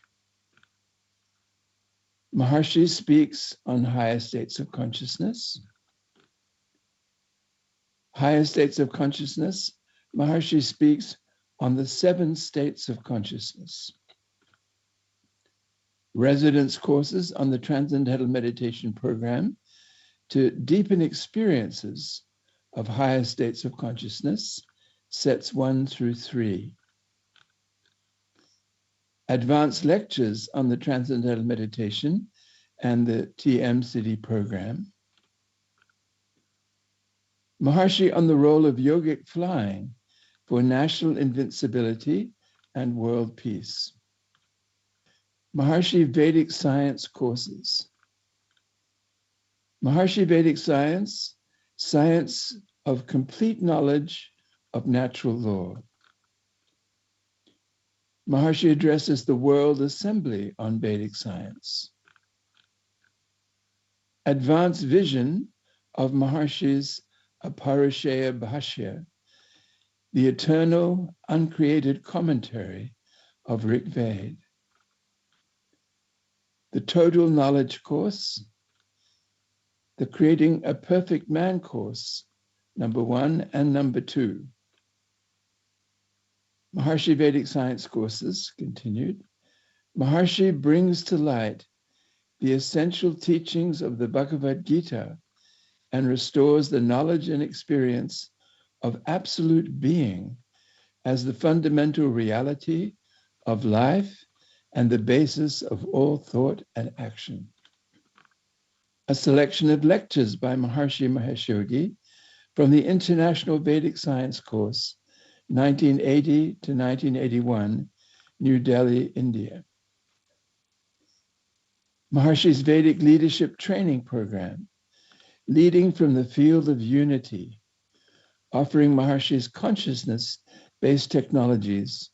Speaker 4: Maharishi speaks on higher states of consciousness. Higher states of consciousness Maharishi speaks on the 7 states of consciousness. Residence courses on the Transcendental Meditation Program to deepen experiences of higher states of consciousness, sets 1 through 3. Advanced lectures on the Transcendental Meditation and the TM program. Maharishi on the role of yogic flying for national invincibility and world peace. Maharishi Vedic science courses. Maharishi Vedic science, science of complete knowledge of natural law. Maharishi addresses the World Assembly on Vedic science. Advanced vision of Maharishi's Aparishaya Bhashya, the eternal, uncreated commentary of Rig Veda. The Total Knowledge course, the Creating a Perfect Man course, number 1 and number 2. Maharishi Vedic science courses, continued. Maharishi brings to light the essential teachings of the Bhagavad Gita and restores the knowledge and experience of absolute being as the fundamental reality of life and the basis of all thought and action. A selection of lectures by Maharishi Mahesh from the International Vedic Science course, 1980 to 1981, New Delhi, India. Maharishi's Vedic Leadership Training Program, leading from the field of unity, offering Maharishi's consciousness-based technologies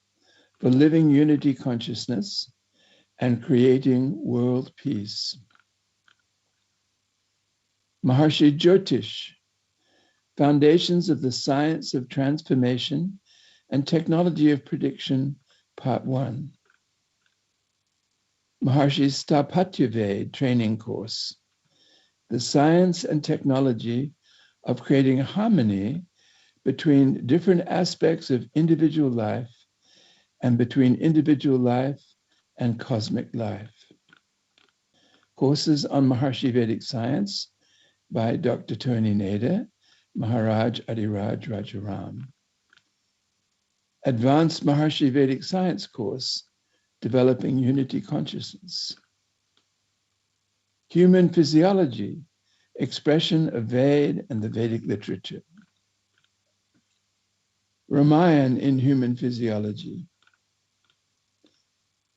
Speaker 4: for living unity consciousness and creating world peace. Maharishi Jyotish, Foundations of the Science of Transformation and Technology of Prediction, Part 1. Maharishi's Sthapatyaved training course, the science and technology of creating harmony between different aspects of individual life and between individual life and cosmic life. Courses on Maharishi Vedic science by Dr. Tony Nader, Maharaj Adiraj Rajaram. Advanced Maharishi Vedic science course, Developing Unity Consciousness. Human Physiology, Expression of Veda and the Vedic Literature. Ramayan in Human Physiology.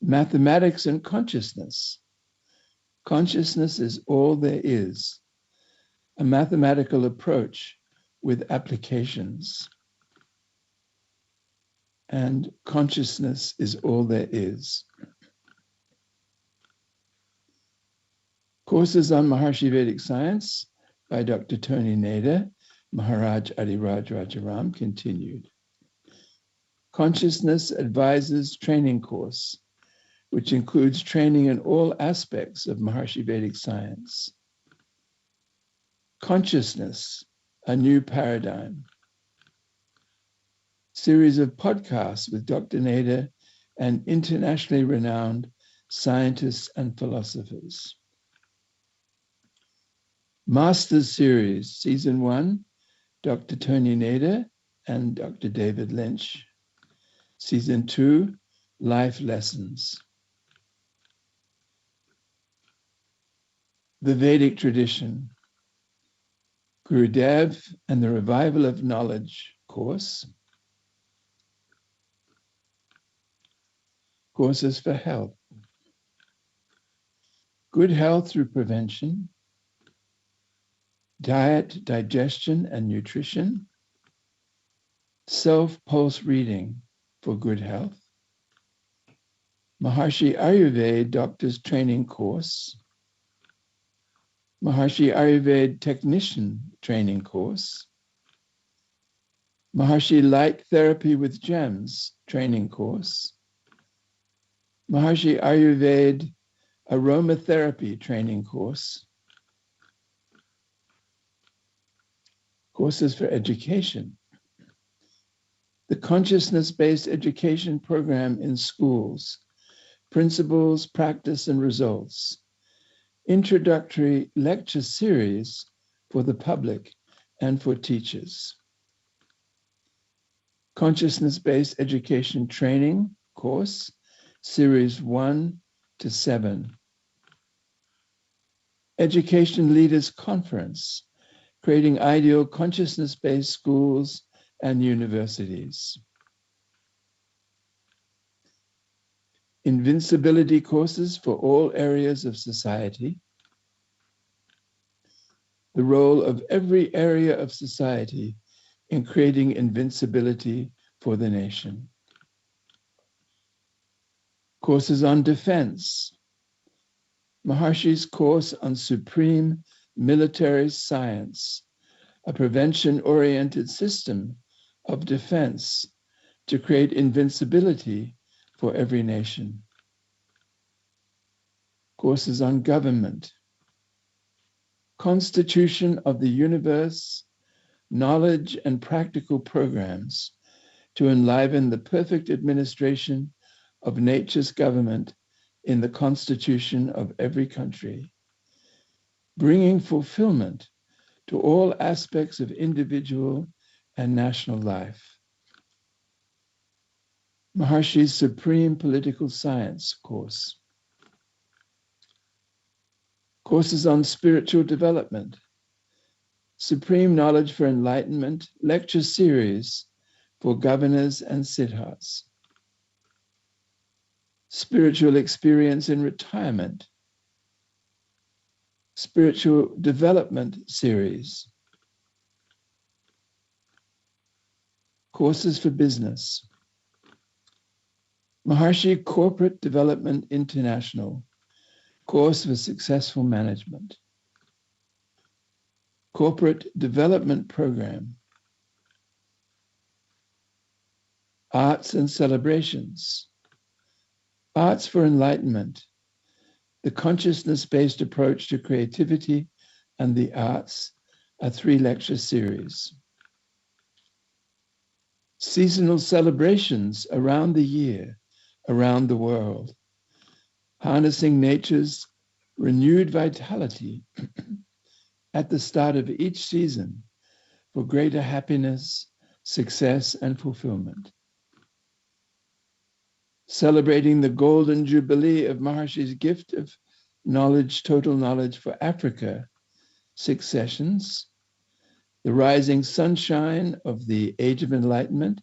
Speaker 4: Mathematics and Consciousness. Consciousness is all there is. A mathematical approach with applications. And consciousness is all there is. Courses on Maharishi Vedic Science by Dr. Tony Nader, Maharaj Adiraj Rajaram, continued. Consciousness Advisors Training Course, which includes training in all aspects of Maharishi Vedic Science. Consciousness, a New Paradigm. Series of podcasts with Dr. Nader and internationally renowned scientists and philosophers. Masters Series, Season 1, Dr. Tony Nader and Dr. David Lynch. Season 2, Life Lessons. The Vedic Tradition. Gurudev and the Revival of Knowledge course. Courses for health. Good health through prevention. Diet, digestion, and nutrition. Self-pulse reading for good health. Maharishi Ayurveda Doctor's Training Course. Maharishi Ayurveda Technician Training Course. Maharishi Light Therapy with Gems Training Course. Maharishi Ayurveda Aromatherapy Training Course. Courses for education. the consciousness-based education program in schools, principles, practice, and results, introductory lecture series for the public and for teachers, consciousness-based education training course, series 1 to 7, education leaders conference, creating ideal consciousness-based schools and universities, invincibility courses for all areas of society, the role of every area of society in creating invincibility for the nation. Courses on defense, Maharishi's course on supreme military science, a prevention-oriented system of defense to create invincibility for every nation. Courses on government, constitution of the universe, knowledge and practical programs to enliven the perfect administration of nature's government in the constitution of every country, bringing fulfillment to all aspects of individual and national life. Maharishi's Supreme Political Science course. Courses on spiritual development, Supreme Knowledge for Enlightenment lecture series for governors and siddhas, spiritual experience in retirement, spiritual development series, courses for business, Maharishi Corporate Development International, course for successful management, corporate development program, arts and celebrations, arts for enlightenment, the consciousness-based approach to creativity and the arts, a 3-lecture series. Seasonal celebrations around the year, around the world, harnessing nature's renewed vitality at the start of each season for greater happiness, success, and fulfillment. Celebrating the golden jubilee of Maharishi's gift of knowledge, total knowledge for Africa, 6 sessions. The rising sunshine of the Age of Enlightenment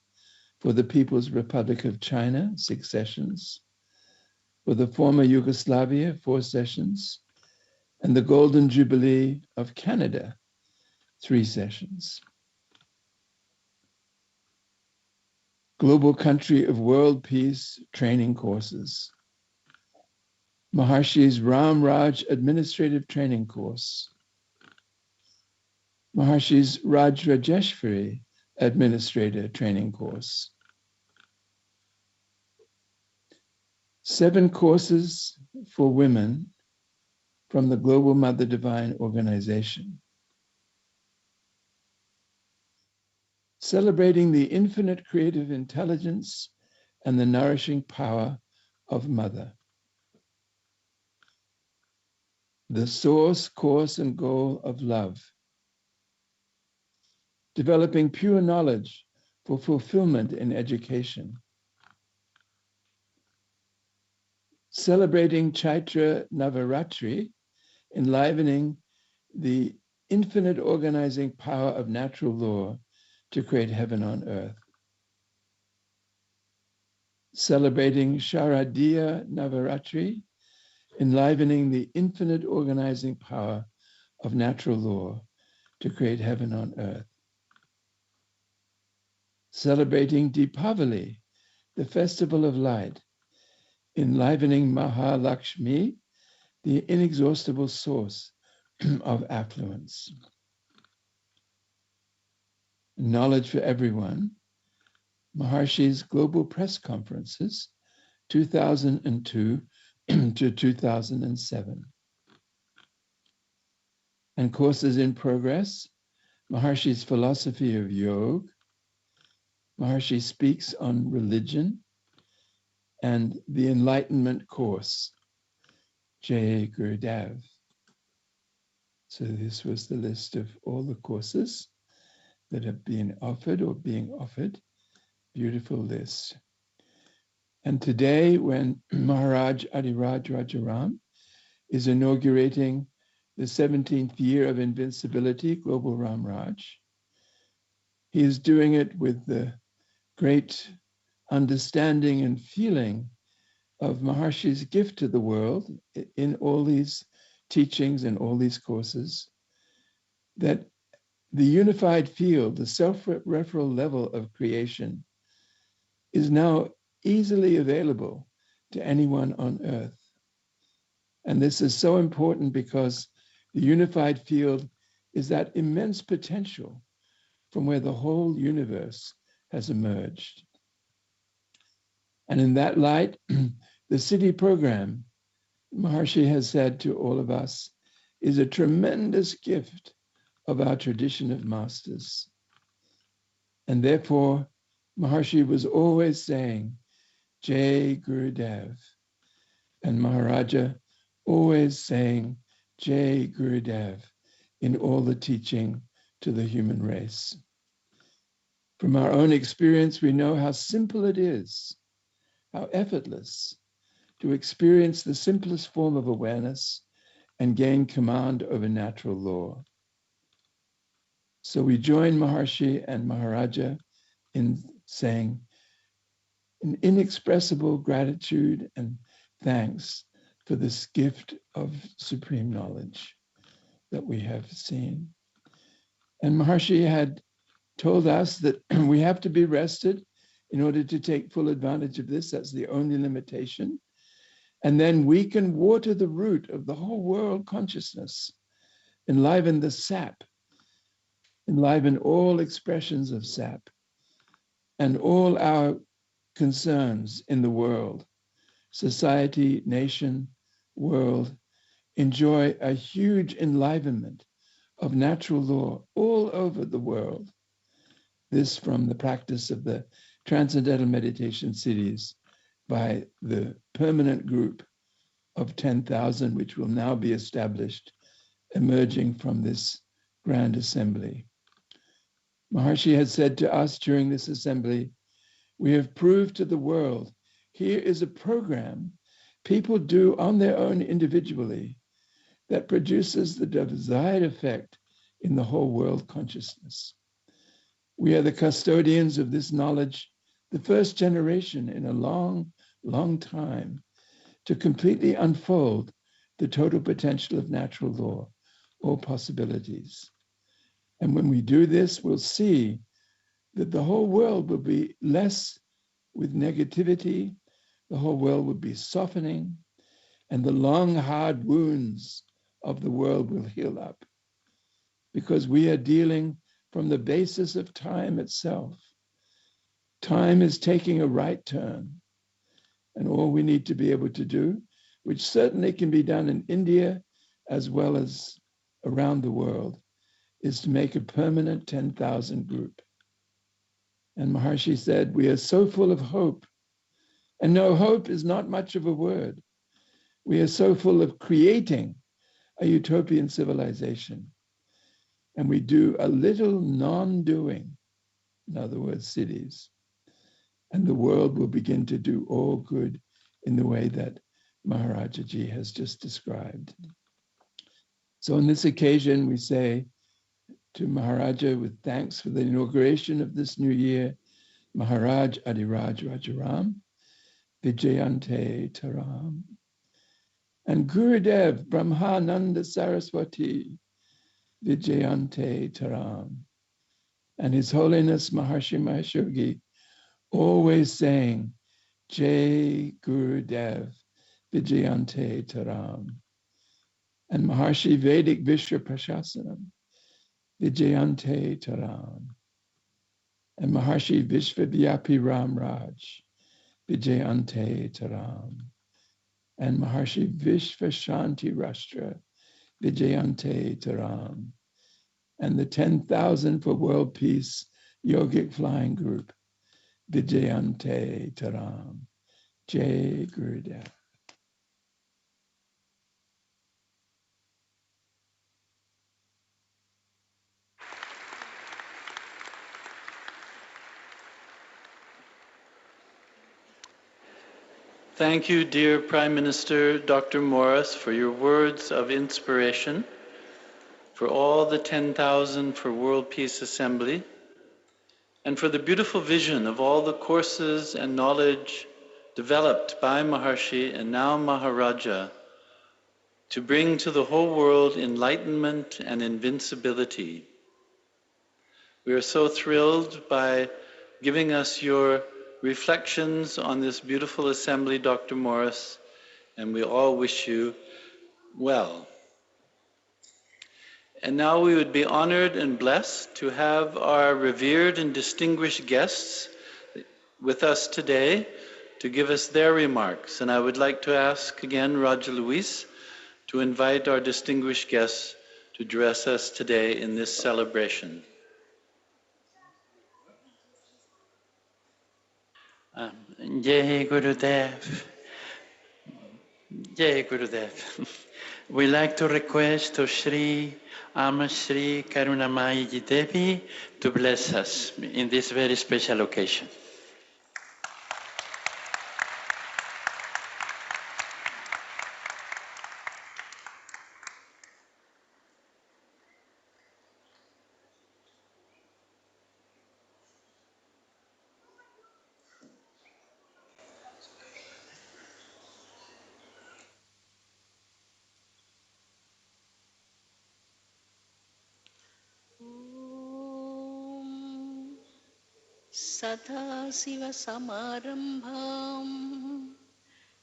Speaker 4: for the People's Republic of China, 6 sessions. For the former Yugoslavia, 4 sessions. And the Golden Jubilee of Canada, 3 sessions. Global Country of World Peace training courses. Maharishi's Ram Raj Administrative Training Course. Maharishi's Raj Rajeshwari Administrator Training Course. 7 courses for women from the Global Mother Divine Organization. Celebrating the infinite creative intelligence and the nourishing power of Mother. The source, course, and goal of love. Developing pure knowledge for fulfillment in education. Celebrating Chaitra Navaratri, enlivening the infinite organizing power of natural law to create heaven on earth. Celebrating Sharadiya Navaratri, enlivening the infinite organizing power of natural law to create heaven on earth. Celebrating Deepavali, the festival of light, enlivening Mahalakshmi, the inexhaustible source of affluence. Knowledge for everyone, Maharishi's Global Press Conferences, 2002 to 2007. And courses in progress, Maharishi's Philosophy of Yoga, Maharishi speaks on religion and the Enlightenment course, Jai Gurudev. So this was the list of all the courses that have been offered or being offered. Beautiful list. And today, when Maharaj Adiraj Rajaram is inaugurating the 17th year of invincibility, Global Ram Raj, he is doing it with the great understanding and feeling of Maharishi's gift to the world in all these teachings and all these courses, that the unified field, the self-referral level of creation, is now easily available to anyone on earth. And this is so important because the unified field is that immense potential from where the whole universe has emerged. And in that light, the city program, Maharishi has said to all of us, is a tremendous gift of our tradition of masters. And therefore, Maharishi was always saying, Jai Gurudev, and Maharaja always saying, Jai Gurudev, in all the teaching to the human race. From our own experience, we know how simple it is, how effortless, to experience the simplest form of awareness and gain command over natural law. So we join Maharishi and Maharaja in saying an inexpressible gratitude and thanks for this gift of supreme knowledge that we have seen. And Maharishi had told us that we have to be rested in order to take full advantage of this. That's the only limitation. And then we can water the root of the whole world consciousness, enliven the sap, enliven all expressions of sap, and all our concerns in the world, society, nation, world, enjoy a huge enlivenment of natural law all over the world. This from the practice of the Transcendental Meditation Cities by the permanent group of 10,000, which will now be established, emerging from this grand assembly. Maharishi had said to us during this assembly, we have proved to the world, here is a program people do on their own individually that produces the desired effect in the whole world consciousness. We are the custodians of this knowledge, the first generation in a long, long time to completely unfold the total potential of natural law, all possibilities. And when we do this, we'll see that the whole world will be less with negativity, the whole world will be softening, and the long, hard wounds of the world will heal up. Because we are dealing from the basis of time itself. Time is taking a right turn. And all we need to be able to do, which certainly can be done in India as well as around the world, is to make a permanent 10,000 group. And Maharishi said, we are so full of hope. And no, hope is not much of a word. We are so full of creating a utopian civilization. And we do a little non-doing, in other words, cities. And the world will begin to do all good in the way that Maharajaji has just described. So on this occasion, we say to Maharaja with thanks for the inauguration of this new year, Maharaj Adiraj Rajaram, Vijayante Taram, and Gurudev Brahmananda Saraswati, Vijayante Taram, and His Holiness Maharishi Mahashogi, always saying, Jai Gurudev, Vijayante Taram, and Maharishi Vedic Vishwa Prashasanam, Vijayante Taram, and Maharishi Vishvavyapi Ram Raj, Vijayante Taram, and Maharishi Vishvashanti Rashtra, Vijayante Taram, and the 10,000 for World Peace Yogic Flying Group, Vijayante Taram. Jai Gurudev.
Speaker 6: Thank you, dear Prime Minister Dr. Morris, for your words of inspiration, for all the 10,000 for World Peace Assembly, and for the beautiful vision of all the courses and knowledge developed by Maharishi and now Maharaja to bring to the whole world enlightenment and invincibility. We are so thrilled by giving us your reflections on this beautiful assembly, Dr. Morris, and we all wish you well. And now we would be honored and blessed to have our revered and distinguished guests with us today to give us their remarks. And I would like to ask again Raja Luis to invite our distinguished guests to address us today in this celebration.
Speaker 7: Jai Gurudev. Jai Gurudev. We like to request to Sri Amashri Karunamayi Devi to bless us in this very special occasion.
Speaker 15: सदाशिवसमारम्भां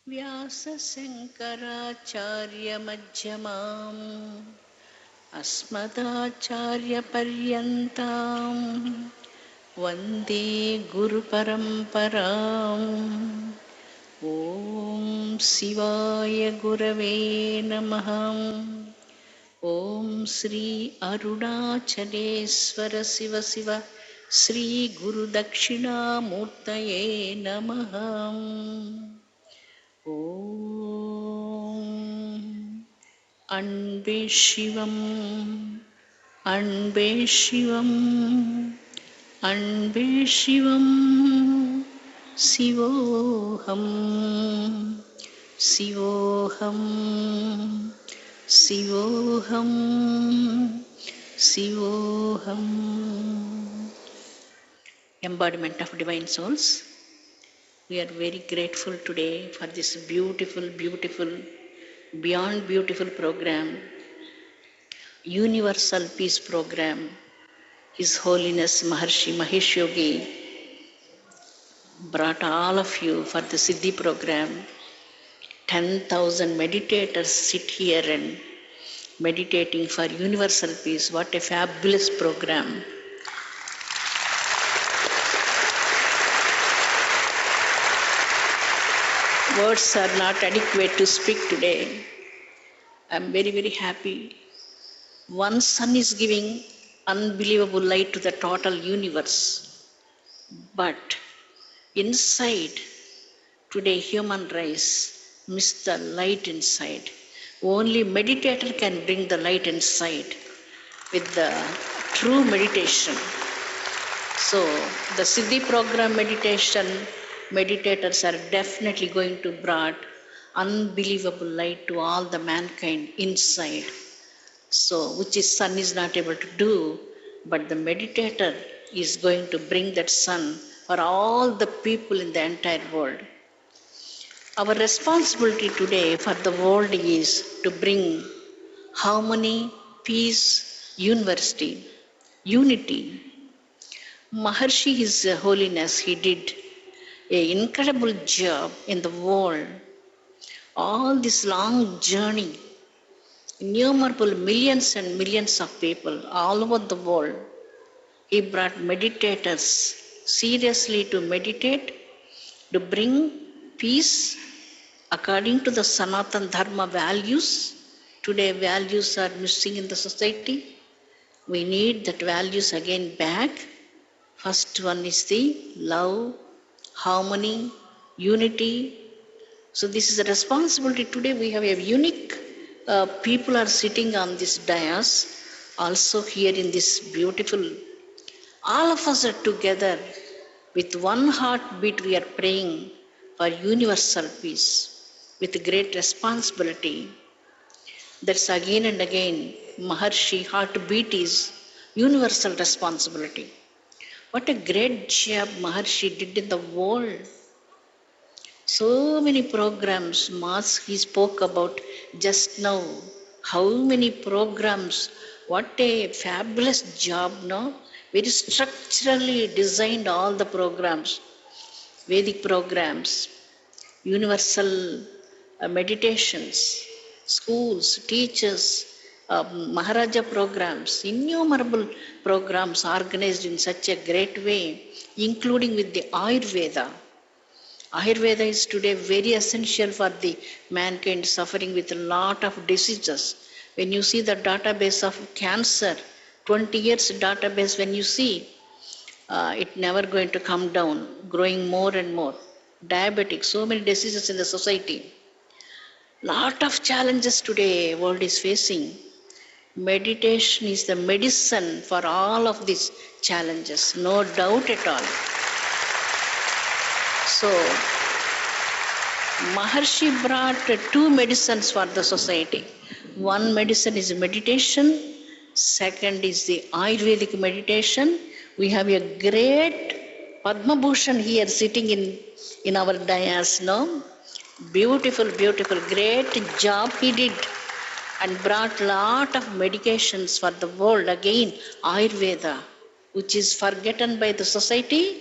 Speaker 15: व्यासशङ्कराचार्यमध्यमाम् अस्मदाचार्यपर्यन्तां वन्दे गुरुपरम्पराम् ॐ शिवाय गुरवे नमः। ॐ श्री अरुणाचलेश्वर शिव शिव श्री गुरुदक्षिणामूर्तये नमः। ॐ अण्बे शिवम् अण्बे शिवम् अण्बे शिवम् शिवोऽहम् शिवोऽहम् शिवोऽहम् शिवोऽहम्। Embodiment of divine souls. We are very grateful today for this beautiful, beyond beautiful program, Universal Peace Program. His Holiness Maharishi Mahesh Yogi brought all of you for the Siddhi program. 10,000 meditators sit here and meditating for universal peace. What a fabulous program. Words are not adequate to speak today. I am very, very happy. One sun is giving unbelievable light to the total universe. But inside, today human race missed the light inside. Only meditator can bring the light inside with the true meditation. So the Siddhi program meditators are definitely going to bring unbelievable light to all the mankind inside. So which is sun is not able to do, but the meditator is going to bring that sun for all the people in the entire world. Our responsibility today for the world is to bring harmony, peace, unity. Maharishi, His Holiness, he did an incredible job in the world. All this long journey, innumerable millions and millions of people all over the world, he brought meditators seriously to meditate, to bring peace according to the Sanatana Dharma values. Today values are missing in the society. We need that values again back. First one is the love, harmony, unity. So this is a responsibility. Today we have a unique people are sitting on this dais, also here in this beautiful. All of us are together with one heartbeat. We are praying for universal peace with great responsibility. That's again and again Maharishi heartbeat is universal responsibility. What a great job Maharishi did in the world. So many programs, Mass he spoke about just now. How many programs, what a fabulous job, no? Very structurally designed all the programs, Vedic programs, universal meditations, schools, teachers, Maharaja programs, innumerable programs organized in such a great way, including with the Ayurveda. Ayurveda is today very essential for the mankind suffering with a lot of diseases. When you see the database of cancer, 20 years database, when you see, it never going to come down, growing more and more. Diabetic, so many diseases in the society. Lot of challenges today world is facing. Meditation is the medicine for all of these challenges, no doubt at all. So, Maharishi brought two medicines for the society. One medicine is meditation, second is the Ayurvedic meditation. We have a great Padma Bhushan here sitting in our dais, no? Beautiful, beautiful, great job he did and brought lot of medications for the world. Again, Ayurveda, which is forgotten by the society.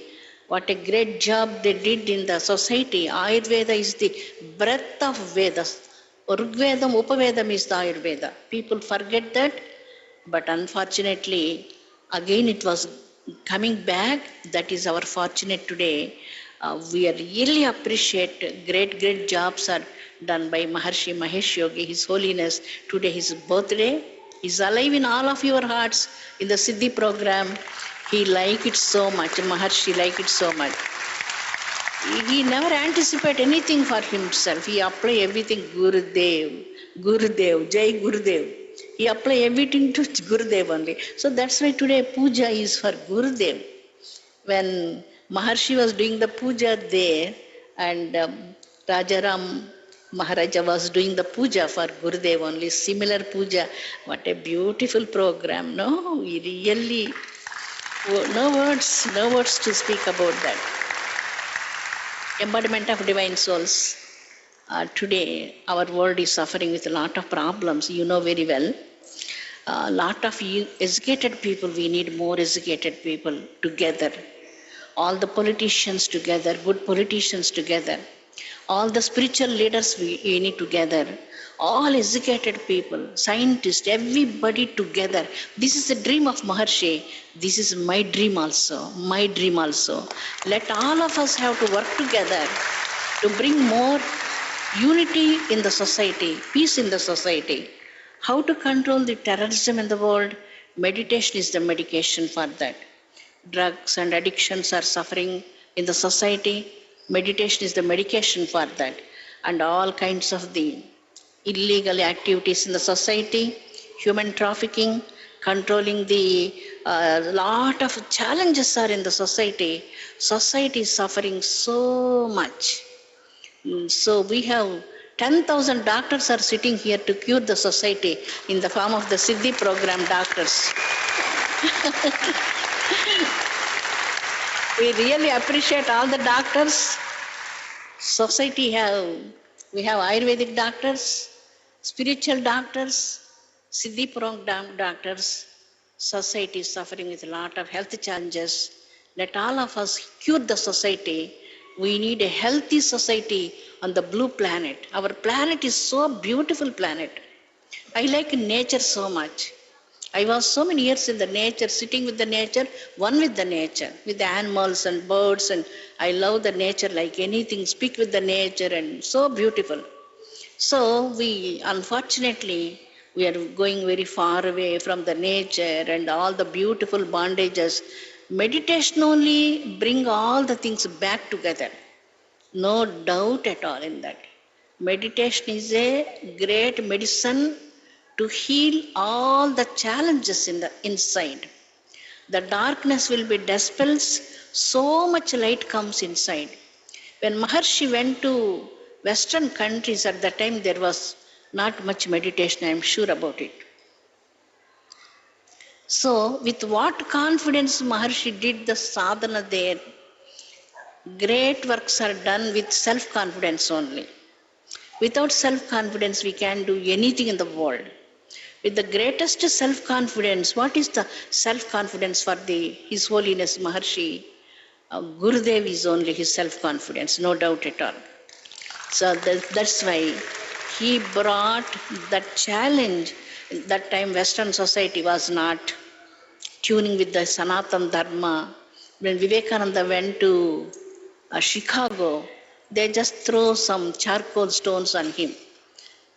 Speaker 15: What a great job they did in the society. Ayurveda is the breath of Vedas. Rigvedam, Upavedam is the Ayurveda. People forget that, but unfortunately, again it was coming back. That is our fortunate today. We really appreciate great jobs are done by Maharishi Mahesh Yogi, His Holiness. Today his birthday. He's alive in all of your hearts in the Siddhi program. He liked it so much. Maharishi liked it so much. He never anticipate anything for himself. He apply everything Gurudev, Gurudev, Jai Gurudev. He apply everything to Gurudev only. So that's why today puja is for Gurudev. When Maharishi was doing the puja there and Rajaram Maharaja was doing the puja for Gurudev only, similar puja. What a beautiful program, no? We really, no words to speak about that. Embodiment of divine souls. Today, our world is suffering with a lot of problems, you know very well. A lot of educated people, we need more educated people together. All the politicians together, good politicians together. All the spiritual leaders we need together. All educated people, scientists, everybody together. This is the dream of Maharishi. This is my dream also, my dream also. Let all of us have to work together to bring more unity in the society, peace in the society. How to control the terrorism in the world? Meditation is the medication for that. Drugs and addictions are suffering in the society. Meditation is the medication for that. And all kinds of the illegal activities in the society, human trafficking, controlling the lot of challenges are in the society. Society is suffering so much. So we have 10,000 doctors are sitting here to cure the society in the form of the Siddhi program doctors. We really appreciate all the doctors. We have Ayurvedic doctors, spiritual doctors, Siddhi program doctors. Society is suffering with a lot of health challenges. Let all of us cure the society. We need a healthy society on the blue planet. Our planet is so beautiful planet. I like nature so much. I was so many years in the nature, sitting with the nature, one with the nature, with the animals and birds, and I love the nature like anything, speak with the nature, and so beautiful. So unfortunately, we are going very far away from the nature and all the beautiful bondages. Meditation only bring all the things back together. No doubt at all in that. Meditation is a great medicine to heal all the challenges in the inside. The darkness will be dispelled, so much light comes inside. When Maharishi went to Western countries at that time, there was not much meditation, I am sure about it. So, with what confidence Maharishi did the sadhana there, great works are done with self-confidence only. Without self-confidence, we can't do anything in the world. With the greatest self-confidence, what is the self-confidence for His Holiness Maharishi? Gurudev is only his self-confidence, no doubt at all. So that's why he brought that challenge. That time Western society was not tuning with the Sanatana Dharma. When Vivekananda went to Chicago, they just throw some charcoal stones on him.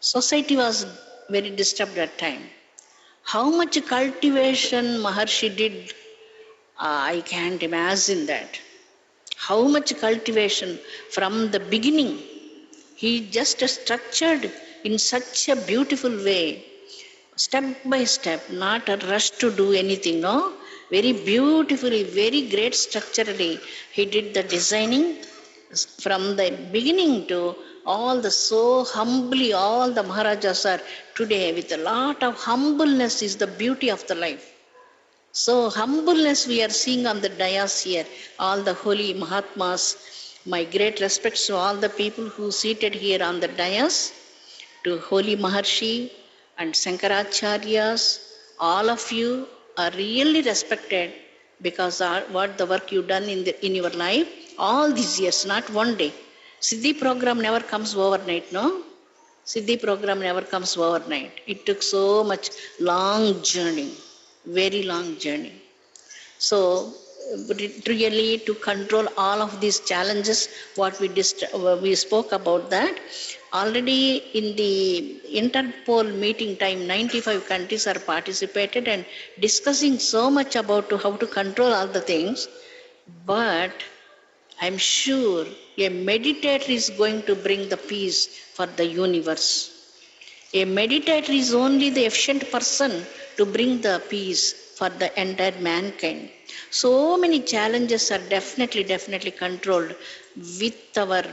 Speaker 15: Society was very disturbed at that time. How much cultivation Maharishi did, I can't imagine that. How much cultivation from the beginning. He just structured in such a beautiful way, step by step, not a rush to do anything, no? Very beautifully, very great structurally, he did the designing from the beginning to all the so humbly, all the Maharajas are today with a lot of humbleness is the beauty of the life. So humbleness we are seeing on the dais here, all the holy Mahatmas. My great respects to all the people who seated here on the dais, to Holy Maharishi and Shankaracharyas. All of you are really respected because what the work you've done in your life, all these years, not one day. Siddhi program never comes overnight, no? Siddhi program never comes overnight. It took so much long journey, very long journey. So really to control all of these challenges, what we spoke about that. Already in the Interpol meeting time, 95 countries are participated and discussing so much about how to control all the things. But I'm sure a meditator is going to bring the peace for the universe. A meditator is only the efficient person to bring the peace for the entire mankind. So many challenges are definitely controlled with our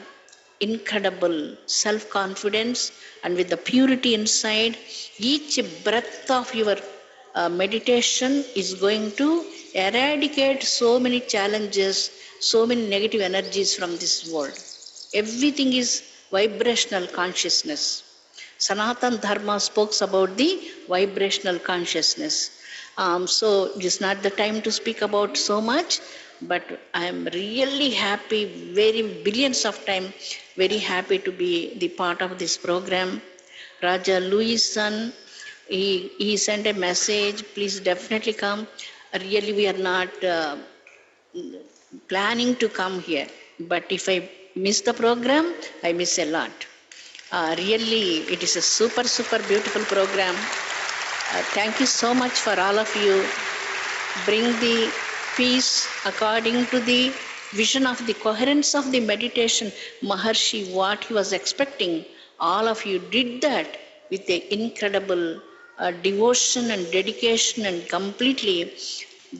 Speaker 15: incredible self-confidence and with the purity inside. Each breath of your meditation is going to eradicate so many challenges, so many negative energies from this world. Everything is vibrational consciousness. Sanatana Dharma speaks about the vibrational consciousness. So it is not the time to speak about so much, but I am really happy, very billions of time, very happy to be the part of this program. Raja Louis' son, he sent a message, please definitely come. Really we are not planning to come here, but if I miss the program, I miss a lot. Really, it is a super beautiful program. Thank you so much for all of you. Bring the peace according to the vision of the coherence of the meditation. Maharishi, what he was expecting, all of you did that with an incredible devotion and dedication, and completely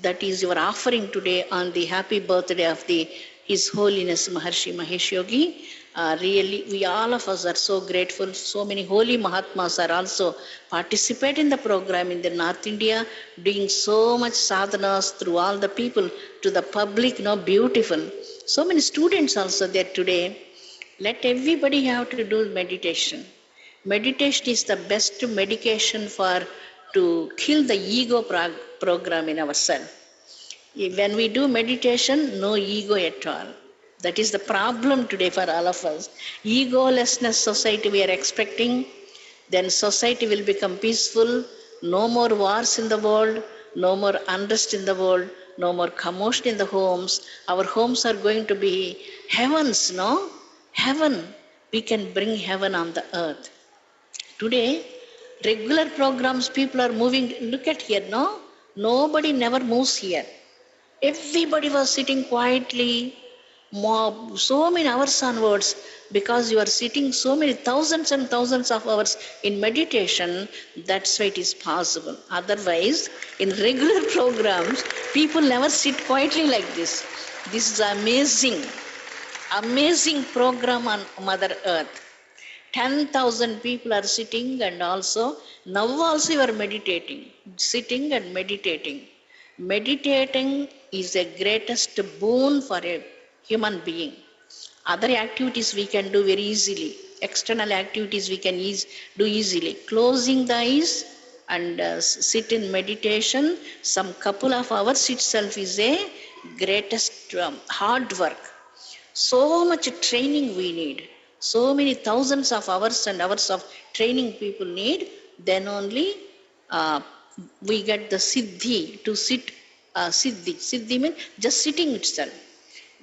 Speaker 15: that is your offering today on the happy birthday of His Holiness Maharishi Mahesh Yogi. Really, we all of us are so grateful. So many holy Mahatmas are also participate in the program in the North India, doing so much sadhanas through all the people to the public, beautiful. So many students also there today. Let everybody have to do meditation. Meditation is the best medication to kill the ego program in ourselves. When we do meditation, no ego at all. That is the problem today for all of us. Egolessness society we are expecting, then society will become peaceful, no more wars in the world, no more unrest in the world, no more commotion in the homes. Our homes are going to be heavens, no? Heaven. We can bring heaven on the earth. Today, regular programs, people are moving. Look at here, no? Nobody never moves here. Everybody was sitting quietly, so many hours onwards, because you are sitting so many thousands and thousands of hours in meditation. That's why it is possible. Otherwise, in regular programs, people never sit quietly like this. This is amazing, amazing program on Mother Earth. 10,000 people are sitting, and now also you are meditating, sitting and meditating. Meditating is the greatest boon for a human being. Other activities we can do very easily. External activities we can do easily. Closing the eyes and sit in meditation, some couple of hours itself is a greatest hard work. So much training we need. So many thousands of hours and hours of training people need. Then only we get the siddhi to sit. Siddhi. Siddhi means just sitting itself.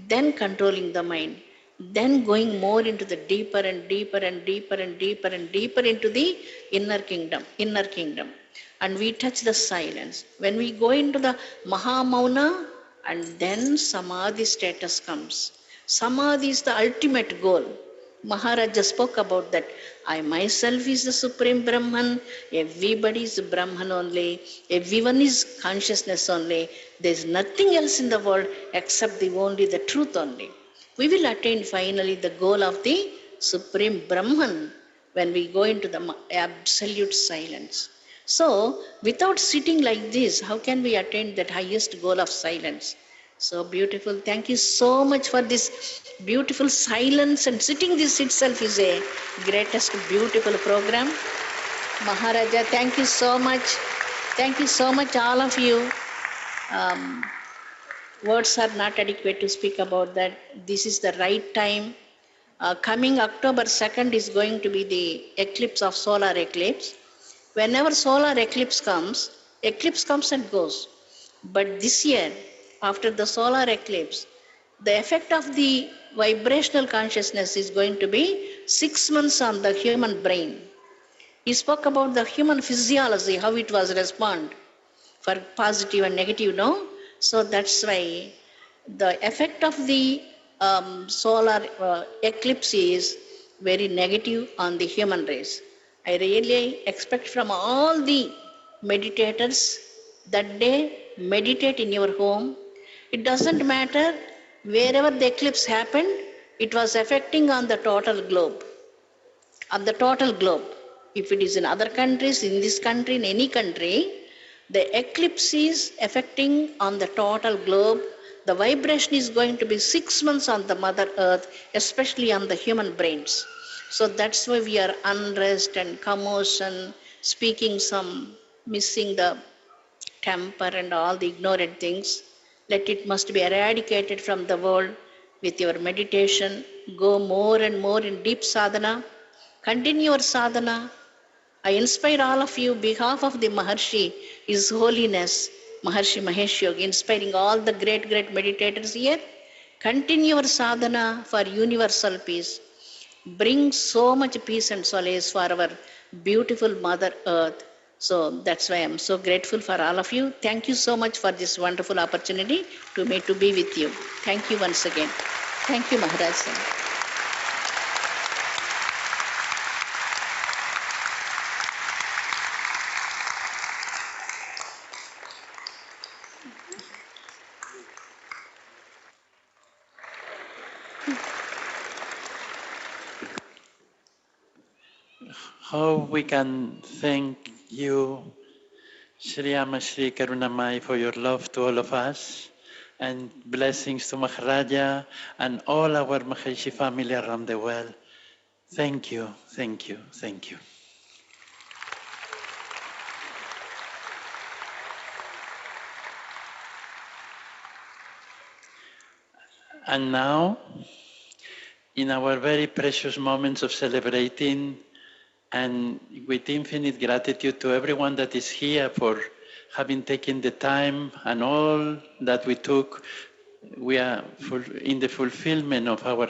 Speaker 15: Then controlling the mind. Then going more into the deeper and deeper and deeper and deeper and deeper into the inner kingdom. And we touch the silence. When we go into the Mahamauna, and then Samadhi status comes. Samadhi is the ultimate goal. Maharaja spoke about that. I myself is the Supreme Brahman. Everybody is Brahman only. Everyone is consciousness only. There is nothing else in the world except only the truth only. We will attain finally the goal of the Supreme Brahman when we go into the absolute silence. So, without sitting like this, how can we attain that highest goal of silence? So beautiful. Thank you so much for this beautiful silence, and sitting this itself is a greatest beautiful program. Maharaja, thank you so much. Thank you so much, all of you. Words are not adequate to speak about that. This is the right time. Coming October 2nd is going to be the eclipse of solar eclipse. Whenever solar eclipse comes and goes. But this year, after the solar eclipse, the effect of the vibrational consciousness is going to be 6 months on the human brain. He spoke about the human physiology, how it was respond for positive and negative, no? So that's why the effect of the solar eclipse is very negative on the human race. I really expect from all the meditators that day, meditate in your home. It doesn't matter wherever the eclipse happened, it was affecting on the total globe. On the total globe. If it is in other countries, in this country, in any country, the eclipse is affecting on the total globe. The vibration is going to be 6 months on the Mother Earth, especially on the human brains. So that's why we are unrest and commotion, speaking some, missing the temper and all the ignorant things. It must be eradicated from the world with your meditation. Go more and more in deep sadhana. Continue your sadhana. I inspire all of you, behalf of the Maharishi, His Holiness, Maharishi Mahesh Yogi, inspiring all the great meditators here. Continue your sadhana for universal peace. Bring so much peace and solace for our beautiful Mother Earth. So that's why I'm so grateful for all of you. Thank you so much for this wonderful opportunity to be with you. Thank you once again. Thank you, Maharaj.
Speaker 6: How we can thank you, Sri Ama Sri Karunamai, for your love to all of us, and blessings to Maharaja and all our Maharishi family around the world. Thank you, thank you, thank you. And now, in our very precious moments of celebrating, and with infinite gratitude to everyone that is here for having taken the time and all that we took, we are in the fulfillment of our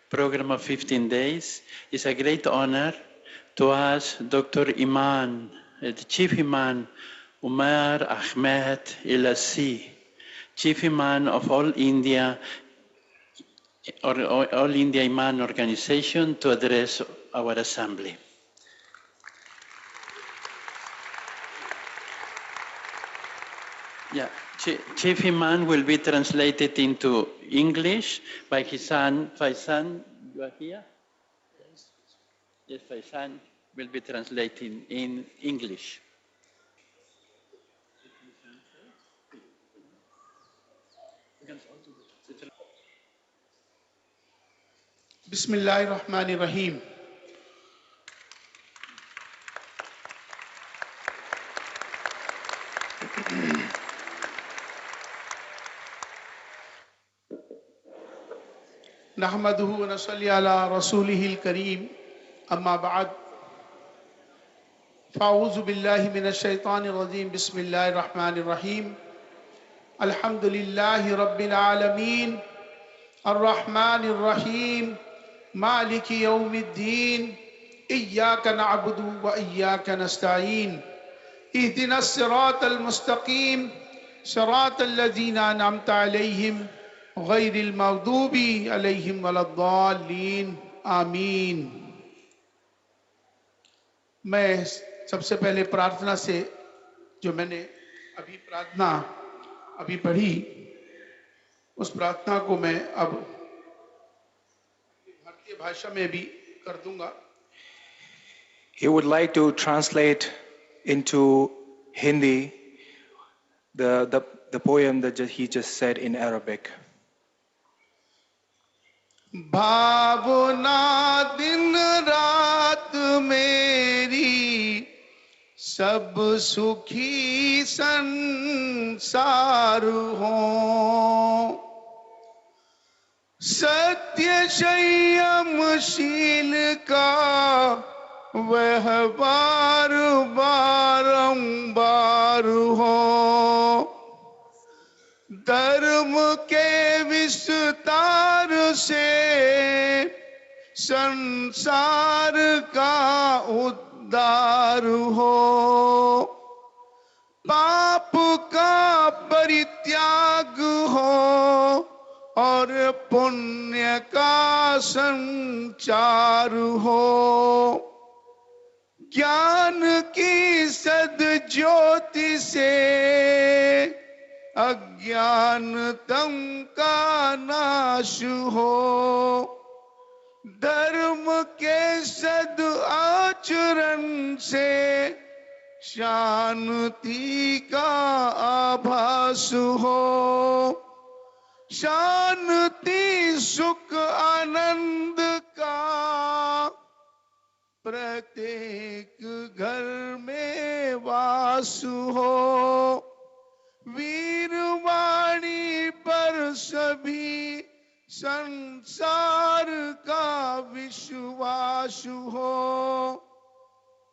Speaker 6: program of 15 days. It's a great honor to ask Dr. Imam, the Chief Imam, Umar Ahmed Ilassi,
Speaker 7: Chief Imam of All India, or All India Imam Organization, to address our assembly. Yeah, Chief Imam will be translated into English by his son Faisan. You are here? Yes, Faisan will be translating in English.
Speaker 8: Bismillahirrahmanirrahim. नहमदुहु व नसल्ली अला रसूलिहिल करीम अम्मा बाद फ़ाऊज़ु बिल्लाहि मिनश शैतानिर रजीम बिस्मिल्लाहिर रहमानिर रहीम अल्हम्दुलिल्लाहि रब्बिल आलमीन अर्रहमानिर रहीम मालिकि यौमिद्दीन इय्याका नअबुदु व इय्याका नस्तईन इहदिनस सिरातल मुस्तकीम सिरातल लज़ीना अनअमता अलैहिम गैरिल मग़दूबी अलैहिम वलद्दाल्लीन आमीन। मैं सबसे पहले प्रार्थना से जो मैंने अभी पढ़ी उस प्रार्थना को मैं अब भारतीय भाषा में भी कर दूंगा।
Speaker 16: He would like to translate into Hindi the poem that he just said in Arabic.
Speaker 8: भावना दिन रात मेरी सब सुखी संसार हो सत्य संयमशील का वह बार बारंबार हो धर्म के विस्तार से संसार का उद्धार हो पाप का परित्याग हो और पुण्य का संचार हो ज्ञान की सद्ज्योति से अज्ञानतम का नाश हो धर्म के सद आचरण से शांति का आभास हो शांति सुख आनंद का प्रत्येक घर में वास हो वीरवाणी पर सभी संसार का विश्वास हो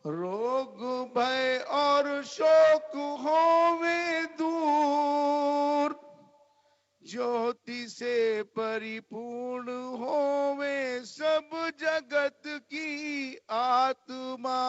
Speaker 8: रोग भय और शोक होवे दूर ज्योति से परिपूर्ण होवे सब जगत की आत्मा।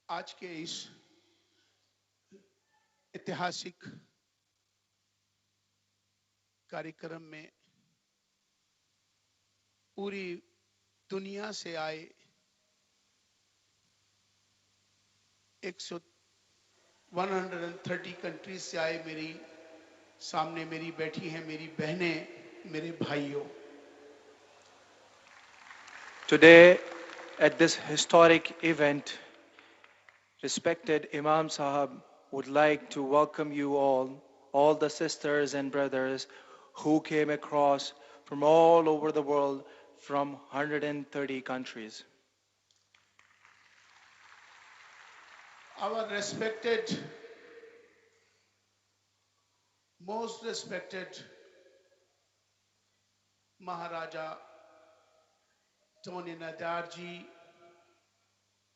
Speaker 8: आज के इस ऐतिहासिक कार्यक्रम में पूरी दुनिया से आए 130 कंट्रीज से आए मेरी सामने मेरी बैठी हैं मेरी बहनें मेरे भाइयों।
Speaker 16: Today, at this historic event, respected Imam Sahab would like to welcome you all the sisters and brothers who came across from all over the world from 130 countries.
Speaker 8: Our respected, most respected Maharaja Tony Nader ji,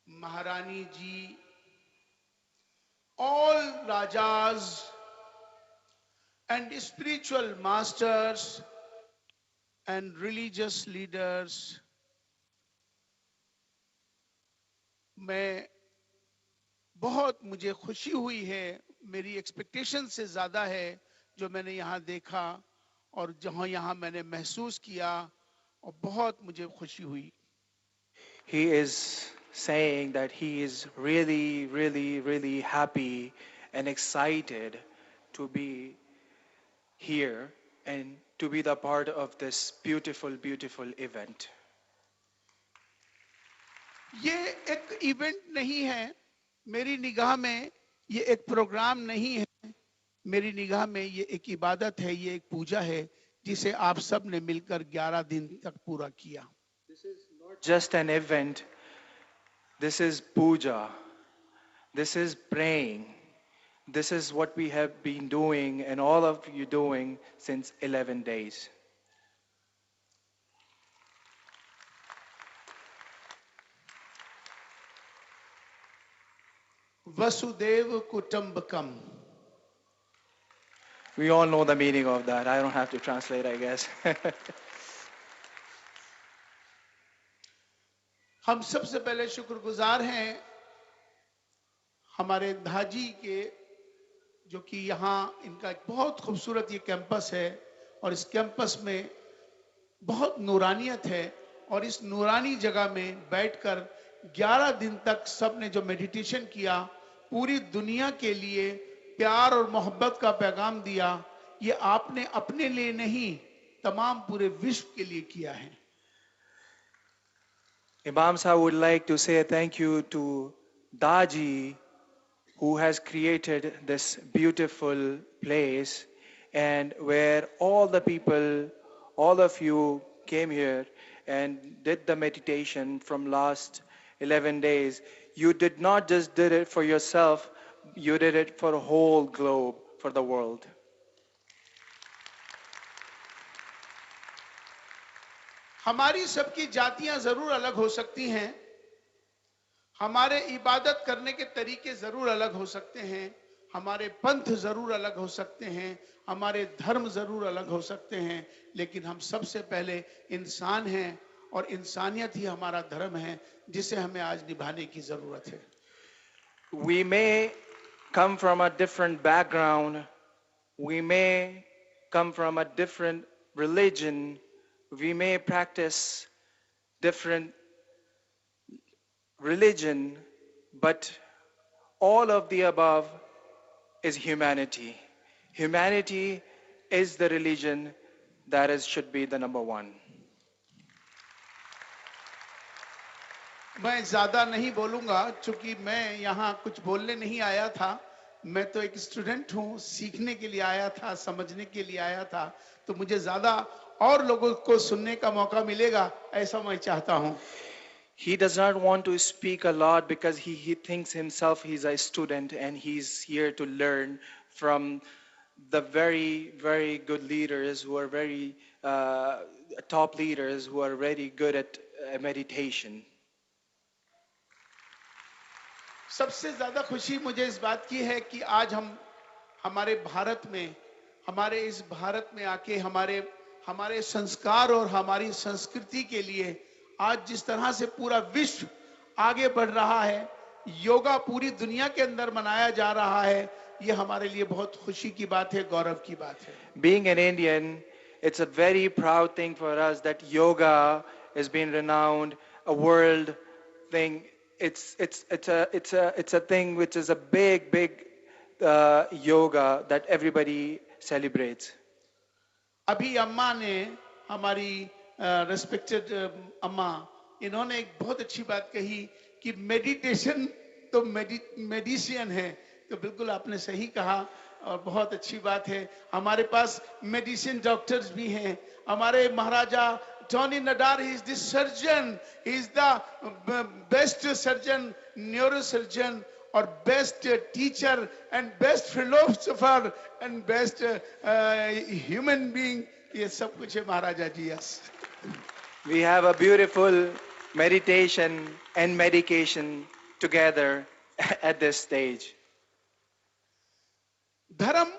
Speaker 8: Maharani ji, all rajas and spiritual masters and religious leaders, मैं बहुत मुझे खुशी हुई है, मेरी expectation से ज्यादा है जो मैंने यहाँ देखा और जहाँ यहाँ मैंने महसूस किया और बहुत मुझे खुशी हुई.
Speaker 16: He is saying that he is really, really, really happy and excited to be here and to be the part of this beautiful, beautiful event.
Speaker 8: ये एक इवेंट नहीं है, मेरी निगाह में ये एक प्रोग्राम नहीं है, मेरी निगाह में ये एक इबादत है, ये एक पूजा है जिसे आप सब ने मिलकर 11 दिन तक पूरा किया.
Speaker 16: Just an event. This is puja. This is praying. This is what we have been doing and all of you doing since 11 days.
Speaker 8: Vasudev कुटुंबकम.
Speaker 16: We all know the meaning of that. I don't have to translate, I guess.
Speaker 8: हम सबसे पहले शुक्रगुजार हैं हमारे धाजी के, जो कि यहाँ इनका एक बहुत खूबसूरत ये कैंपस है और इस कैंपस में बहुत नूरानियत है और इस नूरानी जगह में बैठकर 11 दिन तक सबने जो मेडिटेशन किया, पूरी दुनिया के लिए प्यार और मोहब्बत का पैगाम दिया, ये आपने अपने लिए नहीं तमाम पूरे विश्व के लिए किया है.
Speaker 16: Imam Sahib would like to say thank you to Daji, who has created this beautiful place and where all the people, all of you came here and did the meditation from last 11 days. You did not just did it for yourself, you did it for the whole globe, for the world.
Speaker 8: हमारी सबकी जातियां जरूर अलग हो सकती हैं, हमारे इबादत करने के तरीके जरूर अलग हो सकते हैं, हमारे पंथ जरूर अलग हो सकते हैं, हमारे धर्म जरूर अलग हो सकते हैं, लेकिन हम सबसे पहले इंसान हैं और इंसानियत ही हमारा धर्म है जिसे हमें आज निभाने की जरूरत है.
Speaker 16: We may come from a different background, we may come from a different religion, we may practice different religion, but all of the above is humanity. Humanity is the religion that should be the number one.
Speaker 8: मैं ज्यादा नहीं बोलूंगा क्योंकि मैं यहाँ कुछ बोलने नहीं आया था, मैं तो एक स्टूडेंट हूँ, सीखने के लिए आया था, समझने के लिए आया था, तो मुझे ज्यादा और लोगों को सुनने का मौका मिलेगा ऐसा मैं चाहता हूँ.
Speaker 16: He does not want to speak a lot because he thinks himself he's a student and he's here to learn from the very, very good leaders who are very top leaders who are very good at meditation.
Speaker 8: सबसे ज्यादा खुशी मुझे इस बात की है कि आज हम हमारे भारत में, हमारे इस भारत में आके हमारे संस्कार और हमारी संस्कृति के लिए आज जिस तरह से पूरा विश्व आगे बढ़ रहा है, योगा पूरी दुनिया के अंदर मनाया जा रहा है, ये हमारे लिए बहुत खुशी की बात है, गौरव की बात है.
Speaker 16: Being an Indian, it's a very proud thing for us that yoga has been renowned, a world thing. It's a thing which is a big yoga that everybody celebrates.
Speaker 8: अभी अम्मा ने, हमारी रेस्पेक्टेड अम्मा, इन्होंने एक बहुत अच्छी बात कही कि मेडिटेशन तो मेडिसिन है, तो बिल्कुल आपने सही कहा और बहुत अच्छी बात है. हमारे पास मेडिसिन डॉक्टर्स भी हैं. हमारे महाराजा Tony Nader, he is the surgeon, he is the best surgeon, neurosurgeon, or best teacher and best philosopher and best human being. ये सब कुछ है महाराजा जी. Yes.
Speaker 16: We have a beautiful meditation and medication together at this stage.
Speaker 8: धर्म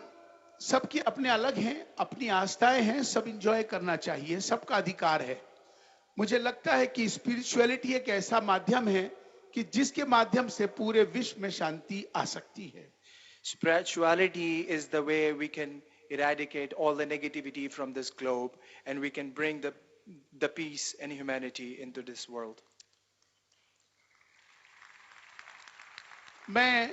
Speaker 8: सबके अपने अलग हैं, अपनी आस्थाएं हैं, सब इंजॉय करना चाहिए, सबका अधिकार है। मुझे लगता है कि स्पिरिचुअलिटी एक ऐसा माध्यम है कि जिसके माध्यम से पूरे विश्व में शांति आ सकती है।
Speaker 16: Spirituality is the way we can eradicate all the negativity from this globe and we can bring the peace and humanity into this world.
Speaker 8: मैं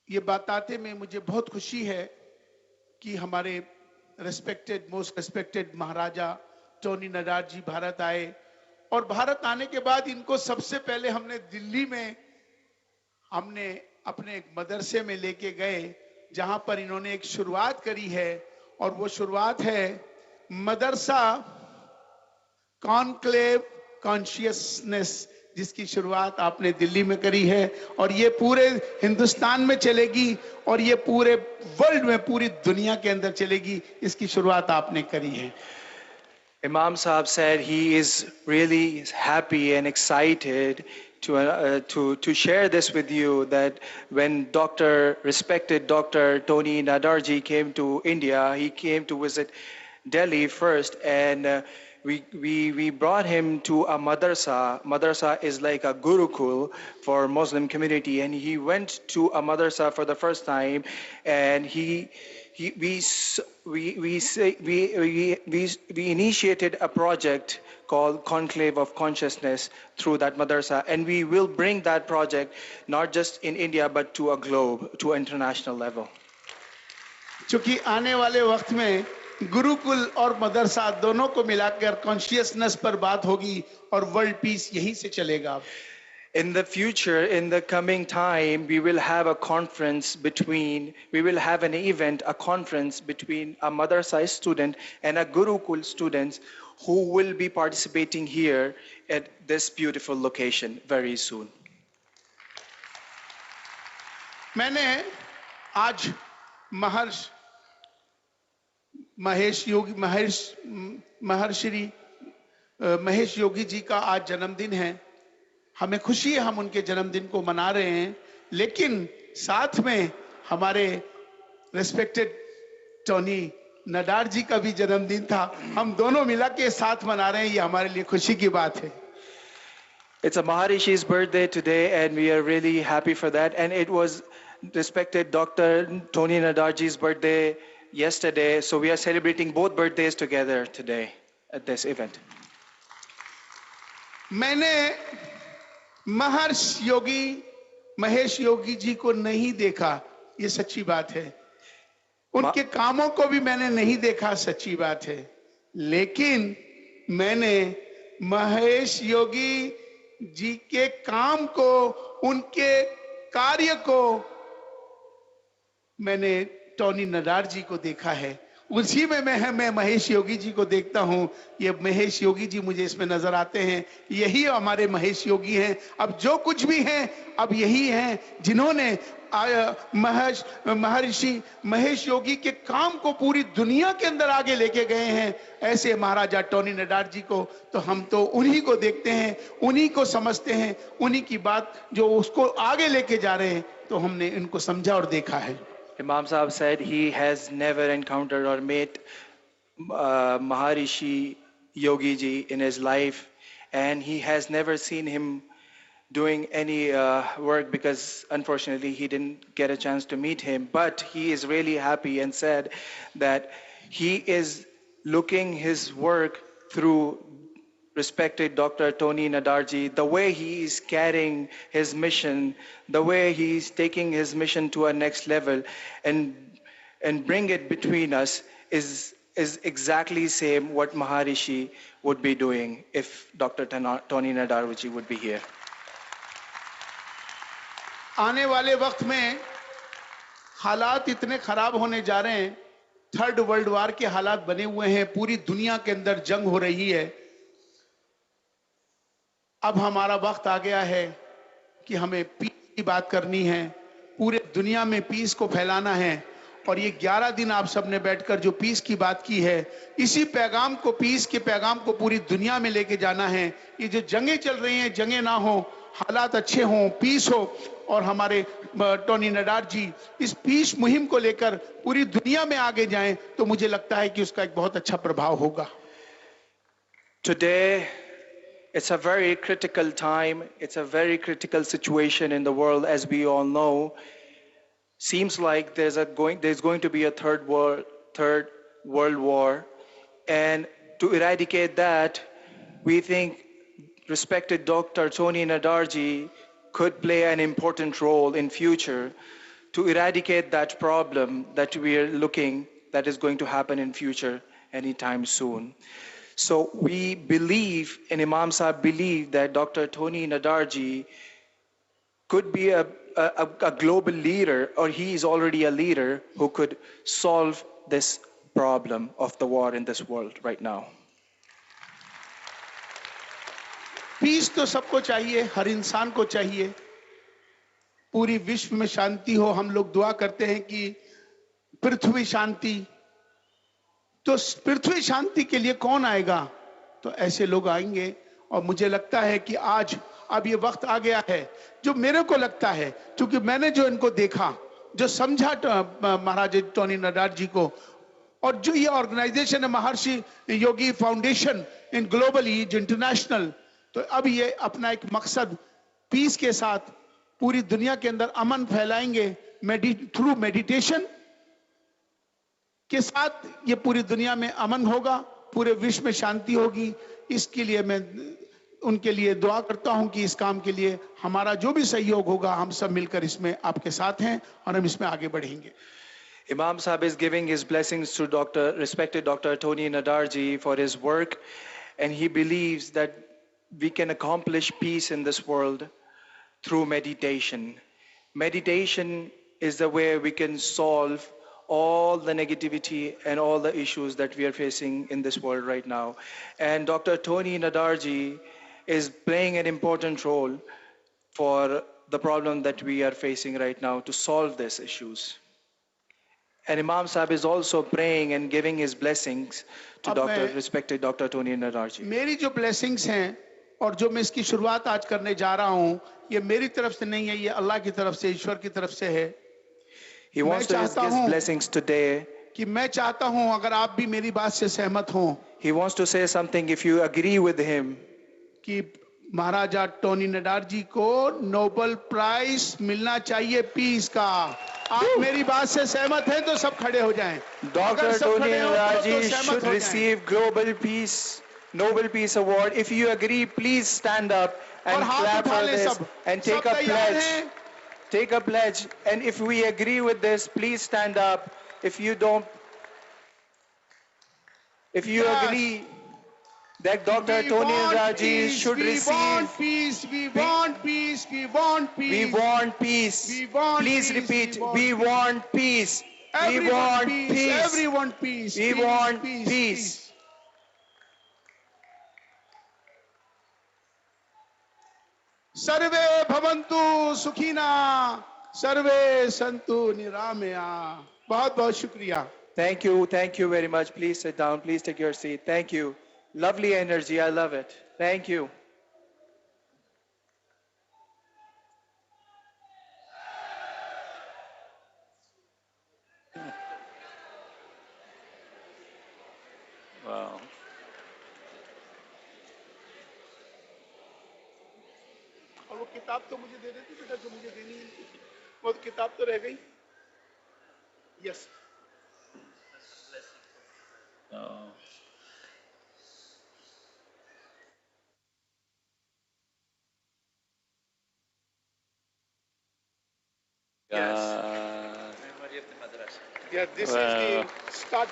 Speaker 8: ये बताते में मुझे बहुत खुशी है कि हमारे मोस्ट रेस्पेक्टेड महाराजा टोनी नडार जी भारत आए, और भारत आने के बाद इनको सबसे पहले हमने दिल्ली में अपने एक मदरसे में लेके गए, जहां पर इन्होंने एक शुरुआत करी है, और वो शुरुआत है मदरसा कॉन्क्लेव कॉन्शियसनेस, जिसकी शुरुआत आपने दिल्ली में करी है, और ये पूरे हिंदुस्तान में चलेगी और ये पूरे वर्ल्ड में, पूरी दुनिया के अंदर चलेगी। इसकी शुरुआत आपने करी है।
Speaker 16: Imam Sahib said he is really happy and excited to share this with you, that when respected Dr. Tony Nader ji came to India, he came to visit Delhi first, and we brought him to a madrasa. Madrasa is like a gurukul for Muslim community, and he went to a madrasa for the first time, and we initiated a project called Conclave of Consciousness through that madrasa, and we will bring that project not just in India but to a globe, to an international level.
Speaker 8: क्योंकि आने वाले वक्त में गुरुकुल और मदरसा दोनों को मिलाकर consciousness पर बात होगी और वर्ल्ड पीस यहीं से चलेगा।
Speaker 16: In the future, in the coming time, we will have a conference between a madrasa student and a gurukul students who will be participating here at this beautiful location very soon.
Speaker 8: मैंने आज महेश योगी जी का आज जन्मदिन है। हमें खुशी है, हम उनके जन्मदिन को मना रहे हैं, लेकिन साथ में हमारे रेस्पेक्टेड टोनी नडार जी का भी जन्मदिन था। हम दोनों मिला के साथ मना रहे हैं, ये हमारे लिए खुशी की बात है।
Speaker 16: It's a Maharishi's birthday today, and we are really happy for that. And it was respected Dr. Tony Nader ji's birthday yesterday, so we are celebrating both birthdays together today at this event.
Speaker 8: मैंने महेश योगी जी को नहीं देखा, ये सच्ची बात है। उनके कामों को भी मैंने नहीं देखा, सच्ची बात है। लेकिन मैंने महेश योगी जी के काम को, उनके कार्य को मैंने टोनी नडार जी को देखा है। उसी में मैं महेश योगी जी को देखता हूं। ये महेश योगी जी मुझे इसमें नजर आते हैं, यही हमारे महेश योगी हैं। अब जो कुछ भी हैं, अब यही हैं जिन्होंने महर्षि महेश योगी के काम को पूरी दुनिया के अंदर आगे लेके गए हैं। ऐसे महाराजा टोनी नडार जी को तो हम तो उन्हीं को देखते हैं, उन्हीं को समझते हैं, उन्हीं की बात जो उसको आगे लेके जा रहे हैं, तो हमने इनको समझा और देखा है।
Speaker 16: Imam Sahib said he has never encountered or met Maharishi Yogi ji in his life, and he has never seen him doing any work because unfortunately he didn't get a chance to meet him. But he is really happy and said that he is looking his work through respected Dr. Tony Nader ji, the way he is carrying his mission, the way he is taking his mission to a next level and bring it between us is exactly same what Maharishi would be doing if Dr. Tony Nader ji would be here.
Speaker 8: आने वाले वक्त में हालात इतने खराब होने जा रहे हैं, थर्ड वर्ल्ड वार के हालात बने हुए हैं, पूरी दुनिया के अंदर जंग हो रही है। अब हमारा वक्त आ गया है कि हमें पीस की बात करनी है, पूरे दुनिया में पीस को फैलाना है। और ये 11 दिन आप सबने बैठकर जो पीस की बात की है, इसी पैगाम को, पीस के पैगाम को पूरी दुनिया में लेके जाना है। ये जो जंगें चल रही हैं, जंगें ना हो, हालात अच्छे हों, पीस हो, और हमारे टोनी नडार जी इस पीस मुहिम को लेकर पूरी दुनिया में आगे जाएं, तो मुझे लगता है कि उसका एक बहुत अच्छा प्रभाव होगा.
Speaker 16: Today, it's a very critical time. It's a very critical situation in the world, as we all know. Seems like there's going to be a third world war, and to eradicate that, we think respected Dr. Tony Nadarji could play an important role in future to eradicate that problem that we are looking that is going to happen in future anytime soon. So we believe, and Imam Sahib believe, that Dr. Tony Nadarji could be a global leader, or he is already a leader who could solve this problem of the war in this world right now.
Speaker 8: Peace तो सबको चाहिए, हर इंसान को चाहिए, पूरी विश्व में शांति हो. हम लोग दुआ करते हैं कि पृथ्वी शांति. तो पृथ्वी शांति के लिए कौन आएगा? तो ऐसे लोग आएंगे. और मुझे लगता है कि आज अब ये वक्त आ गया है, जो मेरे को लगता है, क्योंकि मैंने जो इनको देखा, जो समझा महाराज टोनी नडार जी को, और जो ये ऑर्गेनाइजेशन है महर्षि योगी फाउंडेशन इन ग्लोबली इंटरनेशनल, तो अब ये अपना एक मकसद पीस के साथ पूरी दुनिया के अंदर अमन फैलाएंगे. थ्रू मेडिटेशन के साथ ये पूरी दुनिया में अमन होगा, पूरे विश्व में शांति होगी. इसके लिए मैं उनके लिए दुआ करता हूं कि इस काम के लिए हमारा जो भी सहयोग होगा, हम सब मिलकर इसमें आपके साथ हैं और हम इसमें आगे बढ़ेंगे.
Speaker 16: Imam Sahib is giving his blessings to respected Dr. Tony Nadarji for his work, and he believes that we can accomplish peace in this world through meditation. Meditation is the way we can solve all the negativity and all the issues that we are facing in this world right now. And Dr. Tony Nadarji is playing an important role for the problem that we are facing right now to solve these issues. And Imam Sahib is also praying and giving his blessings to respected Dr. Tony Nadarji.
Speaker 8: मेरी जो blessings हैं और जो मैं इसकी शुरुआत आज करने जा रहा हूं, ये मेरी तरफ से नहीं है, ये अल्लाह की तरफ से, ईश्वर की तरफ से है.
Speaker 16: He wants to give his blessings today.
Speaker 8: कि मैं चाहता हूं अगर आप भी मेरी बात से सहमत हो.
Speaker 16: He wants to say something if you agree with him.
Speaker 8: कि महाराजा टोनी नडार जी को नोबेल प्राइज मिलना चाहिए पीस का. आप मेरी बात से सहमत हैं तो सब खड़े हो जाएं.
Speaker 16: Dr. Tony Nadarji should receive Global Peace, Nobel Peace Award. If you agree, please stand up and clap for this and take a pledge. Take a pledge. And if we agree with this, please stand up. If you don't, if you agree that Dr. Tony Nadarji should receive.
Speaker 8: We want peace. We want peace. We want peace.
Speaker 16: We want peace.
Speaker 8: We want
Speaker 16: Please
Speaker 8: peace.
Speaker 16: repeat. We want peace. We want peace.
Speaker 8: Everyone peace.
Speaker 16: We want peace.
Speaker 8: सर्वे भवन्तु सुखिना, सर्वे सन्तु निरामया. बहुत बहुत शुक्रिया.
Speaker 16: Thank you very much. Please sit down. Please take your seat. Thank you. Lovely energy. I love it. Thank you.
Speaker 6: Wow.
Speaker 8: और वो किताब तो मुझे दे देती बेटा, जो मुझे देनी है. वो किताब तो रह गई. Yes. Yeah, this is the start.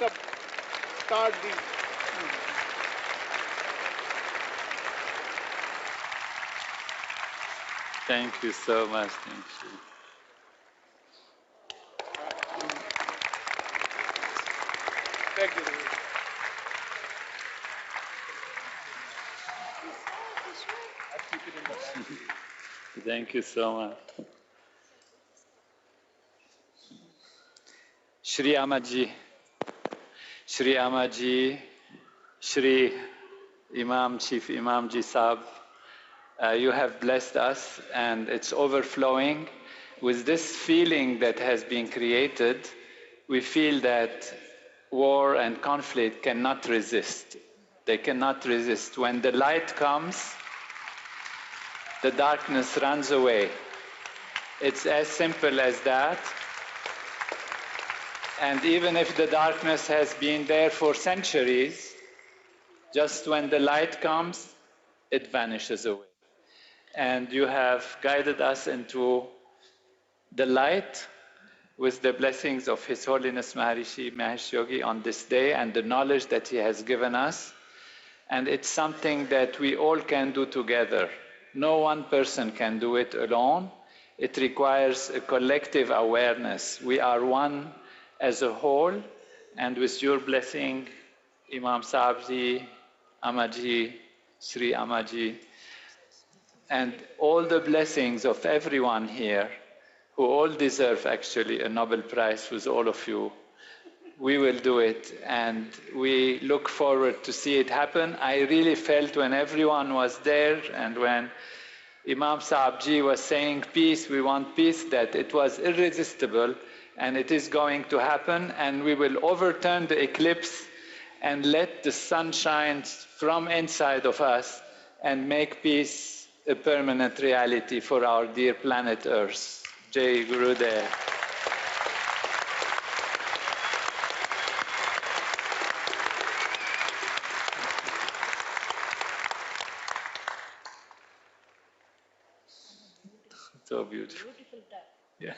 Speaker 6: Thank you so much. Thank you.
Speaker 8: Thank you.
Speaker 6: Thank you so much. Shri Amaji, Shri Imam, Chief Imam Ji Sahab,
Speaker 9: You have blessed us, and it's overflowing. With this feeling that has been created, we feel that war and conflict cannot resist. They cannot resist. When the light comes, the darkness runs away. It's as simple as that. And even if the darkness has been there for centuries, just when the light comes, it vanishes away. And you have guided us into the light with the blessings of His Holiness Maharishi Mahesh Yogi on this day and the knowledge that he has given us. And it's something that we all can do together. No one person can do it alone. It requires a collective awareness. We are one as a whole, and with your blessing, Imam Saabji, Amaji, Sri Amaji, and all the blessings of everyone here, who all deserve actually a Nobel Prize with all of you, we will do it, and we look forward to see it happen. I really felt when everyone was there and when Imam Saabji was saying peace, we want peace, that it was irresistible, and it is going to happen, and we will overturn the eclipse and let the sun shine from inside of us and make peace a permanent reality for our dear planet Earth. Jai Gurudev. So beautiful. Yeah.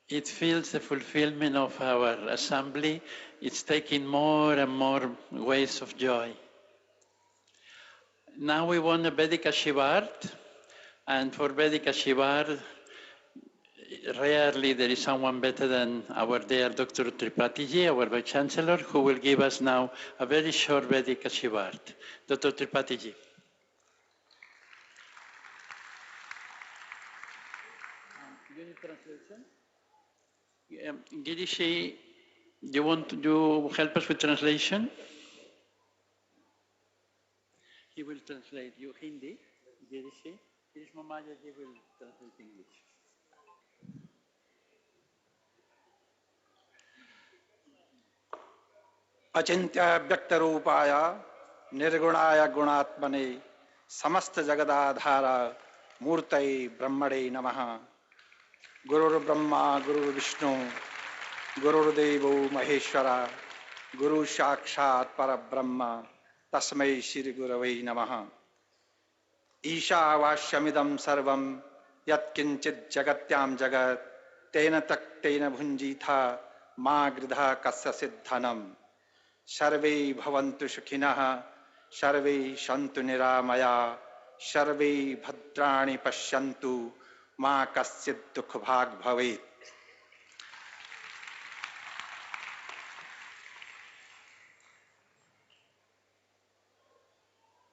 Speaker 7: It feels the fulfillment of our assembly. It's taking more and more ways of joy. Now we want a Vedic Ashirvad, and for Vedic Ashirvad, rarely there is someone better than our dear Dr. Tripathi, our Vice Chancellor, who will give us now a very short Vedic Ashirvad. Dr. Tripathi. You need translation? Girishi, you help us with translation? He will translate you Hindi, Girishi. Girish Mamaya, he will translate English.
Speaker 17: अचिंत्य व्यक्त रूपाय निर्गुणाय गुणात्मने समस्त जगदाधार मूर्तये ब्रह्मणे नमः। गुरुर्ब्रह्मा गुरुर्विष्णु गुरुर्देवो महेश्वरा गुरु साक्षात् परब्रह्म तस्मै श्री गुरवे नमः। ईशावास्यमिदं सर्वं यत्किंचित् जगत्यां जगत् तेन तक्तेन भुञ्जीथा मा गृधा कस्यचित् धनम्। सर्वे भवन्तु सुखिनः सर्वे सन्तु निरामया सर्वे भद्राणि पश्यन्तु मा कश्चित् दुःखभाग् भवेत्।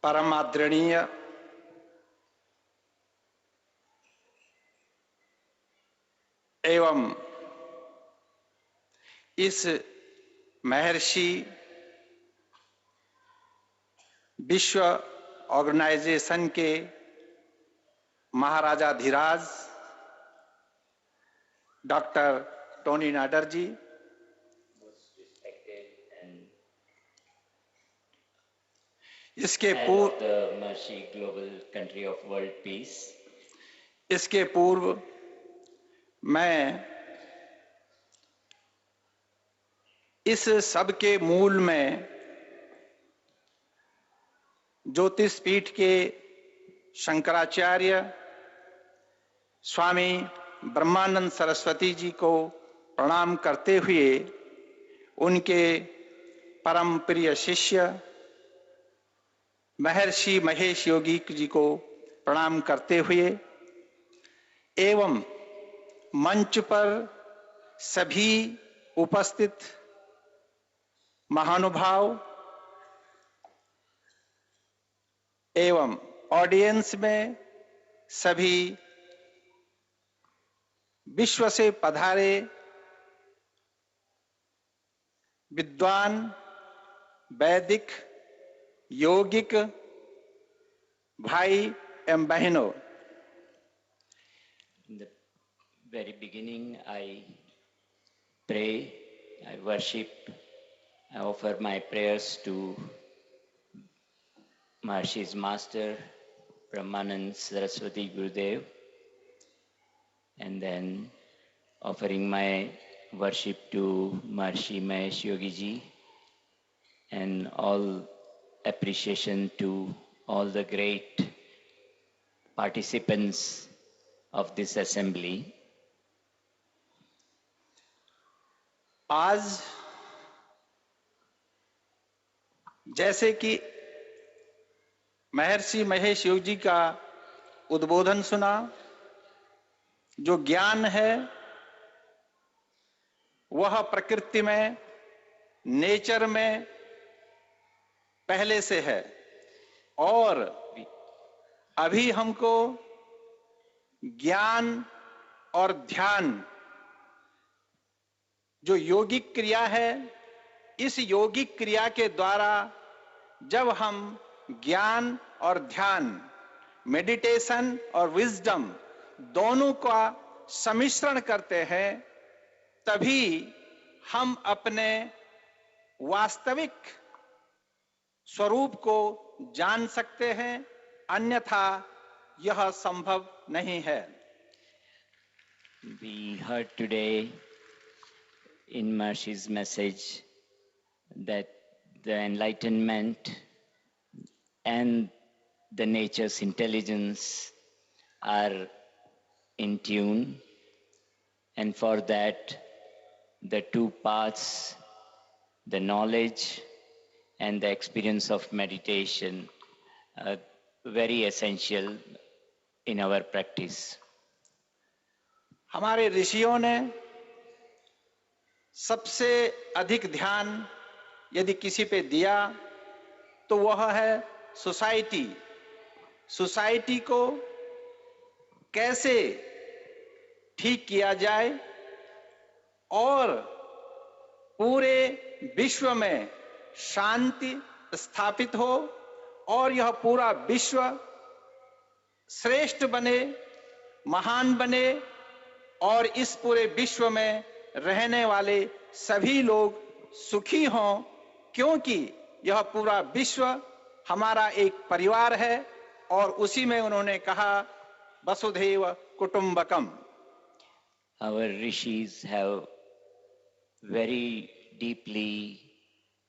Speaker 17: परम आदरणीय एवं इस महर्षि विश्व ऑर्गेनाइजेशन के महाराजाधिराज डॉक्टर टोनी नाडर जी, इसके पूर्व इसके पूर्व मैं इस सब के मूल में ज्योतिष पीठ के शंकराचार्य स्वामी ब्रह्मानंद सरस्वती जी को प्रणाम करते हुए उनके परम प्रिय शिष्य महर्षि महेश योगी जी को प्रणाम करते हुए एवं मंच पर सभी उपस्थित महानुभाव एवं ऑडियंस में सभी विश्व से पधारे विद्वान, वैदिक, योगिक भाई एवं बहनों,
Speaker 10: In the very beginning, I pray, I worship, I offer my prayers to Maharishi's master, Brahmanand Saraswati Gurudev, and then offering my worship to Maharishi Mahesh Yogi Ji, and all appreciation to all the great participants of this assembly.
Speaker 17: आज जैसे कि महर्षि महेश योग जी का उद्बोधन सुना, जो ज्ञान है वह प्रकृति में, नेचर में पहले से है, और अभी हमको ज्ञान और ध्यान जो योगिक क्रिया है, इस योगिक क्रिया के द्वारा जब हम ज्ञान और ध्यान, मेडिटेशन और विजडम दोनों का सम्मिश्रण करते हैं, तभी हम अपने वास्तविक स्वरूप को जान सकते हैं, अन्यथा यह संभव नहीं है।
Speaker 10: We heard today in Maharishi's message that the enlightenment and the nature's intelligence are in tune, and for that the two paths, the knowledge and the experience of meditation, are very essential in our practice.
Speaker 17: हमारे ऋषियों ने सबसे अधिक ध्यान यदि किसी पे दिया तो वह है सोसाइटी। सोसाइटी को कैसे ठीक किया जाए और पूरे विश्व में शांति स्थापित हो और यह पूरा विश्व श्रेष्ठ बने, महान बने, और इस पूरे विश्व में रहने वाले सभी लोग सुखी हों, क्योंकि यह पूरा विश्व हमारा एक परिवार है, और उसी में उन्होंने कहा वसुधैव कुटुंबकम।
Speaker 10: Our rishis have very deeply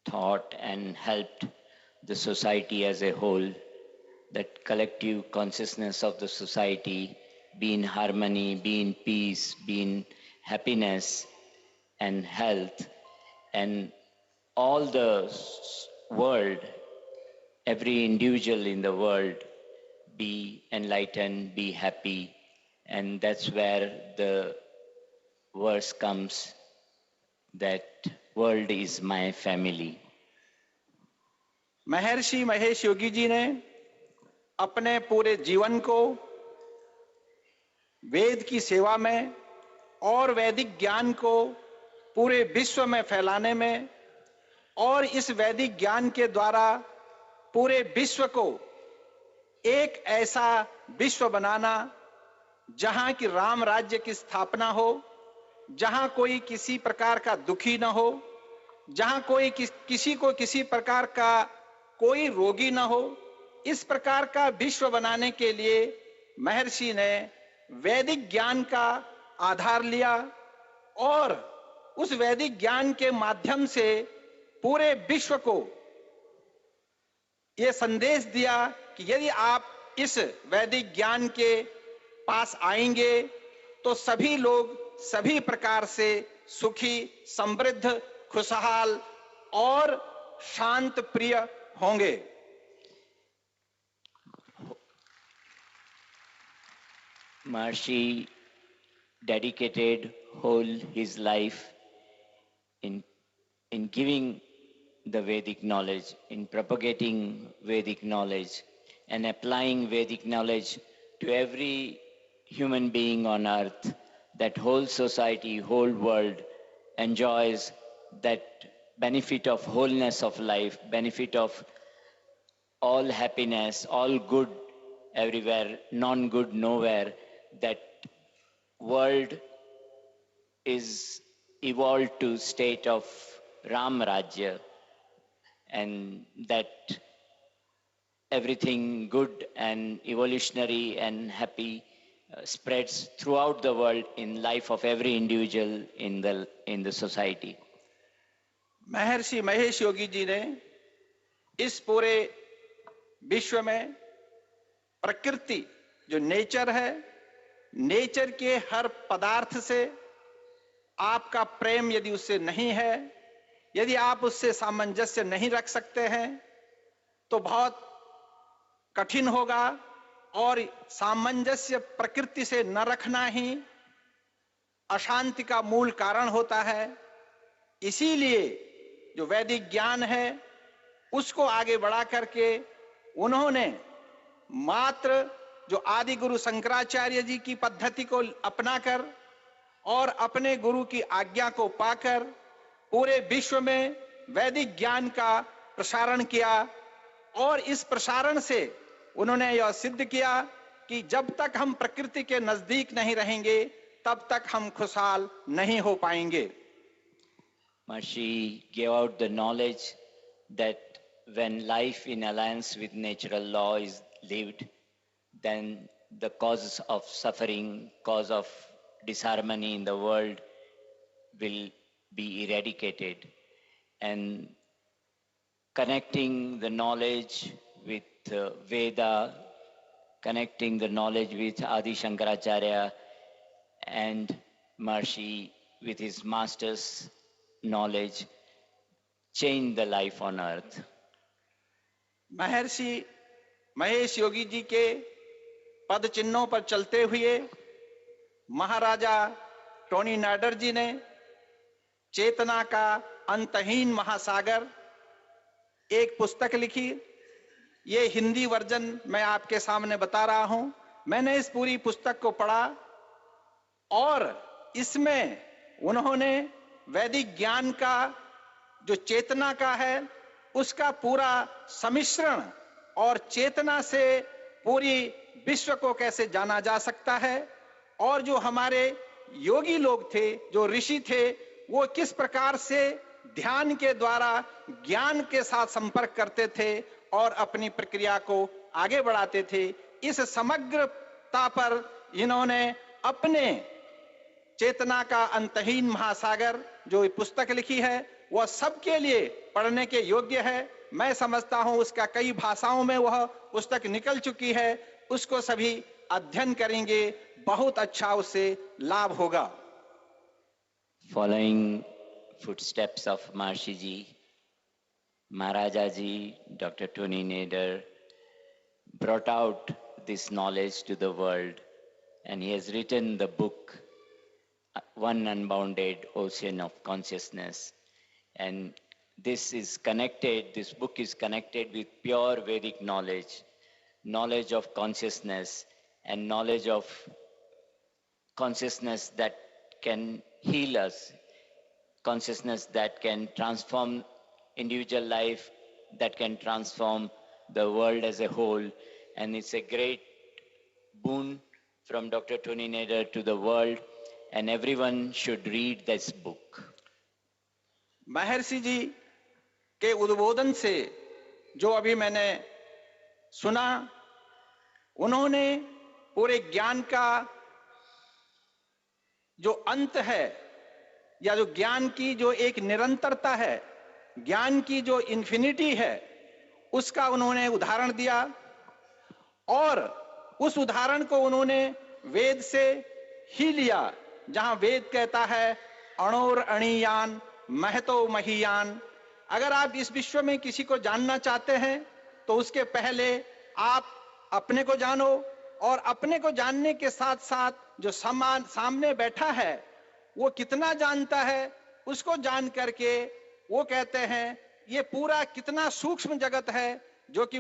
Speaker 10: thought and helped the society as a whole, that collective consciousness of the society be in harmony, be in peace, be in happiness and health, and all the world, every individual in the world be enlightened, be happy, and that's where the verse comes that world is my family.
Speaker 17: महर्षि महेश योगी जी ने अपने पूरे जीवन को वेद की सेवा में और वैदिक ज्ञान को पूरे विश्व में फैलाने में, और इस वैदिक ज्ञान के द्वारा पूरे विश्व को एक ऐसा विश्व बनाना जहां की राम राज्य की स्थापना हो, जहां कोई किसी प्रकार का दुखी न हो, जहां कोई किसी को किसी प्रकार का कोई रोगी न हो, इस प्रकार का विश्व बनाने के लिए महर्षि ने वैदिक ज्ञान का आधार लिया, और उस वैदिक ज्ञान के माध्यम से पूरे विश्व को यह संदेश दिया कि यदि आप इस वैदिक ज्ञान के पास आएंगे तो सभी लोग सभी प्रकार से सुखी, समृद्ध, खुशहाल और शांत प्रिय होंगे।
Speaker 10: Maharishi dedicated whole his life in giving the Vedic knowledge, in propagating Vedic knowledge, and applying Vedic knowledge to every human being on earth, that whole society, whole world enjoys that
Speaker 18: benefit of wholeness of life, benefit of all happiness, all good everywhere, non-good nowhere, that world is evolved to state of Ram Rajya, and that everything good and evolutionary and happy spreads throughout the world in life of every individual in the society.
Speaker 17: महर्षि महेश योगी जी ने इस पूरे विश्व में प्रकृति जो nature है, nature के हर पदार्थ से आपका प्रेम यदि उससे नहीं है, यदि आप उससे सामंजस्य नहीं रख सकते हैं, तो बहुत कठिन होगा। और सामंजस्य प्रकृति से न रखना ही अशांति का मूल कारण होता है। इसीलिए जो वैदिक ज्ञान है उसको आगे बढ़ा करके उन्होंने मात्र जो आदि गुरु शंकराचार्य जी की पद्धति को अपनाकर और अपने गुरु की आज्ञा को पाकर पूरे विश्व में वैदिक ज्ञान का प्रसारण किया। और इस प्रसारण से उन्होंने यह सिद्ध किया कि जब तक हम प्रकृति के नजदीक नहीं रहेंगे तब तक हम खुशहाल नहीं हो पाएंगे।
Speaker 18: Maharishi gave out the knowledge that when life in alliance with natural law is lived, then the causes of suffering, cause of disharmony in the world will be eradicated. And connecting the knowledge with Veda, connecting the knowledge with Adi Shankaracharya and Maharishi with his master's knowledge, change the life on earth.
Speaker 17: महर्षि महेश योगी जी के पद चिन्हों पर चलते हुए महाराजा Tony Nader जी ने चेतना का अंतहीन महासागर एक पुस्तक लिखी। ये हिंदी वर्जन मैं आपके सामने बता रहा हूं। मैंने इस पूरी पुस्तक को पढ़ा और इसमें उन्होंने वैदिक ज्ञान का जो चेतना का है उसका पूरा सम्मिश्रण और चेतना से पूरी विश्व को कैसे जाना जा सकता है, और जो हमारे योगी लोग थे, जो ऋषि थे, वो किस प्रकार से ध्यान के द्वारा ज्ञान के साथ संपर्क करते थे और अपनी प्रक्रिया को आगे बढ़ाते थे। इस समग्रता पर इन्होंने अपने चेतना का अंतहीन महासागर जो पुस्तक लिखी है वह सबके लिए पढ़ने के योग्य है। मैं समझता हूं उसका कई भाषाओं में वह पुस्तक निकल चुकी है, उसको सभी अध्ययन करेंगे, बहुत अच्छा उससे लाभ होगा।
Speaker 18: Following footsteps of Maharishi ji, Maharaja ji, Dr. Tony Nader brought out this knowledge to the world, and he has written the book One Unbounded Ocean of Consciousness. And this book is connected with pure Vedic knowledge, knowledge of consciousness, and knowledge of consciousness that can heal us, consciousness that can transform individual life, that can transform the world as a whole. And it's a great boon from Dr. Tony Nader to the world, and everyone should read this book.
Speaker 17: महर्षि जी के उद्बोधन से जो अभी मैंने सुना, उन्होंने पूरे ज्ञान का जो अंत है या जो ज्ञान की जो एक निरंतरता है, ज्ञान की जो इन्फिनिटी है, उसका उन्होंने उदाहरण दिया। और उस उदाहरण को उन्होंने वेद से ही लिया, जहां वेद कहता है अणोर अणियान महतो महीयान। अगर आप इस विश्व में किसी को जानना चाहते हैं तो उसके पहले आप अपने को जानो, और अपने को जानने के साथ साथ जो सामने बैठा है वो कितना जानता है उसको जान करके वो कहते हैं ये पूरा कितना सूक्ष्म जगत है, जो कि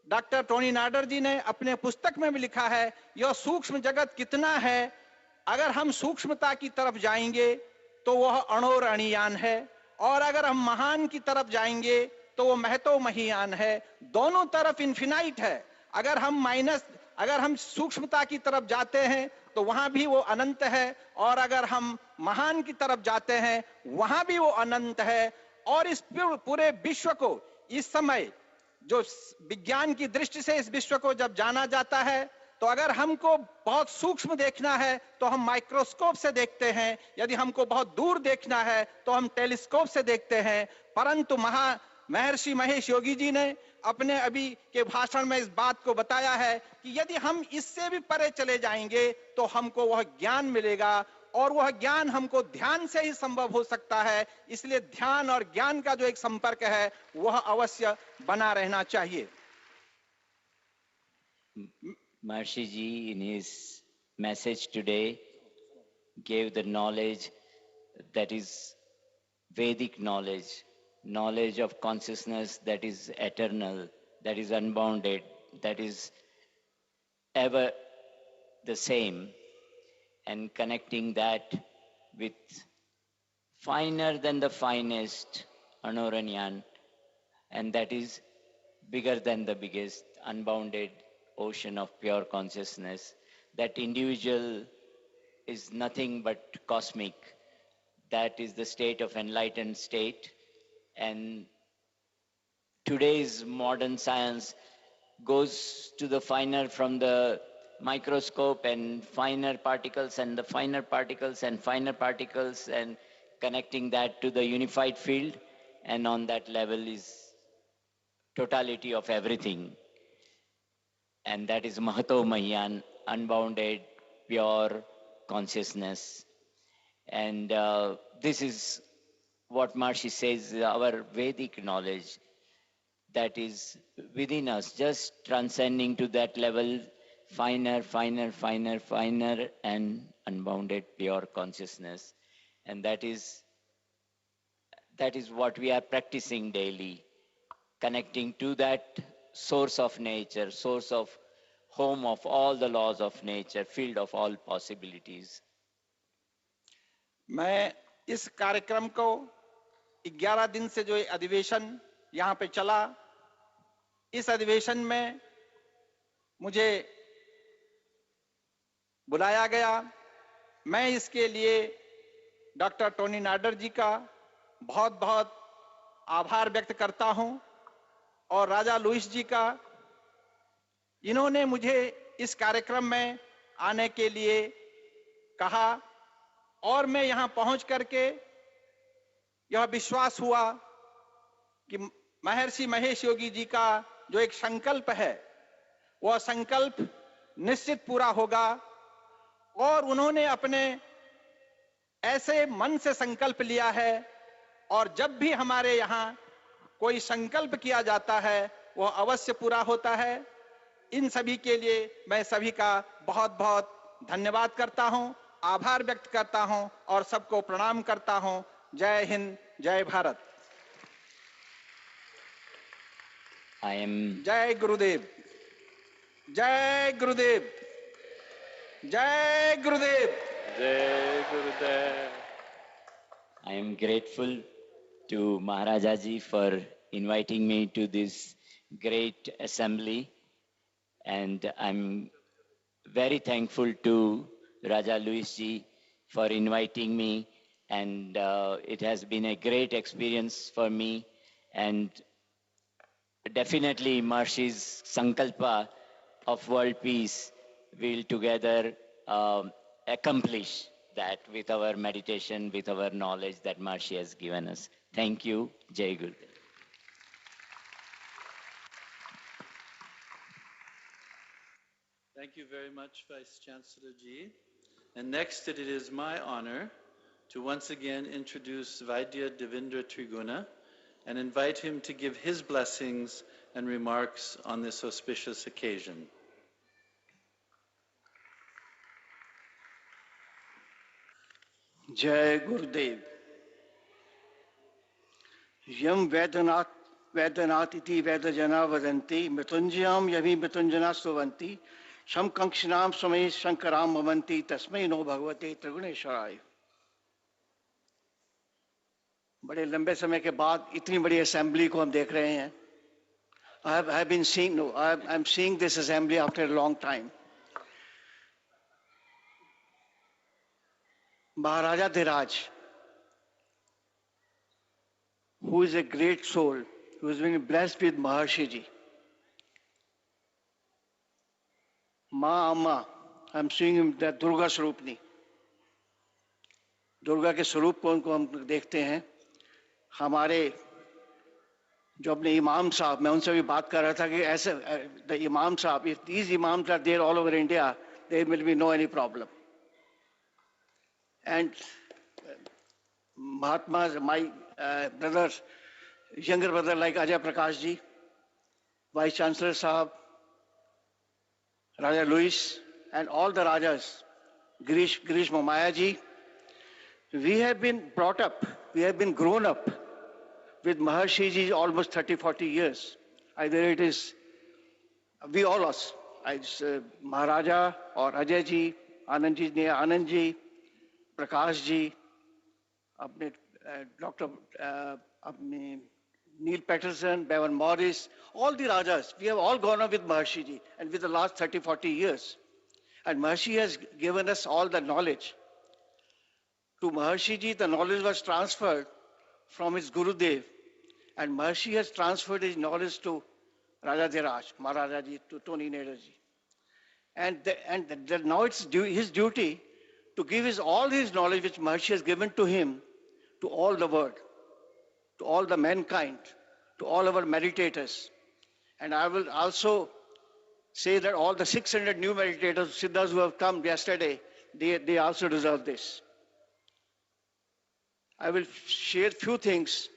Speaker 17: डॉक्टर टोनी नाडर जी ने अपने पुस्तक में भी लिखा है। यह सूक्ष्म जगत कितना है, अगर हम सूक्ष्मता की तरफ जाएंगे तो वह अणोर अणियान है। और अगर हम महान की तरफ जाएंगे तो वो महतो महियान है, दोनों तरफ इन्फिनाइट है। अगर हम सूक्ष्मता की तरफ जाते हैं तो वहां भी वो अनंत है, और अगर हम महान की तरफ जाते हैं वहां भी वो अनंत है। और इस पूरे विश्व को इस समय जो विज्ञान की दृष्टि से इस विश्व को जब जाना जाता है, तो अगर हमको बहुत सूक्ष्म देखना है तो हम माइक्रोस्कोप से देखते हैं, यदि हमको बहुत दूर देखना है तो हम टेलीस्कोप से देखते हैं। परंतु महर्षि महेश योगी जी ने अपने अभी के भाषण में इस बात को बताया है कि यदि हम इससे भी परे चले जाएंगे तो हमको वह ज्ञान मिलेगा, और वह ज्ञान हमको ध्यान से ही संभव हो सकता है। इसलिए ध्यान और ज्ञान का जो एक संपर्क है वह अवश्य बना रहना चाहिए।
Speaker 18: Maharishi ji, in his message today, gave the knowledge that is Vedic knowledge, knowledge of consciousness that is eternal, that is unbounded, that is ever the same, and connecting that with finer than the finest, Anoranyan, and that is bigger than the biggest, unbounded ocean of pure consciousness. That individual is nothing but cosmic. That is the state of enlightened state. And today's modern science goes to the finer, from the microscope and finer particles and the finer particles and finer particles, and connecting that to the unified field. And on that level is totality of everything. And that is Mahato Mahyan, unbounded, pure consciousness. And this is what Maharishi says, our Vedic knowledge that is within us, just transcending to that level, finer, finer, finer, finer, and unbounded, pure consciousness. And that is what we are practicing daily, connecting to that source of nature, source of home of all the laws of nature, field of all possibilities.
Speaker 17: मैं इस कार्यक्रम को 11 दिन से जो अधिवेशन यहाँ पे चला, इस अधिवेशन में मुझे बुलाया गया। मैं इसके लिए डॉक्टर टोनी नाडर जी का बहुत बहुत आभार व्यक्त करता हूँ, और राजा लुइस जी का। इन्होंने मुझे इस कार्यक्रम में आने के लिए कहा, और मैं यहाँ पहुंच करके यह विश्वास हुआ कि महर्षि महेश योगी जी का जो एक संकल्प है वह संकल्प निश्चित पूरा होगा। और उन्होंने अपने ऐसे मन से संकल्प लिया है, और जब भी हमारे यहाँ कोई संकल्प किया जाता है वह अवश्य पूरा होता है। इन सभी के लिए मैं सभी का बहुत बहुत धन्यवाद करता हूं, आभार व्यक्त करता हूं और सबको प्रणाम करता हूं। जय हिंद, जय भारत। जय गुरुदेव, जय गुरुदेव, जय गुरुदेव,
Speaker 18: Jai Gurudev. I am grateful to Maharajaji for inviting me to this great assembly, and I'm very thankful to Raja Luis ji for inviting me, and it has been a great experience for me, and definitely Maharishi's Sankalpa of world peace will together accomplish that with our meditation, with our knowledge that Maharishi has given us. Thank you. Jai Gurudev.
Speaker 6: Thank you very much, Vice Chancellor Ji. And next, it is my honor to once again introduce Vaidya Devendra Triguna and invite him to give his blessings and remarks on this auspicious occasion.
Speaker 19: जय गुरुदेव। यम वेदनाथ इति वेदजना वदन्ति मृत्युंजयम यमि मृत्युंजना स्तुवन्ति शम कंक्षनाम समय शंकराम ममन्ति तस्मै no भगवते त्रिगुणेश्वराय। बड़े लंबे समय के बाद इतनी बड़ी असेंबली को हम देख रहे हैं. I'm seeing this assembly after a long time. Maharaja Dhiraj, who is a great soul, who has been blessed with Maharishi ji. Ma Amma, I'm seeing him, that Durga Swarupni. Durga के स्वरूप को उनको हम देखते हैं. हमारे जो अपने इमाम साहब, मैं उनसे भी बात कर रहा था कि ऐसे द इमाम साहब, if these imams are there all over India, there will be no any problem. And Mahatmas, my brothers, younger brother like Ajay Prakash ji, Vice Chancellor Sahab, Raja Louis, and all the Rajas, Girish Mamaya ji, we have been brought up, we have been grown up with Maharishi ji almost 30-40 years. Either it is, we all us, Maharaja or Ajay ji, Anand ji, Prakash ji, Dr. Neil Patterson, Bevan Morris, all the Rajas, we have all gone up with Maharishi ji and with the last 30-40 years. And Maharishi has given us all the knowledge. To Maharishi ji, the knowledge was transferred from his Gurudev, and Maharishi has transferred his knowledge to Raja Dhiraj, Maharaja ji, to Tony Nader ji. And now it's his duty to give all his knowledge which Maharishi has given to him to all the world, to all the mankind, to all our meditators. And I will also say that all the 600 new meditators, Siddhas who have come yesterday, they also deserve this. I will share few things.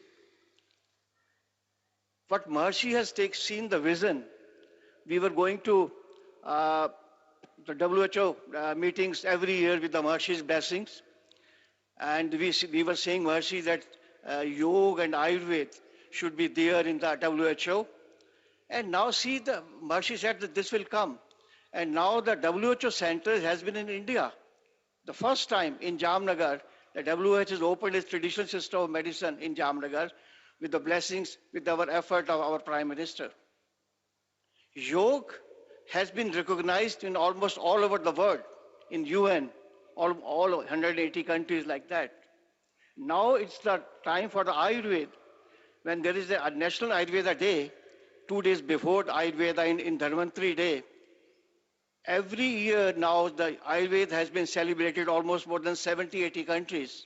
Speaker 19: What Maharishi has seen the vision. We were going to the WHO meetings every year with the Maharishi's blessings. And we were saying, Maharishi, that Yoga and Ayurveda should be there in the WHO. And now see, the Maharishi said that this will come. And now the WHO center has been in India. The first time in Jamnagar, the WHO has opened its traditional system of medicine in Jamnagar with the blessings, with our effort of our Prime Minister. Yoga has been recognized in almost all over the world, in UN, all 180 countries like that. Now it's the time for the Ayurveda. When there is a National Ayurveda Day, 2 days before the Ayurveda in Dharmantri Day, every year now the Ayurveda has been celebrated almost more than 70-80 countries.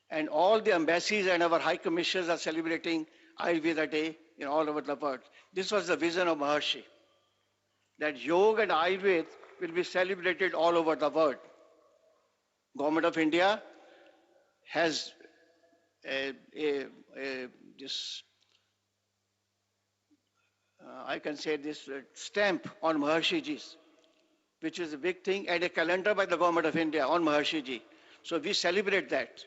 Speaker 19: And all the embassies and our high commissioners are celebrating Ayurveda Day in all over the world. This was the vision of Maharishi, that Yoga and Ayurveda will be celebrated all over the world. Government of India has I can say this stamp on Maharishi ji's, which is a big thing, and a calendar by the Government of India on Maharishi ji. So we celebrate that.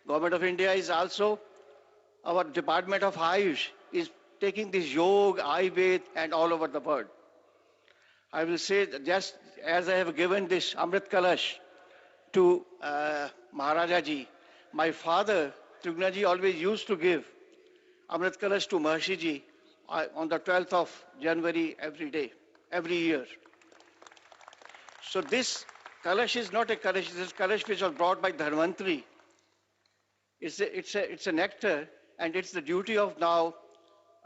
Speaker 19: Government of India is also, our Department of Ayush is taking this Yoga, Ayurveda and all over the world. I will say that just as I have given this Amrit Kalash to Maharaja ji, my father, Trigna ji, always used to give Amrit Kalash to Maharishi ji on the 12th of January every year. So this Kalash is not a Kalash, this is Kalash which was brought by Dharmantri. It's a nectar, and it's the duty of now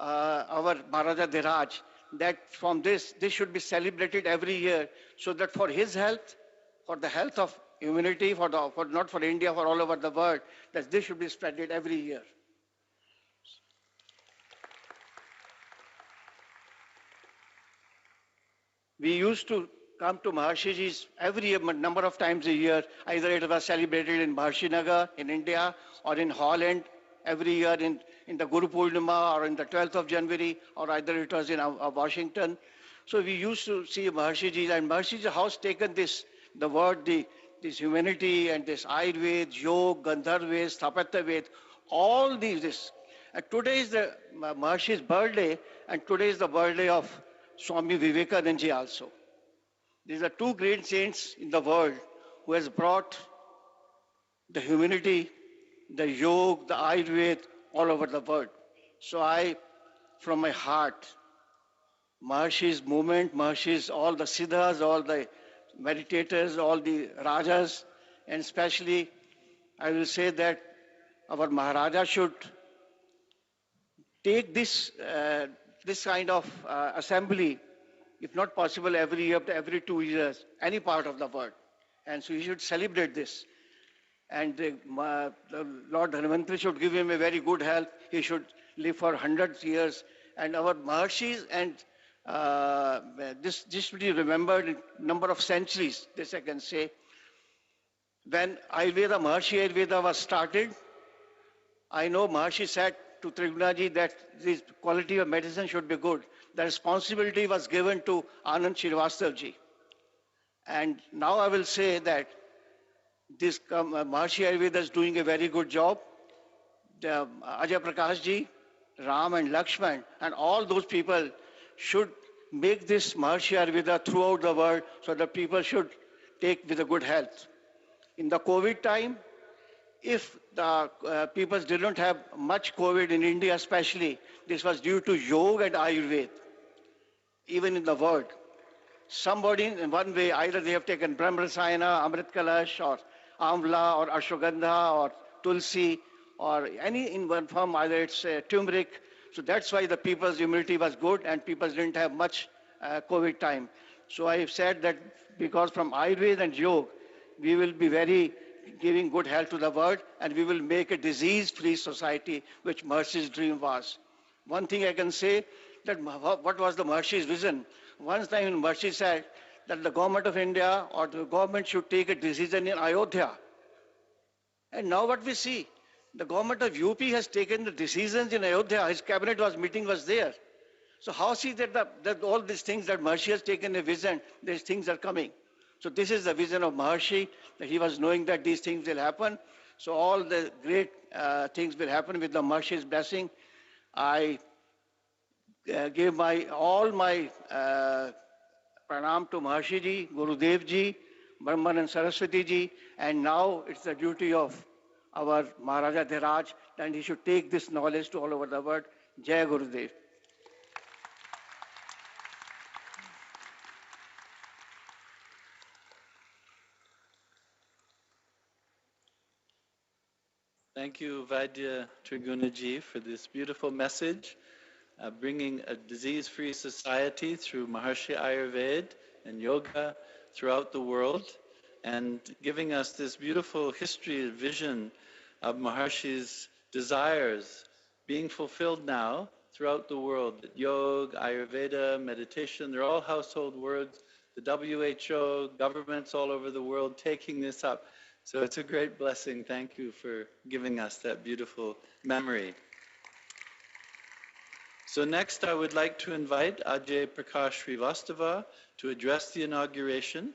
Speaker 19: our Maharaja Dhiraj that from this should be celebrated every year, so that for his health, for the health of humanity, for not for India, for all over the world, that this should be spreaded every year. We used to come to Maharishi ji's every year, number of times a year. Either it was celebrated in Maharishi Nagar in India or in Holland every year in the Guru Purnima or in the 12th of January, or either it was in Washington. So we used to see Maharishi ji, and Maharishi ji has taken this humanity and this Ayurveda, Yoga, Gandharva, Sthapatya, all these. And today is the Maharishi's birthday, and today is the birthday of Swami Vivekananda ji also. These are two great saints in the world who has brought the humanity the yoga, the Ayurveda all over the world. So I, from my heart, Maharishi's movement, Maharishi's all the siddhas, all the meditators, all the rajas, and especially I will say that our Maharaja should take this kind of assembly, if not possible every year, every 2 years, any part of the world. And so he should celebrate this. And the Lord Dhanvantari should give him a very good health. He should live for hundreds of years. And our Maharshis, and this should be remembered in number of centuries, this I can say. When Ayurveda, Maharshi Ayurveda was started, I know Maharshi said to Tribhunaji that the quality of medicine should be good. The responsibility was given to Anand Srivastava ji. And now I will say that this Maharshi Ayurveda is doing a very good job. Ajay Prakash ji, Ram and Lakshman, and all those people should make this Maharshi Ayurveda throughout the world so that people should take with a good health. In the COVID time, if the people didn't have much COVID in India especially, this was due to yoga and Ayurveda, even in the world. Somebody in one way, either they have taken Brahmarasayana, Amrit Kalash, or Amla, or Ashwagandha, or Tulsi, or any in one form, either it's turmeric. So that's why the people's immunity was good and people didn't have much COVID time. So I have said that because from Ayurveda and Yoga, we will be very giving good health to the world and we will make a disease-free society, which Maharshi's dream was. One thing I can say, that what was the Maharshi's vision? One time Maharshi said that the government of India or the government should take a decision in Ayodhya. And now what we see, the government of UP has taken the decisions in Ayodhya. His cabinet meeting was there. So how see that all these things that Maharshi has taken a vision, these things are coming. So this is the vision of Maharshi, that he was knowing that these things will happen. So all the great things will happen with the Maharshi's blessing. I give all my pranam to Maharshi ji, Gurudev ji, Brahman and Saraswati ji, and now it's the duty of our Maharaja Dhiraj, and he should take this knowledge to all over the world. Jai Gurudev.
Speaker 6: Thank you, Vaidya Trigunaji, for this beautiful message, bringing a disease-free society through Maharshi Ayurveda and yoga throughout the world, and giving us this beautiful history and vision of Maharshi's desires being fulfilled now throughout the world. Yoga, Ayurveda, meditation, they're all household words. The WHO, governments all over the world taking this up. So it's a great blessing. Thank you for giving us that beautiful memory. So next I would like to invite Ajay Prakash Srivastava to address the inauguration.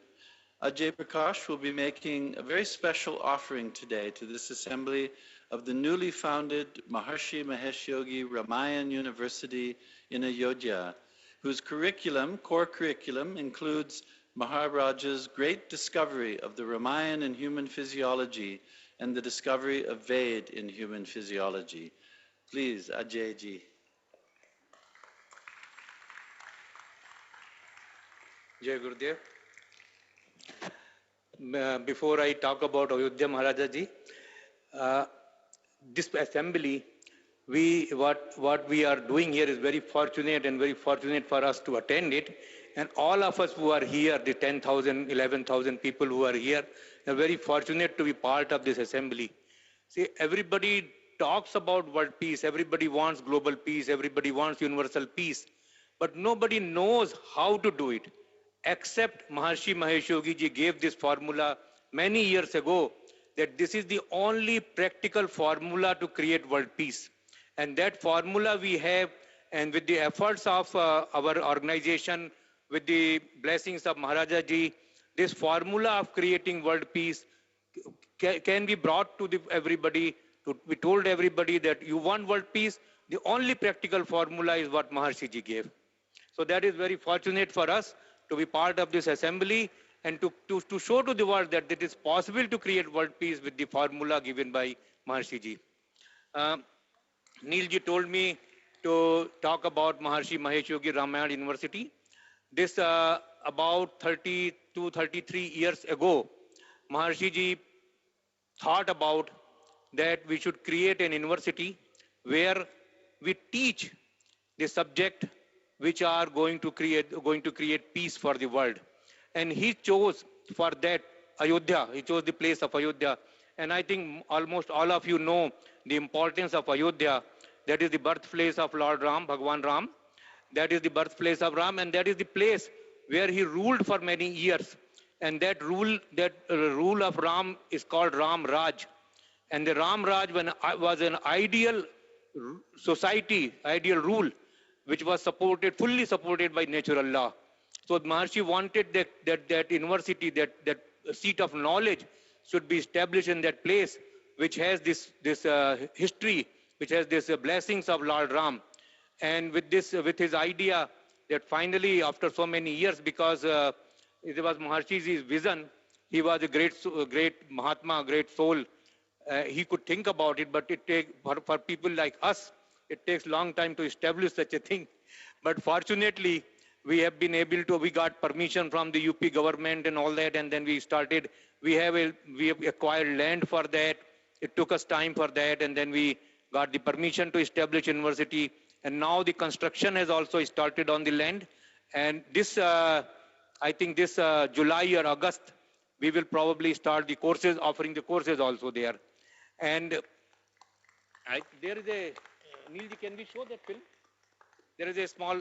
Speaker 6: Ajay Prakash will be making a very special offering today to this assembly of the newly founded Maharishi Mahesh Yogi Ramayan University in Ayodhya, whose core curriculum includes Maharaja's great discovery of the Ramayan in human physiology and the discovery of Ved in human physiology. Please, Ajay ji.
Speaker 20: Jai Gurudev. Before I talk about Ayodhya Maharaja ji, this assembly, what we are doing here is very fortunate and very fortunate for us to attend it. And all of us who are here, the 10,000, 11,000 people who are here, are very fortunate to be part of this assembly. See, everybody talks about world peace, everybody wants global peace, everybody wants universal peace, but nobody knows how to do it, except Maharishi Mahesh Yogi ji gave this formula many years ago, that this is the only practical formula to create world peace. And that formula we have, and with the efforts of our organization, with the blessings of Maharaja ji, this formula of creating world peace can be brought to everybody. We told everybody that you want world peace, the only practical formula is what Maharishi ji gave. So that is very fortunate for us to be part of this assembly and to show to the world that it is possible to create world peace with the formula given by Maharishi ji. Neil ji told me to talk about Maharishi Mahesh Yogi Ramayana University. This about 32, 33 years ago, Maharishi ji thought about that we should create an university where we teach the subject which are going to create peace for the world. And he chose for that Ayodhya. He chose the place of Ayodhya. And I think almost all of you know the importance of Ayodhya. That is the birthplace of Lord Ram, Bhagwan Ram. That is the birthplace of Ram, and that is the place where he ruled for many years. And that rule of Ram is called Ram Raj. And the Ram Raj was an ideal society, ideal rule, which was fully supported by natural law. So Maharishi wanted that university, that seat of knowledge should be established in that place, which has this history, which has this blessings of Lord Ram. And with his idea that finally, after so many years, because it was Maharishi's vision, he was a great Mahatma, a great soul. He could think about it, but for people like us, it takes long time to establish such a thing. But fortunately, we have been able to. We got permission from the UP government and all that, and then we started. We have acquired land for that. It took us time for that, and then we got the permission to establish university. And now the construction has also started on the land. And this, I think this July or August, we will probably start the courses, offering the courses also there. And there is a, Neilji, can we show that film? There is a small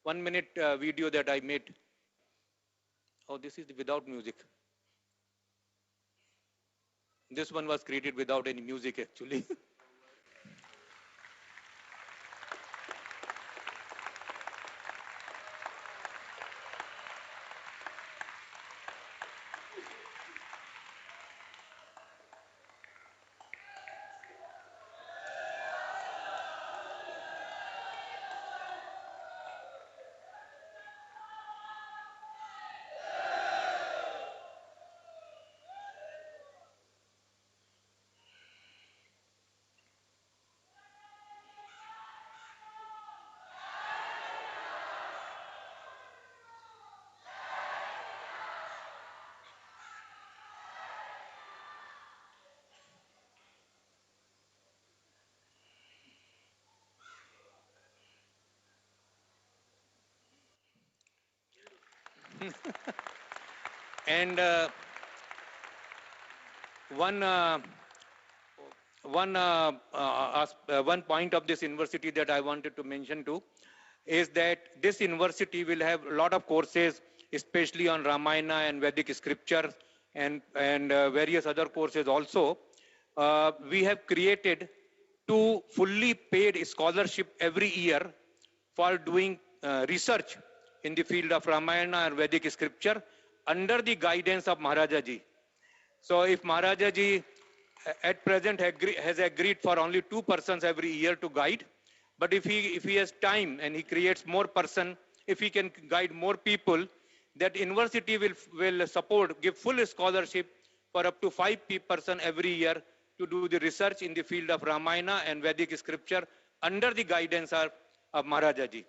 Speaker 20: 1-minute video that I made. Oh, this is without music. This one was created without any music actually. And one point of this university that I wanted to mention too is that this university will have a lot of courses, especially on Ramayana and Vedic scripture and various other courses also. We have created 2 fully paid scholarship every year for doing research in the field of Ramayana and Vedic scripture under the guidance of Maharaja ji. So if Maharaja ji at present has agreed for only 2 persons every year to guide, but if he has time and he creates more person, if he can guide more people, that university will support, give full scholarship for up to 5 person every year to do the research in the field of Ramayana and Vedic scripture under the guidance of Maharaja ji.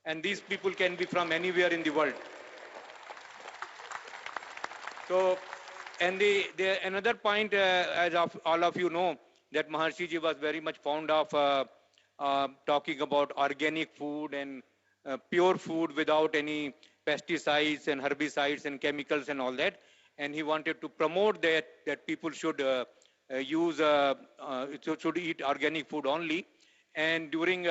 Speaker 20: And these people can be from anywhere in the world. So, and another point, as all of you know, that Maharishi ji was very much fond of talking about organic food and pure food without any pesticides and herbicides and chemicals and all that. And he wanted to promote that people should should eat organic food only. And during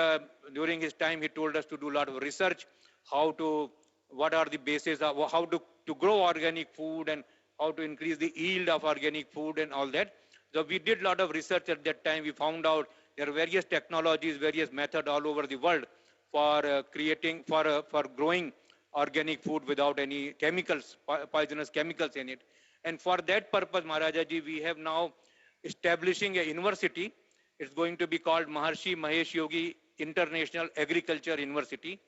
Speaker 20: his time, he told us to do a lot of research, what are the bases of how to grow organic food and how to increase the yield of organic food and all that. So we did a lot of research at that time. We found out there are various technologies, various methods all over the world for for growing organic food without any chemicals, poisonous chemicals in it. And for that purpose, Maharaja ji, we have now establishing a university. It's going to be called Maharishi Mahesh Yogi International Agriculture University.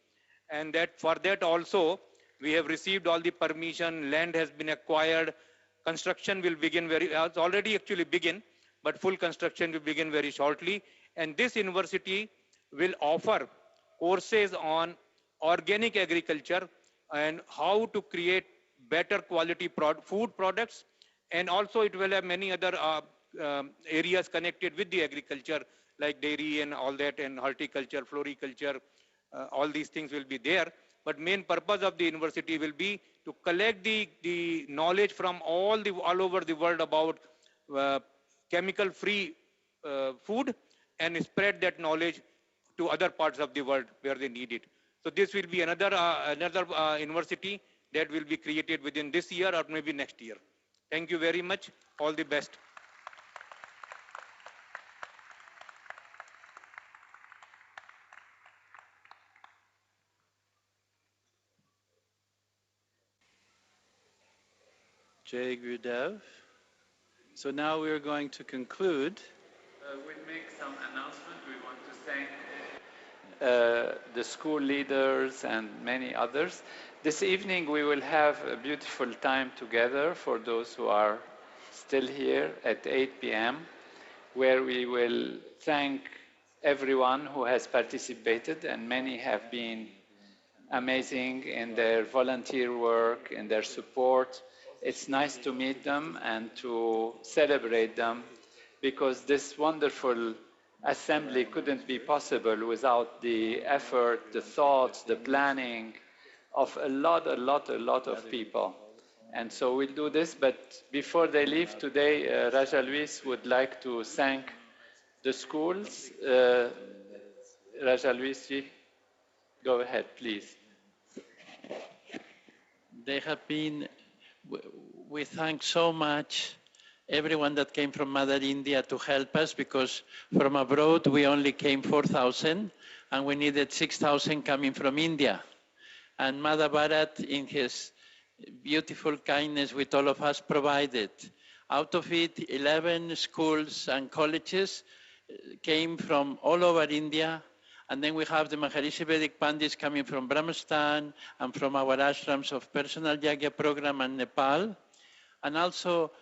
Speaker 20: And that for that also, we have received all the permission, land has been acquired, construction will begin it's already actually begin, but full construction will begin very shortly. And this university will offer courses on organic agriculture and how to create better quality food products. And also it will have many other areas connected with the agriculture, like dairy and all that, and horticulture, floriculture, all these things will be there. But main purpose of the university will be to collect the knowledge from all over the world about chemical-free food and spread that knowledge to other parts of the world where they need it. So this will be another university that will be created within this year or maybe next year. Thank you very much. All the best.
Speaker 6: Jai Gurudev. So now we are going to conclude.
Speaker 12: We'll make some announcement. We want to thank the school leaders and many others. This evening we will have a beautiful time together for those who are still here at 8 p.m., where we will thank everyone who has participated, and many have been amazing in their volunteer work, in their support. It's nice to meet them and to celebrate them, because this wonderful assembly couldn't be possible without the effort, the thoughts, the planning of a lot of people. And so we'll do this, but before they leave today, Raja Luis would like to thank the schools. Raja Luis, go ahead, please.
Speaker 6: They have been, we thank so much everyone that came from Mother India to help us, because from abroad we only came 4,000 and we needed 6,000 coming from India. And Mother Bharat, in his beautiful kindness with all of us, provided. Out of it, 11 schools and colleges came from all over India. And then we have the Maharishi Vedic Pandits coming from Brahmastan and from our ashrams of Personal Yagya program and Nepal. And also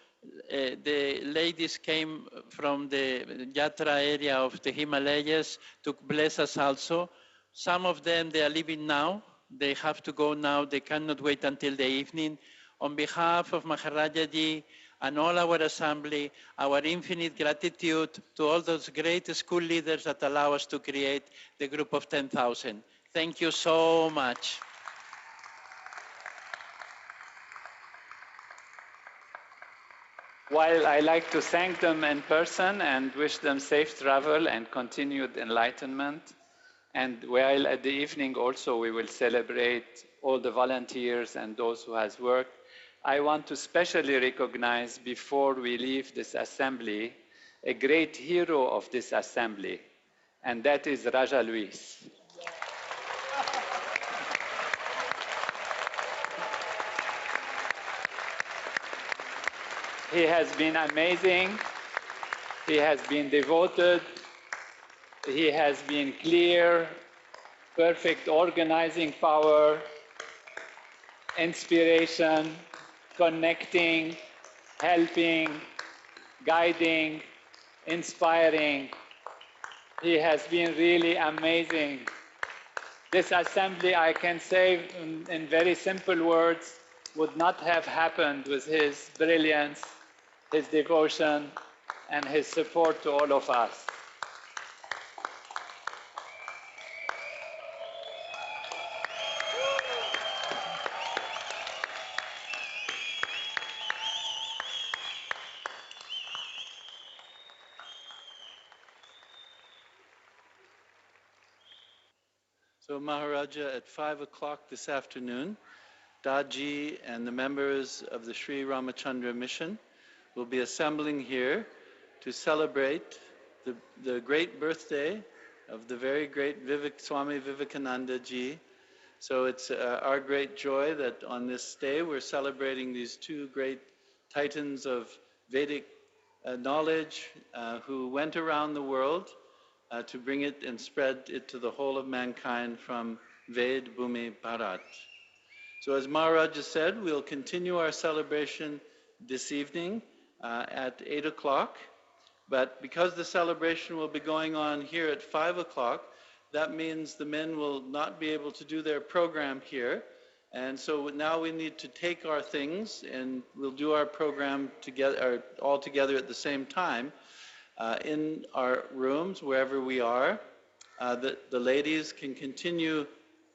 Speaker 6: the ladies came from the Yatra area of the Himalayas to bless us also. Some of them, they are leaving now. They have to go now. They cannot wait until the evening. On behalf of Maharajaji and all our assembly, our infinite gratitude to all those great school leaders that allow us to create the group of 10,000. Thank you so much.
Speaker 12: While I like to thank them in person and wish them safe travel and continued enlightenment, and while at the evening also we will celebrate all the volunteers and those who has worked, I want to specially recognize, before we leave this assembly, a great hero of this assembly, and that is Raja Luis. He has been amazing, he has been devoted, he has been clear, perfect organizing power, inspiration, connecting, helping, guiding, inspiring. He has been really amazing. This assembly, I can say in very simple words, would not have happened with his brilliance, his devotion, and his support to all of us.
Speaker 6: So Maharaja, at 5 o'clock this afternoon, Daji and the members of the Sri Ramachandra Mission will be assembling here to celebrate the great birthday of the very great Swami Vivekananda ji. So it's our great joy that on this day we're celebrating these two great titans of Vedic knowledge who went around the world to bring it and spread it to the whole of mankind from Ved Bhumi Bharat. So as Maharaja said, we'll continue our celebration this evening at 8 o'clock. But because the celebration will be going on here at 5 o'clock, that means the men will not be able to do their program here. And so now we need to take our things and we'll do our program together, all together at the same time in our rooms, wherever we are. The ladies can continue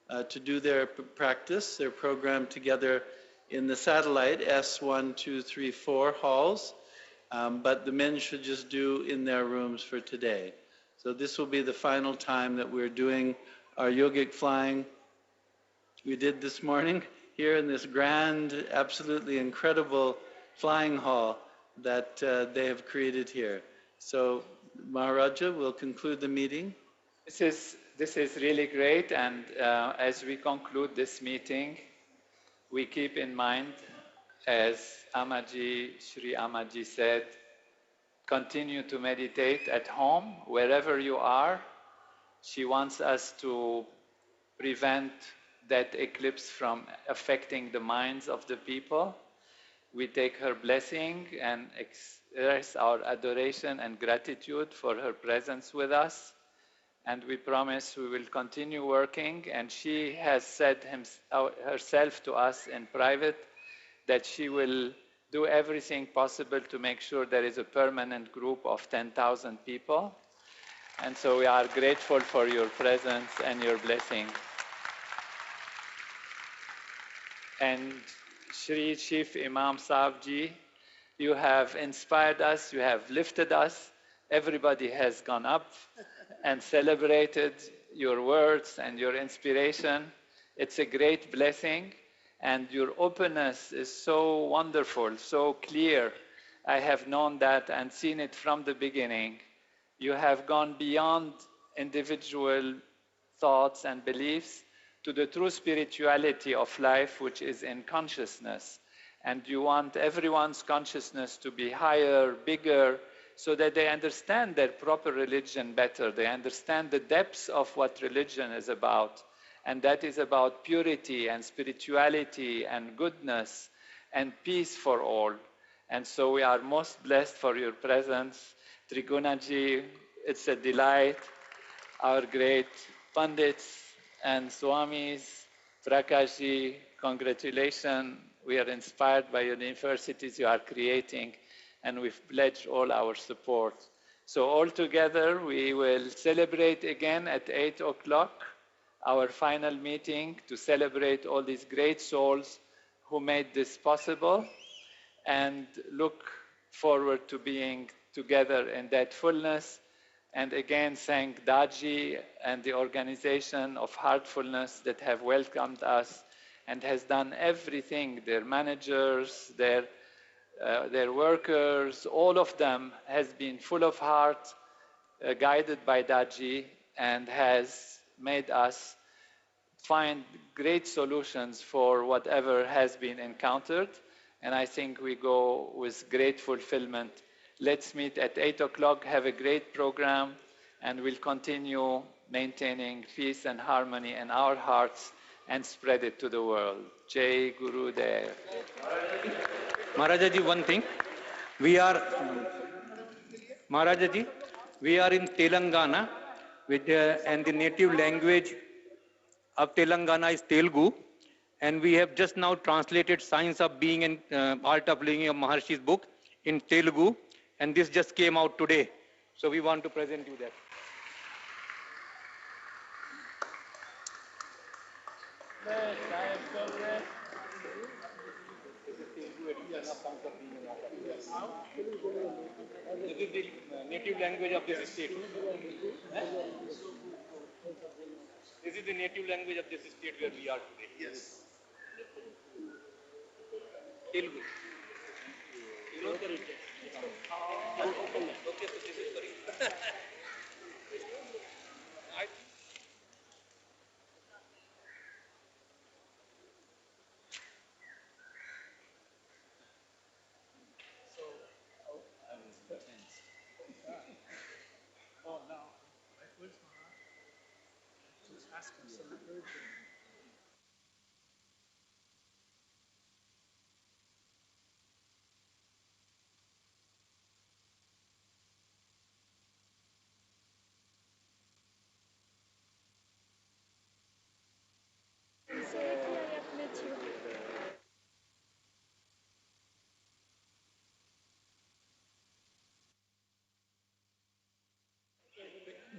Speaker 6: to do their practice, their program together in the satellite S1, 2, 3, 4 halls. But the men should just do in their rooms for today. So this will be the final time that we're doing our yogic flying. We did this morning here in this grand, absolutely incredible flying hall that they have created here. So Maharaja will conclude the meeting.
Speaker 12: This is really great, and as we conclude this meeting, we keep in mind, as Sri Amaji said, continue to meditate at home, wherever you are. She wants us to prevent that eclipse from affecting the minds of the people. We take her blessing and express our adoration and gratitude for her presence with us. And we promise we will continue working. And she has said herself to us in private that she will do everything possible to make sure there is a permanent group of 10,000 people. And so we are grateful for your presence and your blessing. And Shri Chief Imam Sahib Ji, you have inspired us, you have lifted us. Everybody has gone up and celebrated your words and your inspiration. It's a great blessing, and your openness is so wonderful, so clear. I have known that and seen it from the beginning. You have gone beyond individual thoughts and beliefs to the true spirituality of life, which is in consciousness. And you want everyone's consciousness to be higher, bigger, so that they understand their proper religion better. They understand the depths of what religion is about. And that is about purity and spirituality and goodness and peace for all. And so we are most blessed for your presence. Trigunaji, it's a delight. Our great Pandits and Swamis, Prakashji, congratulations. We are inspired by your universities you are creating, and we've pledged all our support. So all together, we will celebrate again at 8 o'clock, our final meeting to celebrate all these great souls who made this possible, and look forward to being together in that fullness. And again, thank Daji and the organization of Heartfulness that have welcomed us and has done everything, their managers, their workers, all of them has been full of heart, guided by Daji, and has made us find great solutions for whatever has been encountered. And I think we go with great fulfillment. Let's meet at 8 o'clock, have a great program, and we'll continue maintaining peace and harmony in our hearts and spread it to the world. Jai Guru Dev.
Speaker 20: Maharajaji, one thing. Maharajaji, we are in Telangana, and the native language of Telangana is Telugu. And we have just now translated Science of Being and Art of Living of Maharishi's book in Telugu. And this just came out today. So we want to present you that. This is the native language of this state. This is the native language of this state where we are today. Yes. Telugu. Okay, so this is sorry.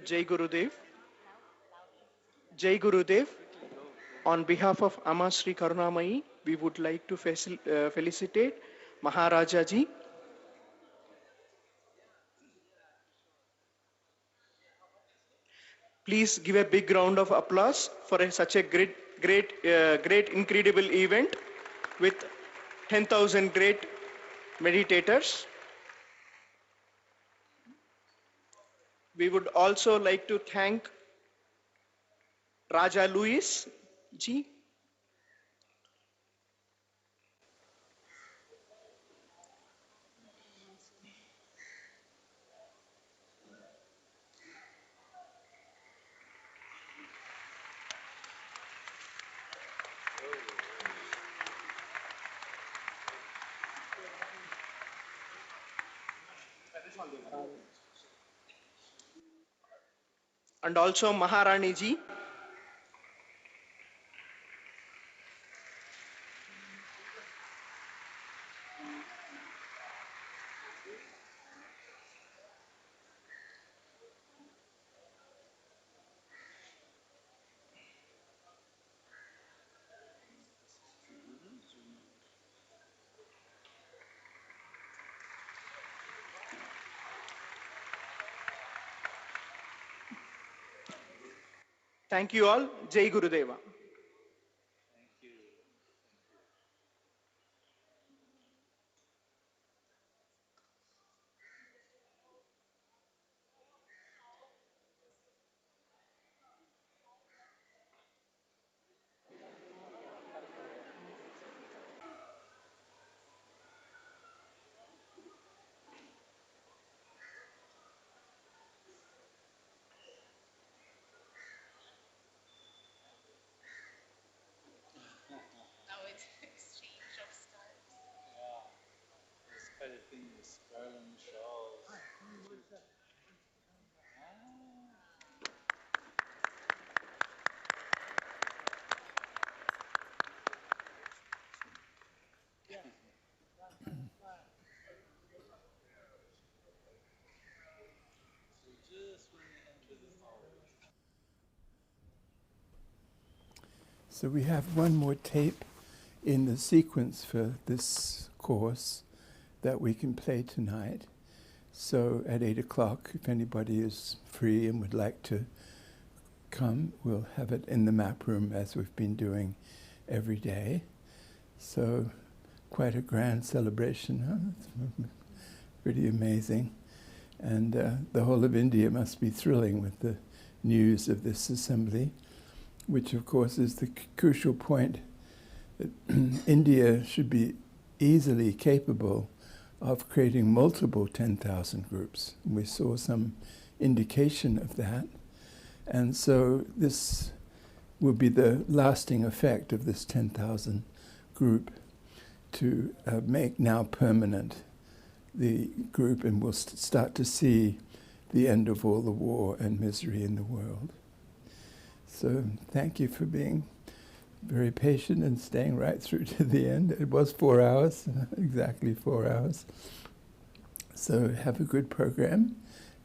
Speaker 16: Jai Gurudev. Jai Gurudev. On behalf of Amma Sri Karunamayi, we would like to felicitate Maharaja ji. Please give a big round of applause for such a great, incredible event with 10,000 great meditators. We would also like to thank Raja Louis ji. And also Maharani ji. Thank you all. Jai Gurudeva.
Speaker 4: So we have one more tape in the sequence for this course that we can play tonight. So at 8 o'clock, if anybody is free and would like to come, we'll have it in the map room as we've been doing every day. So quite a grand celebration, huh? It's pretty amazing. And the whole of India must be thrilling with the news of this assembly, which of course is the crucial point that India should be easily capable of creating multiple 10,000 groups. We saw some indication of that. And so this will be the lasting effect of this 10,000 group to make now permanent the group, and we'll start to see the end of all the war and misery in the world. So thank you for being very patient and staying right through to the end. It was 4 hours, exactly 4 hours. So have a good program,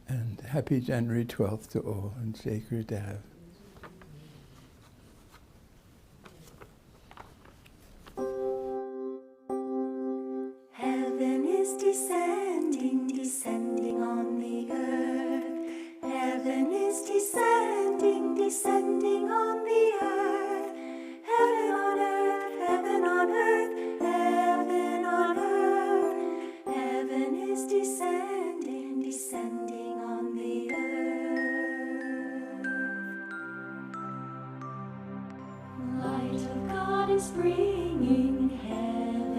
Speaker 4: and happy January 12th to all, and Jai Gurudev.
Speaker 21: Heaven is descending, descending on the earth. Heaven is descending, descending on the earth. Heaven on earth, heaven on earth, heaven on earth. Heaven is descending, descending on the earth. Light of God is bringing heaven.